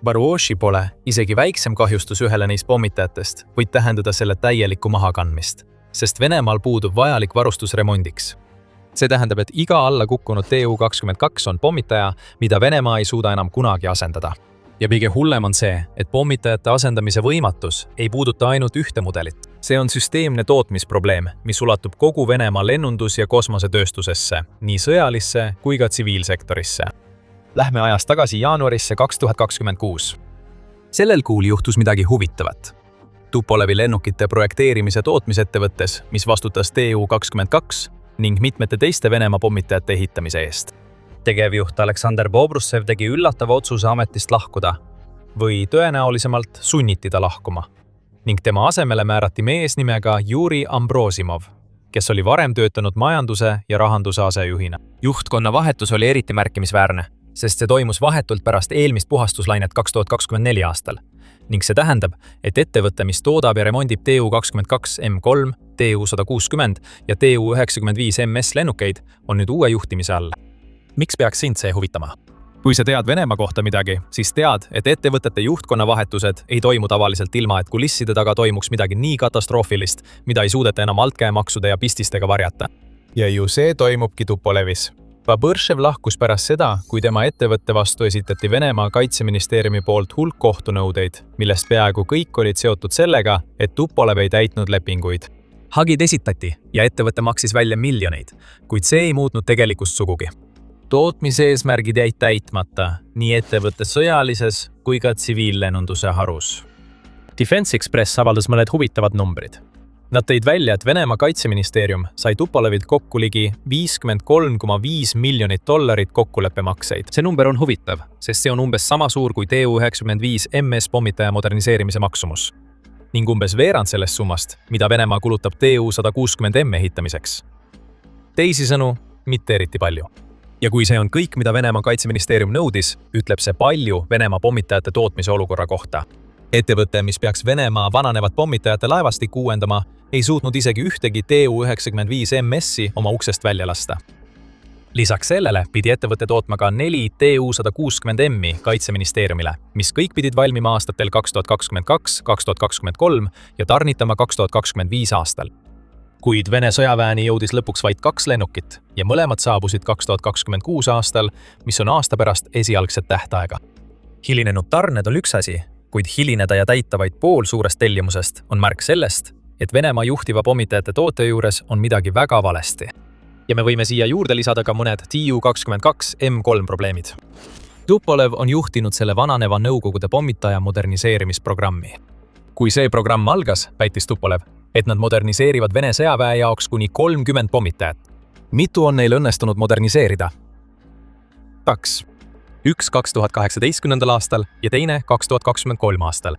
Baruoši pole isegi väiksem kahjustus ühele neist pommitajatest võid tähendada selle täielikku mahakandmist, sest Venemaal puudub vajalik varustus remondiks. See tähendab, et iga alla kukkunud Tu-22 on pommitaja, mida Venemaa ei suuda enam kunagi asendada. Ja kõige hullem on see, et pommitajate asendamise võimatus ei puuduta ainult ühte mudelit. See on süsteemne tootmisprobleem, mis ulatub kogu Venemaa lennundus- ja kosmosetööstusesse, nii sõjalisse kui ka tsiviilsektorisse. Lähme ajas tagasi jaanuarisse 2026. Sellel kuul juhtus midagi huvitavat. Tupolevi lennukite projekteerimise tootmisettevõttes, mis vastutas Tu-22 ning mitmete teiste Venemaa pommitajate ehitamise eest. Tegevjuht Aleksandr Bobrussev tegi üllatava otsuse ametist lahkuda või tõenäolisemalt sunniti ta lahkuma ning tema asemele määrati mees nimega Juri Ambrosimov, kes oli varem töötanud majanduse ja rahanduse asejuhina. Juhtkonna vahetus oli eriti märkimisväärne, sest see toimus vahetult pärast eelmist puhastuslainet 2024 aastal. Ning see tähendab, et ettevõte, mis toodab ja remondib Tu-22 M3, Tu-160 ja Tu-95 MS lennukeid, on nüüd uue juhtimise all. Miks peaks sind see huvitama? Kui sa tead Venemaa kohta midagi, siis tead, et ettevõtete juhtkonna vahetused ei toimu tavaliselt ilma, et kulisside taga toimuks midagi nii katastroofilist, mida ei suudeta enam altkäemaksude ja pististega varjata. Ja ju see toimubki Tupolevis. Babõršev lahkus pärast seda, kui tema ettevõtte vastu esitati Venemaa kaitseministeeriumi poolt hulk kohtunõudeid, millest peaaegu kõik olid seotud sellega, et Tupolev ei täitnud lepinguid. Hagid esitati ja ettevõte maksis välja miljoneid, kuid see ei muutnud tegelikkust sugugi. Tootmise eesmärgid jäid täitmata nii ettevõtte sõjalises kui ka tsiviillennunduse harus. Defense Express avaldas mõned huvitavad numbrid. Nad tõid välja, et Venemaa kaitseministeerium sai Tupolevilt kokku ligi $53,5 miljonit kokkuleppemakseid. See number on huvitav, sest see on umbes sama suur kui Tu-95 MS pommitaja moderniseerimise maksumus. Ning umbes veerand sellest summast, mida Venemaa kulutab Tu-160M ehitamiseks. Teisisõnu, mitte eriti palju. Ja kui see on kõik, mida Venemaa kaitseministeerium nõudis, ütleb see palju Venemaa pommitajate tootmise olukorra kohta. Ettevõte, mis peaks Venemaa vananevat pommitajate laevastikku uuendama, ei suutnud isegi ühtegi Tu-95 MS-i oma uksest välja lasta. Lisaks sellele pidi ettevõte tootma ka 4 Tu-160M-i kaitseministeeriumile, mis kõik pidid valmima aastatel 2022, 2023 ja tarnitama 2025 aastal. Kuid Vene sõjaväeni jõudis lõpuks vaid 2 lennukit ja mõlemad saabusid 2026 aastal, mis on aasta pärast esialgset tähtaega. Hilinenud tarned on üks asi, kuid hilineda ja täita vaid pool suurest tellimusest on märk sellest, et Venemaa juhtiva pommitajate toote juures on midagi väga valesti. Ja me võime siia juurde lisada ka mõned Tu-22 M3 probleemid. Tupolev on juhtinud selle vananeva Nõukogude pommitaja moderniseerimisprogrammi. Kui see programm algas, väitis Tupolev, et nad moderniseerivad Vene sõjaväe jaoks kuni 30 pommitajat. Mitu on neil õnnestunud moderniseerida? 2. Üks 2018. aastal ja teine 2023 aastal.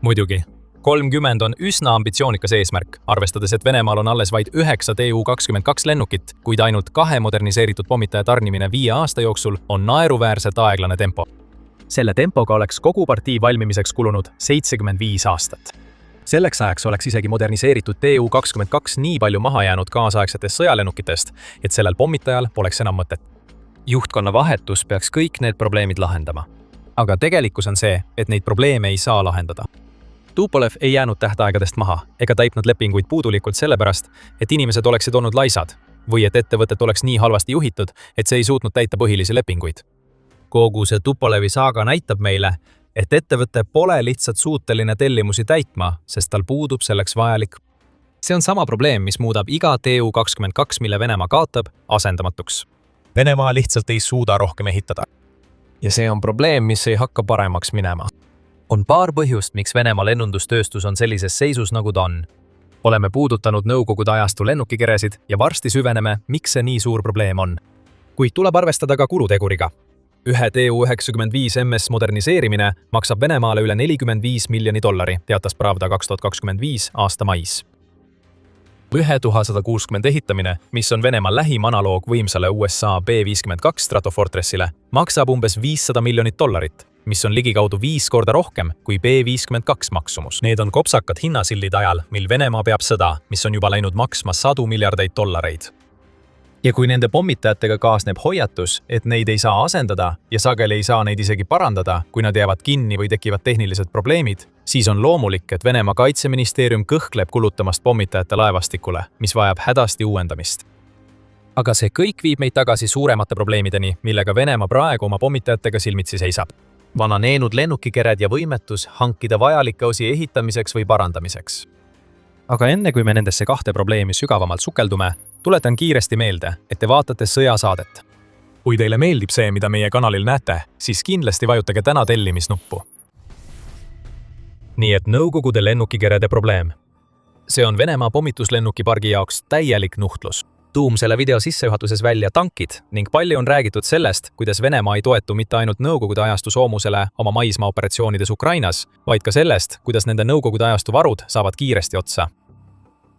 Muidugi, 30 on üsna ambitsioonikas eesmärk, arvestades, et Venemaal on alles vaid 9 Tu-22 lennukit, kuid ainult 2 moderniseeritud pommitaja tarnimine 5 aasta jooksul on naeruväärselt aeglane tempo. Selle tempoga oleks kogu partii valmimiseks kulunud 75 aastat. Selleks ajaks oleks isegi moderniseeritud Tu-22 nii palju maha jäänud kaasaegsetest sõjalennukitest, et sellel pommitajal poleks enam mõtet. Juhtkonna vahetus peaks kõik need probleemid lahendama. Aga tegelikkus on see, et neid probleeme ei saa lahendada. Tupolev ei jäänud tähtaegadest maha ega täitnud lepinguid puudulikult sellepärast, et inimesed oleksid olnud laisad või et ettevõtet oleks nii halvasti juhitud, et see ei suutnud täita põhilisi lepinguid. Kogu see Tupolevi saaga näitab meile, et ettevõte pole lihtsalt suuteline tellimusi täitma, sest tal puudub selleks vajalik. See on sama probleem, mis muudab iga Tu-22, mille Venemaa kaotab, asendamatuks. Venemaa lihtsalt ei suuda rohkem ehitada. Ja see on probleem, mis ei hakka paremaks minema. On paar põhjust, miks Venemaa lennundustööstus on sellises seisus, nagu ta on. Oleme puudutanud nõukogude ajastu lennukikeresid ja varsti süveneme, miks see nii suur probleem on. Kuid tuleb arvestada ka kuluteguriga. Ühe Tu-95 MS moderniseerimine maksab Venemaale üle $45 miljonit, teatas Pravda 2025 aasta mais. Ühe Tu-160 ehitamine, mis on Venemaa lähim analoog võimsale USA B-52 Stratofortressile, maksab umbes $500 miljonit, mis on ligikaudu 5 korda rohkem kui B-52 maksumus. Need on kopsakad hinnasildid ajal, mil Venemaa peab sõda, mis on juba läinud maksma $100 miljardeid. Ja kui nende pommitajatega kaasneb hoiatus, et neid ei saa asendada ja sageli ei saa neid isegi parandada, kui nad jäävad kinni või tekivad tehnilised probleemid, siis on loomulik, et Venemaa kaitseministeerium kõhkleb kulutamast pommitajate laevastikule, mis vajab hädasti uuendamist. Aga see kõik viib meid tagasi suuremate probleemideni, millega Venemaa praegu oma pommitajatega silmitsi seisab. Vananenud lennukikered ja võimetus hankida vajalike osi ehitamiseks või parandamiseks. Aga enne kui me nendesse kahte probleemi sügavamalt sukeldume, tuletan kiiresti meelde, et te vaatate sõjasaadet. Kui teile meeldib see, mida meie kanalil näete, siis kindlasti vajutage täna tellimisnuppu. Nii et Nõukogude lennukikerede probleem. See on Venemaa pommituslennukipargi jaoks täielik nuhtlus. Tuum selle video sissejuhatuses välja tankid ning palju on räägitud sellest, kuidas Venemaa ei toetu mitte ainult Nõukogude ajastu soomusele oma maismaaoperatsioonides Ukrainas, vaid ka sellest, kuidas nende Nõukogude ajastu varud saavad kiiresti otsa.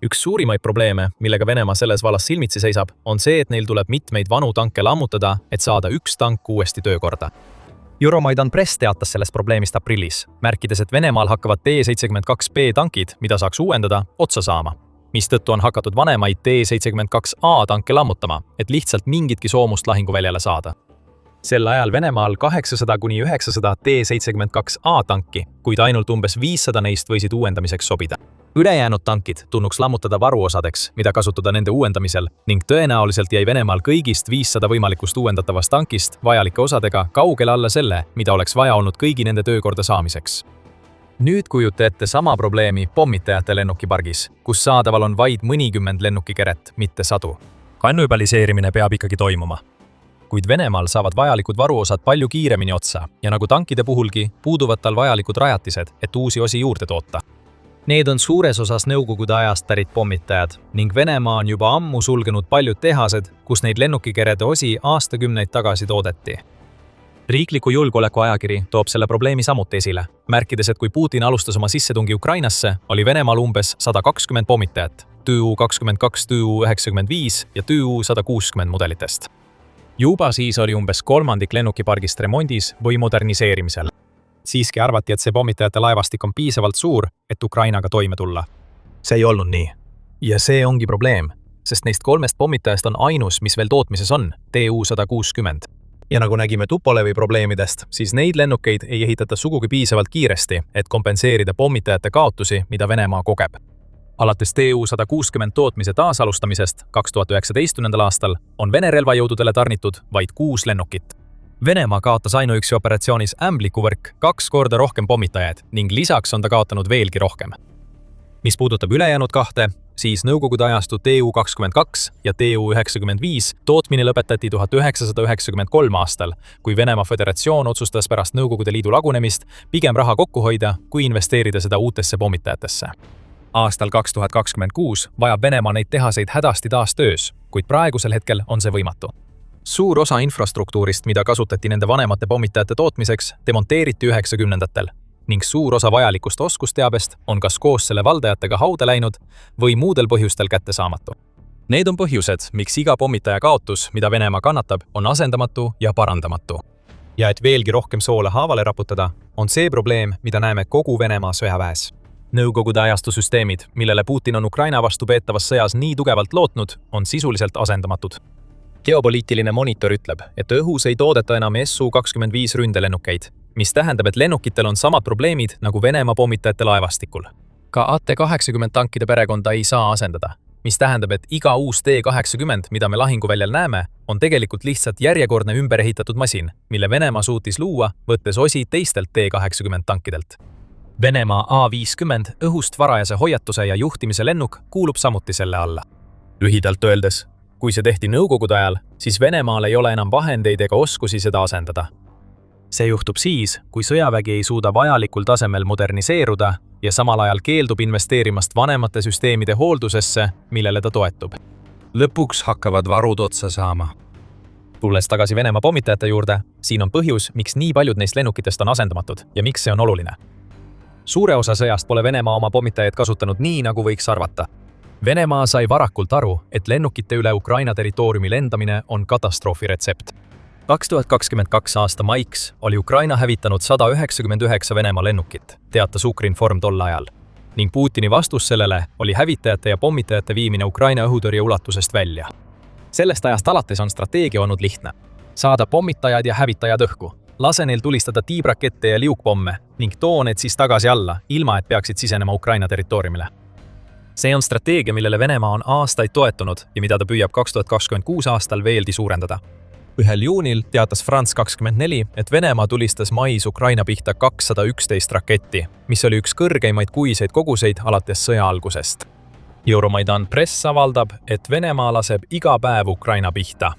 Üks suurimaid probleeme, millega Venemaa selles vallas silmitsi seisab, on see, et neil tuleb mitmeid vanu tanke lammutada, et saada üks tank uuesti töökorda. Euromaidan Press teatas sellest probleemist aprillis, märkides, et Venemaal hakkavad T-72B tankid, mida saaks uuendada, otsa saama, mistõttu on hakatud vanemaid T-72A tanke lammutama, et lihtsalt mingitki soomust lahinguväljale saada. Sel ajal Venemaal 800–900 T-72A tanki, kuid ainult umbes 500 neist võisid uuendamiseks sobida. Ülejäänud tankid tunnuks lammutada varuosadeks, mida kasutada nende uuendamisel, ning tõenäoliselt jäi Venemaal kõigist 500 võimalikust uuendatavast tankist vajalike osadega kaugele alla selle, mida oleks vaja olnud kõigi nende töökorda saamiseks. Nüüd kujuta ette sama probleemi pommitajate lennukipargis, kus saadaval on vaid mõnikümmend lennukikeret, mitte sadu. Kannibaliseerimine peab ikkagi toimuma. Kuid Venemaal saavad vajalikud varuosad palju kiiremini otsa ja nagu tankide puhulgi puuduvad tal vajalikud rajatised, et uusi osi juurde toota. Need on suures osas Nõukogude ajast pärit pommitajad ning Venemaa on juba ammu sulgenud paljud tehased, kus neid lennukikerede osi aastakümneid tagasi toodeti. Riikliku julgeoleku ajakiri toob selle probleemi samuti esile, märkides, et kui Putin alustas oma sissetungi Ukrainasse, oli Venemaal umbes 120 pommitajat, Tu-22, Tu-95 ja Tu-160 mudelitest. Juba siis oli umbes kolmandik lennukipargist remondis või moderniseerimisel. Siiski arvati, et see pommitajate laevastik on piisavalt suur, et Ukrainaga toime tulla. See ei olnud nii. Ja see ongi probleem, sest neist kolmest pommitajast on ainus, mis veel tootmises on, Tu-160. Ja nagu nägime Tupolevi probleemidest, siis neid lennukeid ei ehitata sugugi piisavalt kiiresti, et kompenseerida pommitajate kaotusi, mida Venemaa kogeb. Alates Tu-160 tootmise taasalustamisest 2019. aastal on Vene relvajõududele tarnitud vaid 6 lennukit. Venemaa kaotas ainuüksi operatsioonis Ämblikuvõrk 2 korda rohkem pommitajaid ning lisaks on ta kaotanud veelgi rohkem. Mis puudutab ülejäänud kahte, siis Nõukogude ajastu Tu-22 ja Tu-95 tootmine lõpetati 1993 aastal, kui Venemaa Föderatsioon otsustas pärast Nõukogude Liidu lagunemist pigem raha kokku hoida, kui investeerida seda uutesse pommitajatesse. Aastal 2026 vajab Venemaa neid tehaseid hädasti taas töös, kuid praegusel hetkel on see võimatu. Suur osa infrastruktuurist, mida kasutati nende vanemate pommitajate tootmiseks, demonteeriti 90-ndatel ning suur osa vajalikust oskusteabest on kas koos selle valdajatega hauda läinud või muudel põhjustel kättesaamatu. Need on põhjused, miks iga pommitaja kaotus, mida Venemaa kannatab, on asendamatu ja parandamatu. Ja et veelgi rohkem soola haavale raputada, on see probleem, mida näeme kogu Venemaa sõjaväes. Nõukogude ajastu süsteemid, millele Putin on Ukraina vastu peetavas sõjas nii tugevalt lootnud, on sisuliselt asendamatud. Geopoliitiline monitor ütleb, et õhus ei toodeta enam Su-25 ründelennukeid, mis tähendab, et lennukitel on samad probleemid nagu Venemaa pommitajate laevastikul. Ka AT-80 tankide perekonda ei saa asendada, mis tähendab, et iga uus T-80, mida me lahinguväljal näeme, on tegelikult lihtsalt järjekordne ümberehitatud masin, mille Venemaa suutis luua, võttes osi teistelt T-80 tankidelt. Venemaa A-50 õhust varajase hoiatuse ja juhtimise lennuk kuulub samuti selle alla. Lühidalt öeldes, kui see tehti Nõukogude ajal, siis Venemaal ei ole enam vahendeid ega oskusi seda asendada. see juhtub siis, kui sõjavägi ei suuda vajalikul tasemel moderniseeruda ja samal ajal keeldub investeerimast vanemate süsteemide hooldusesse, millele ta toetub. Lõpuks hakkavad varud otsa saama. Tulles tagasi Venemaa pommitajate juurde, siin on põhjus, miks nii paljud neist lennukitest on asendamatud ja miks see on oluline. Suure osa sõjast pole Venemaa oma pommitajaid kasutanud nii, nagu võiks arvata. Venemaa sai varakult aru, et lennukite üle Ukraina territooriumi lendamine on katastroofi retsept. 2022 aasta maiks oli Ukraina hävitanud 199 Venemaa lennukit, teatas Ukrinform tol ajal. Ning Putini vastus sellele oli hävitajate ja pommitajate viimine Ukraina õhutõrje ulatusest välja. Sellest ajast alates on strateegia olnud lihtne. Saada pommitajad ja hävitajad õhku, lase neil tulistada tiibrakette ja liukpomme ning too need siis tagasi alla, ilma et peaksid sisenema Ukraina territooriumile. See on strateegia, millele Venemaa on aastaid toetunud ja mida ta püüab 2026 aastal veelgi suurendada. 1. juunil teatas France 24, et Venemaa tulistas mais Ukraina pihta 211 raketti, mis oli üks kõrgeimaid kuiseid koguseid alates sõja algusest. Euromaidan Press avaldab, et Venemaa laseb iga päev Ukraina pihta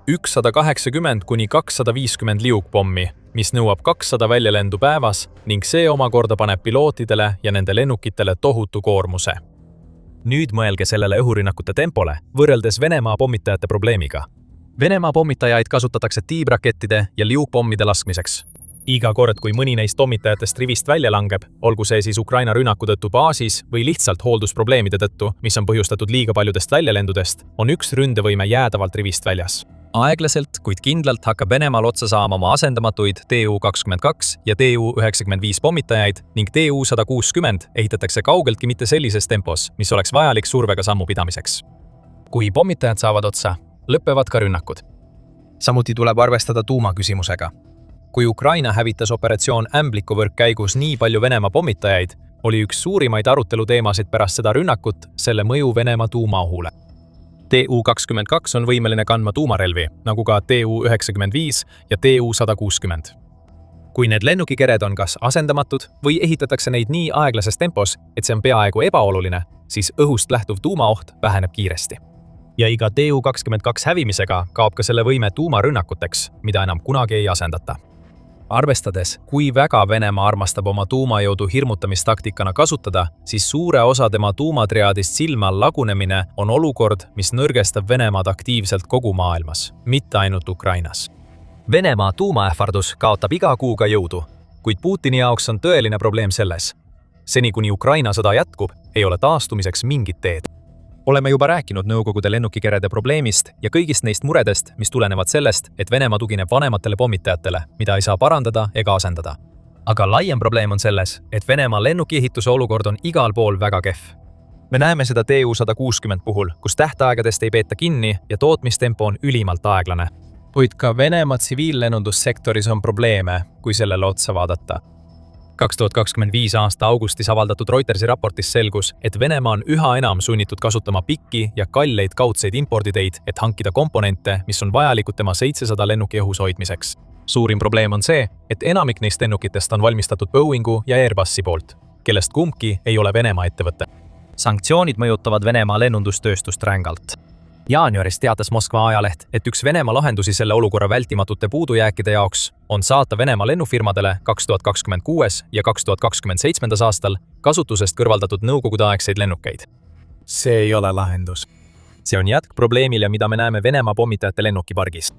180 kuni 250 liukpommi, mis nõuab 200 väljalendu päevas ning see omakorda paneb pilootidele ja nende lennukitele tohutu koormuse. Nüüd mõelge sellele õhurünnakute tempole võrreldes Venemaa pommitajate probleemiga. Venemaa pommitajaid kasutatakse tiibrakettide ja liukpommide laskmiseks. Iga kord, kui mõni neist pommitajatest rivist välja langeb, olgu see siis Ukraina rünnaku tõttu baasis või lihtsalt hooldusprobleemide tõttu, mis on põhjustatud liiga paljudest väljalendudest, on üks ründevõime jäädavalt rivist väljas. Aeglaselt, kuid kindlalt hakkab Venemaal otsa saama oma asendamatuid Tu-22 ja Tu-95 pommitajaid ning Tu-160 ehitatakse kaugeltki mitte sellises tempos, mis oleks vajalik survega sammu pidamiseks. Kui pommitajad saavad otsa, lõpevad ka rünnakud. Samuti tuleb arvestada tuumaküsimusega. Kui Ukraina hävitas operatsioon Ämblikuvõrk käigus nii palju Venemaa pommitajaid, oli üks suurimaid aruteluteemasid pärast seda rünnakut selle mõju Venemaa tuumaohule. Tu-22 on võimeline kandma tuumarelvi, nagu ka Tu-95 ja Tu-160. Kui need lennukikered on kas asendamatud või ehitatakse neid nii aeglases tempos, et see on peaaegu ebaoluline, siis õhust lähtuv tuumaoht väheneb kiiresti. Ja iga Tu-22 hävimisega kaob ka selle võime tuumarünnakuteks, mida enam kunagi ei asendata. Arvestades, kui väga Venemaa armastab oma tuumajõudu hirmutamistaktikana kasutada, siis suure osa tema tuumatriaadist silma all lagunemine on olukord, mis nõrgestab Venemaad aktiivselt kogu maailmas, mitte ainult Ukrainas. Venemaa tuumaähvardus kaotab iga kuuga jõudu, kuid Putini jaoks on tõeline probleem selles. Seni kuni Ukraina sõda jätkub, ei ole taastumiseks mingit teed. Oleme juba rääkinud Nõukogude lennukikerede probleemist ja kõigist neist muredest, mis tulenevad sellest, et Venemaa tugineb vanematele pommitajatele, mida ei saa parandada ega asendada. Aga laiem probleem on selles, et Venemaa lennukiehituse olukord on igal pool väga kehv. Me näeme seda Tu-160 puhul, kus tähtaegadest ei peeta kinni ja tootmistempo on ülimalt aeglane. Kuid ka Venemaa tsiviillennundussektoris on probleeme, kui sellele otsa vaadata. 2025 aasta augustis avaldatud Reutersi raportis selgus, et Venemaa on üha enam sunnitud kasutama pikki ja kalleid kaudseid imporditeid, et hankida komponente, mis on vajalikud tema 700 lennuki õhus hoidmiseks. Suurim probleem on see, et enamik neist lennukitest on valmistatud Boeingu ja Airbusi poolt, kellest kumbki ei ole Venemaa ettevõte. Sanktsioonid mõjutavad Venemaa lennundustööstust rängalt. Jaanuaris teatas Moskva ajaleht, et üks Venemaa lahendusi selle olukorra vältimatute puudujääkide jaoks on saata Venemaa lennufirmadele 2026 ja 2027 aastal kasutusest kõrvaldatud nõukogudeaegseid lennukeid. See ei ole lahendus. See on jätk probleemile, mida me näeme Venemaa pommitajate lennukipargis.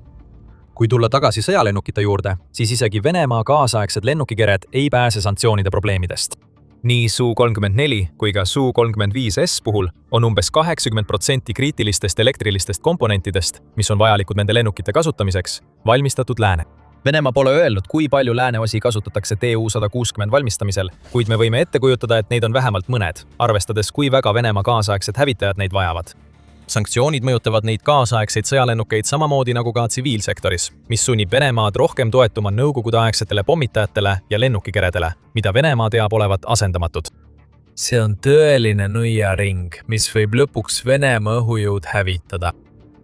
Kui tulla tagasi sõjalennukite juurde, siis isegi Venemaa kaasaegsed lennukikered ei pääse sanktsioonide probleemidest. Nii Su-34 kui ka Su-35S puhul on umbes 80% kriitilistest elektrilistest komponentidest, mis on vajalikud nende lennukite kasutamiseks, valmistatud lääne. Venemaa pole öelnud, kui palju lääne osi kasutatakse Tu-160 valmistamisel, kuid me võime ette kujutada, et neid on vähemalt mõned, arvestades, kui väga Venemaa kaasaegsed hävitajad neid vajavad. Sanktsioonid mõjutavad neid kaasaegseid sõjalennukeid samamoodi nagu ka tsiviilsektoris, mis sunnib Venemaad rohkem toetuma nõukogudeaegsetele pommitajatele ja lennukikeredele, mida Venemaa teab olevat asendamatud. See on tõeline nõiaring, mis võib lõpuks Venemaa õhujõud hävitada.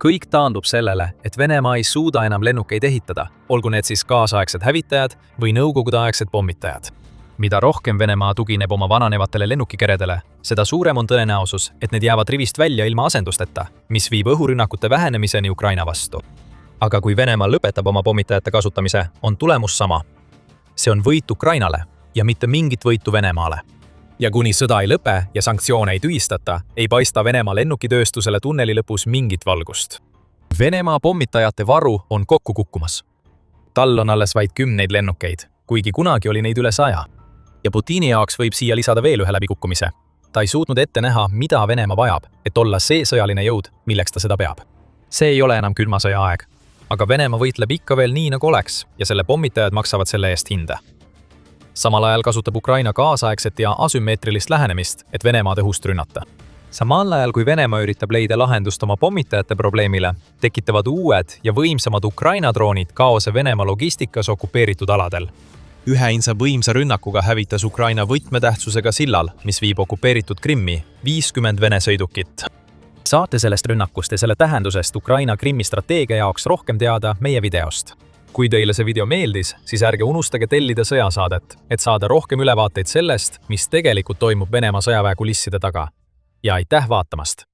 Kõik taandub sellele, et Venemaa ei suuda enam lennukeid ehitada, olgu need siis kaasaegsed hävitajad või nõukogudeaegsed pommitajad. Mida rohkem Venemaa tugineb oma vananevatele lennukikeredele, seda suurem on tõenäosus, et need jäävad rivist välja ilma asendusteta, mis viib õhurünnakute vähenemiseni Ukraina vastu. aga kui Venemaa lõpetab oma pommitajate kasutamise, on tulemus sama. See on võit Ukrainale ja mitte mingit võitu Venemaale. Ja kuni sõda ei lõpe ja sanktsioone ei tühistata, ei paista Venemaa lennukitööstusele tunneli lõpus mingit valgust. Venemaa pommitajate varu on kokku kukkumas. Tal on alles vaid 10 lennukeid, kuigi kunagi oli neid üle 100. Ja Putini jaoks võib siia lisada veel ühe läbikukkumise. Ta ei suutnud ette näha, mida Venemaa vajab, et olla see sõjaline jõud, milleks ta seda peab. See ei ole enam külma sõja aeg, aga Venemaa võitleb ikka veel nii, nagu oleks, ja selle pommitajad maksavad selle eest hinda. Samal ajal kasutab Ukraina kaasaegset ja asümmeetrilist lähenemist, et Venemaad õhust rünnata. Samal ajal, kui Venemaa üritab leida lahendust oma pommitajate probleemile, tekitavad uued ja võimsamad Ukraina droonid kaose Venemaa logistikas okupeeritud aladel. Üheinsa võimsa rünnakuga hävitas Ukraina võtmetähtsusega sillal, mis viib okupeeritud Krimmi 50 Vene sõidukit. Saate sellest rünnakust ja selle tähendusest Ukraina Krimmi strateegia jaoks rohkem teada meie videost. Kui teile see video meeldis, siis ärge unustage tellida sõjasaadet, et saada rohkem ülevaateid sellest, mis tegelikult toimub Venemaa sõjaväe kulisside taga. Ja aitäh vaatamast!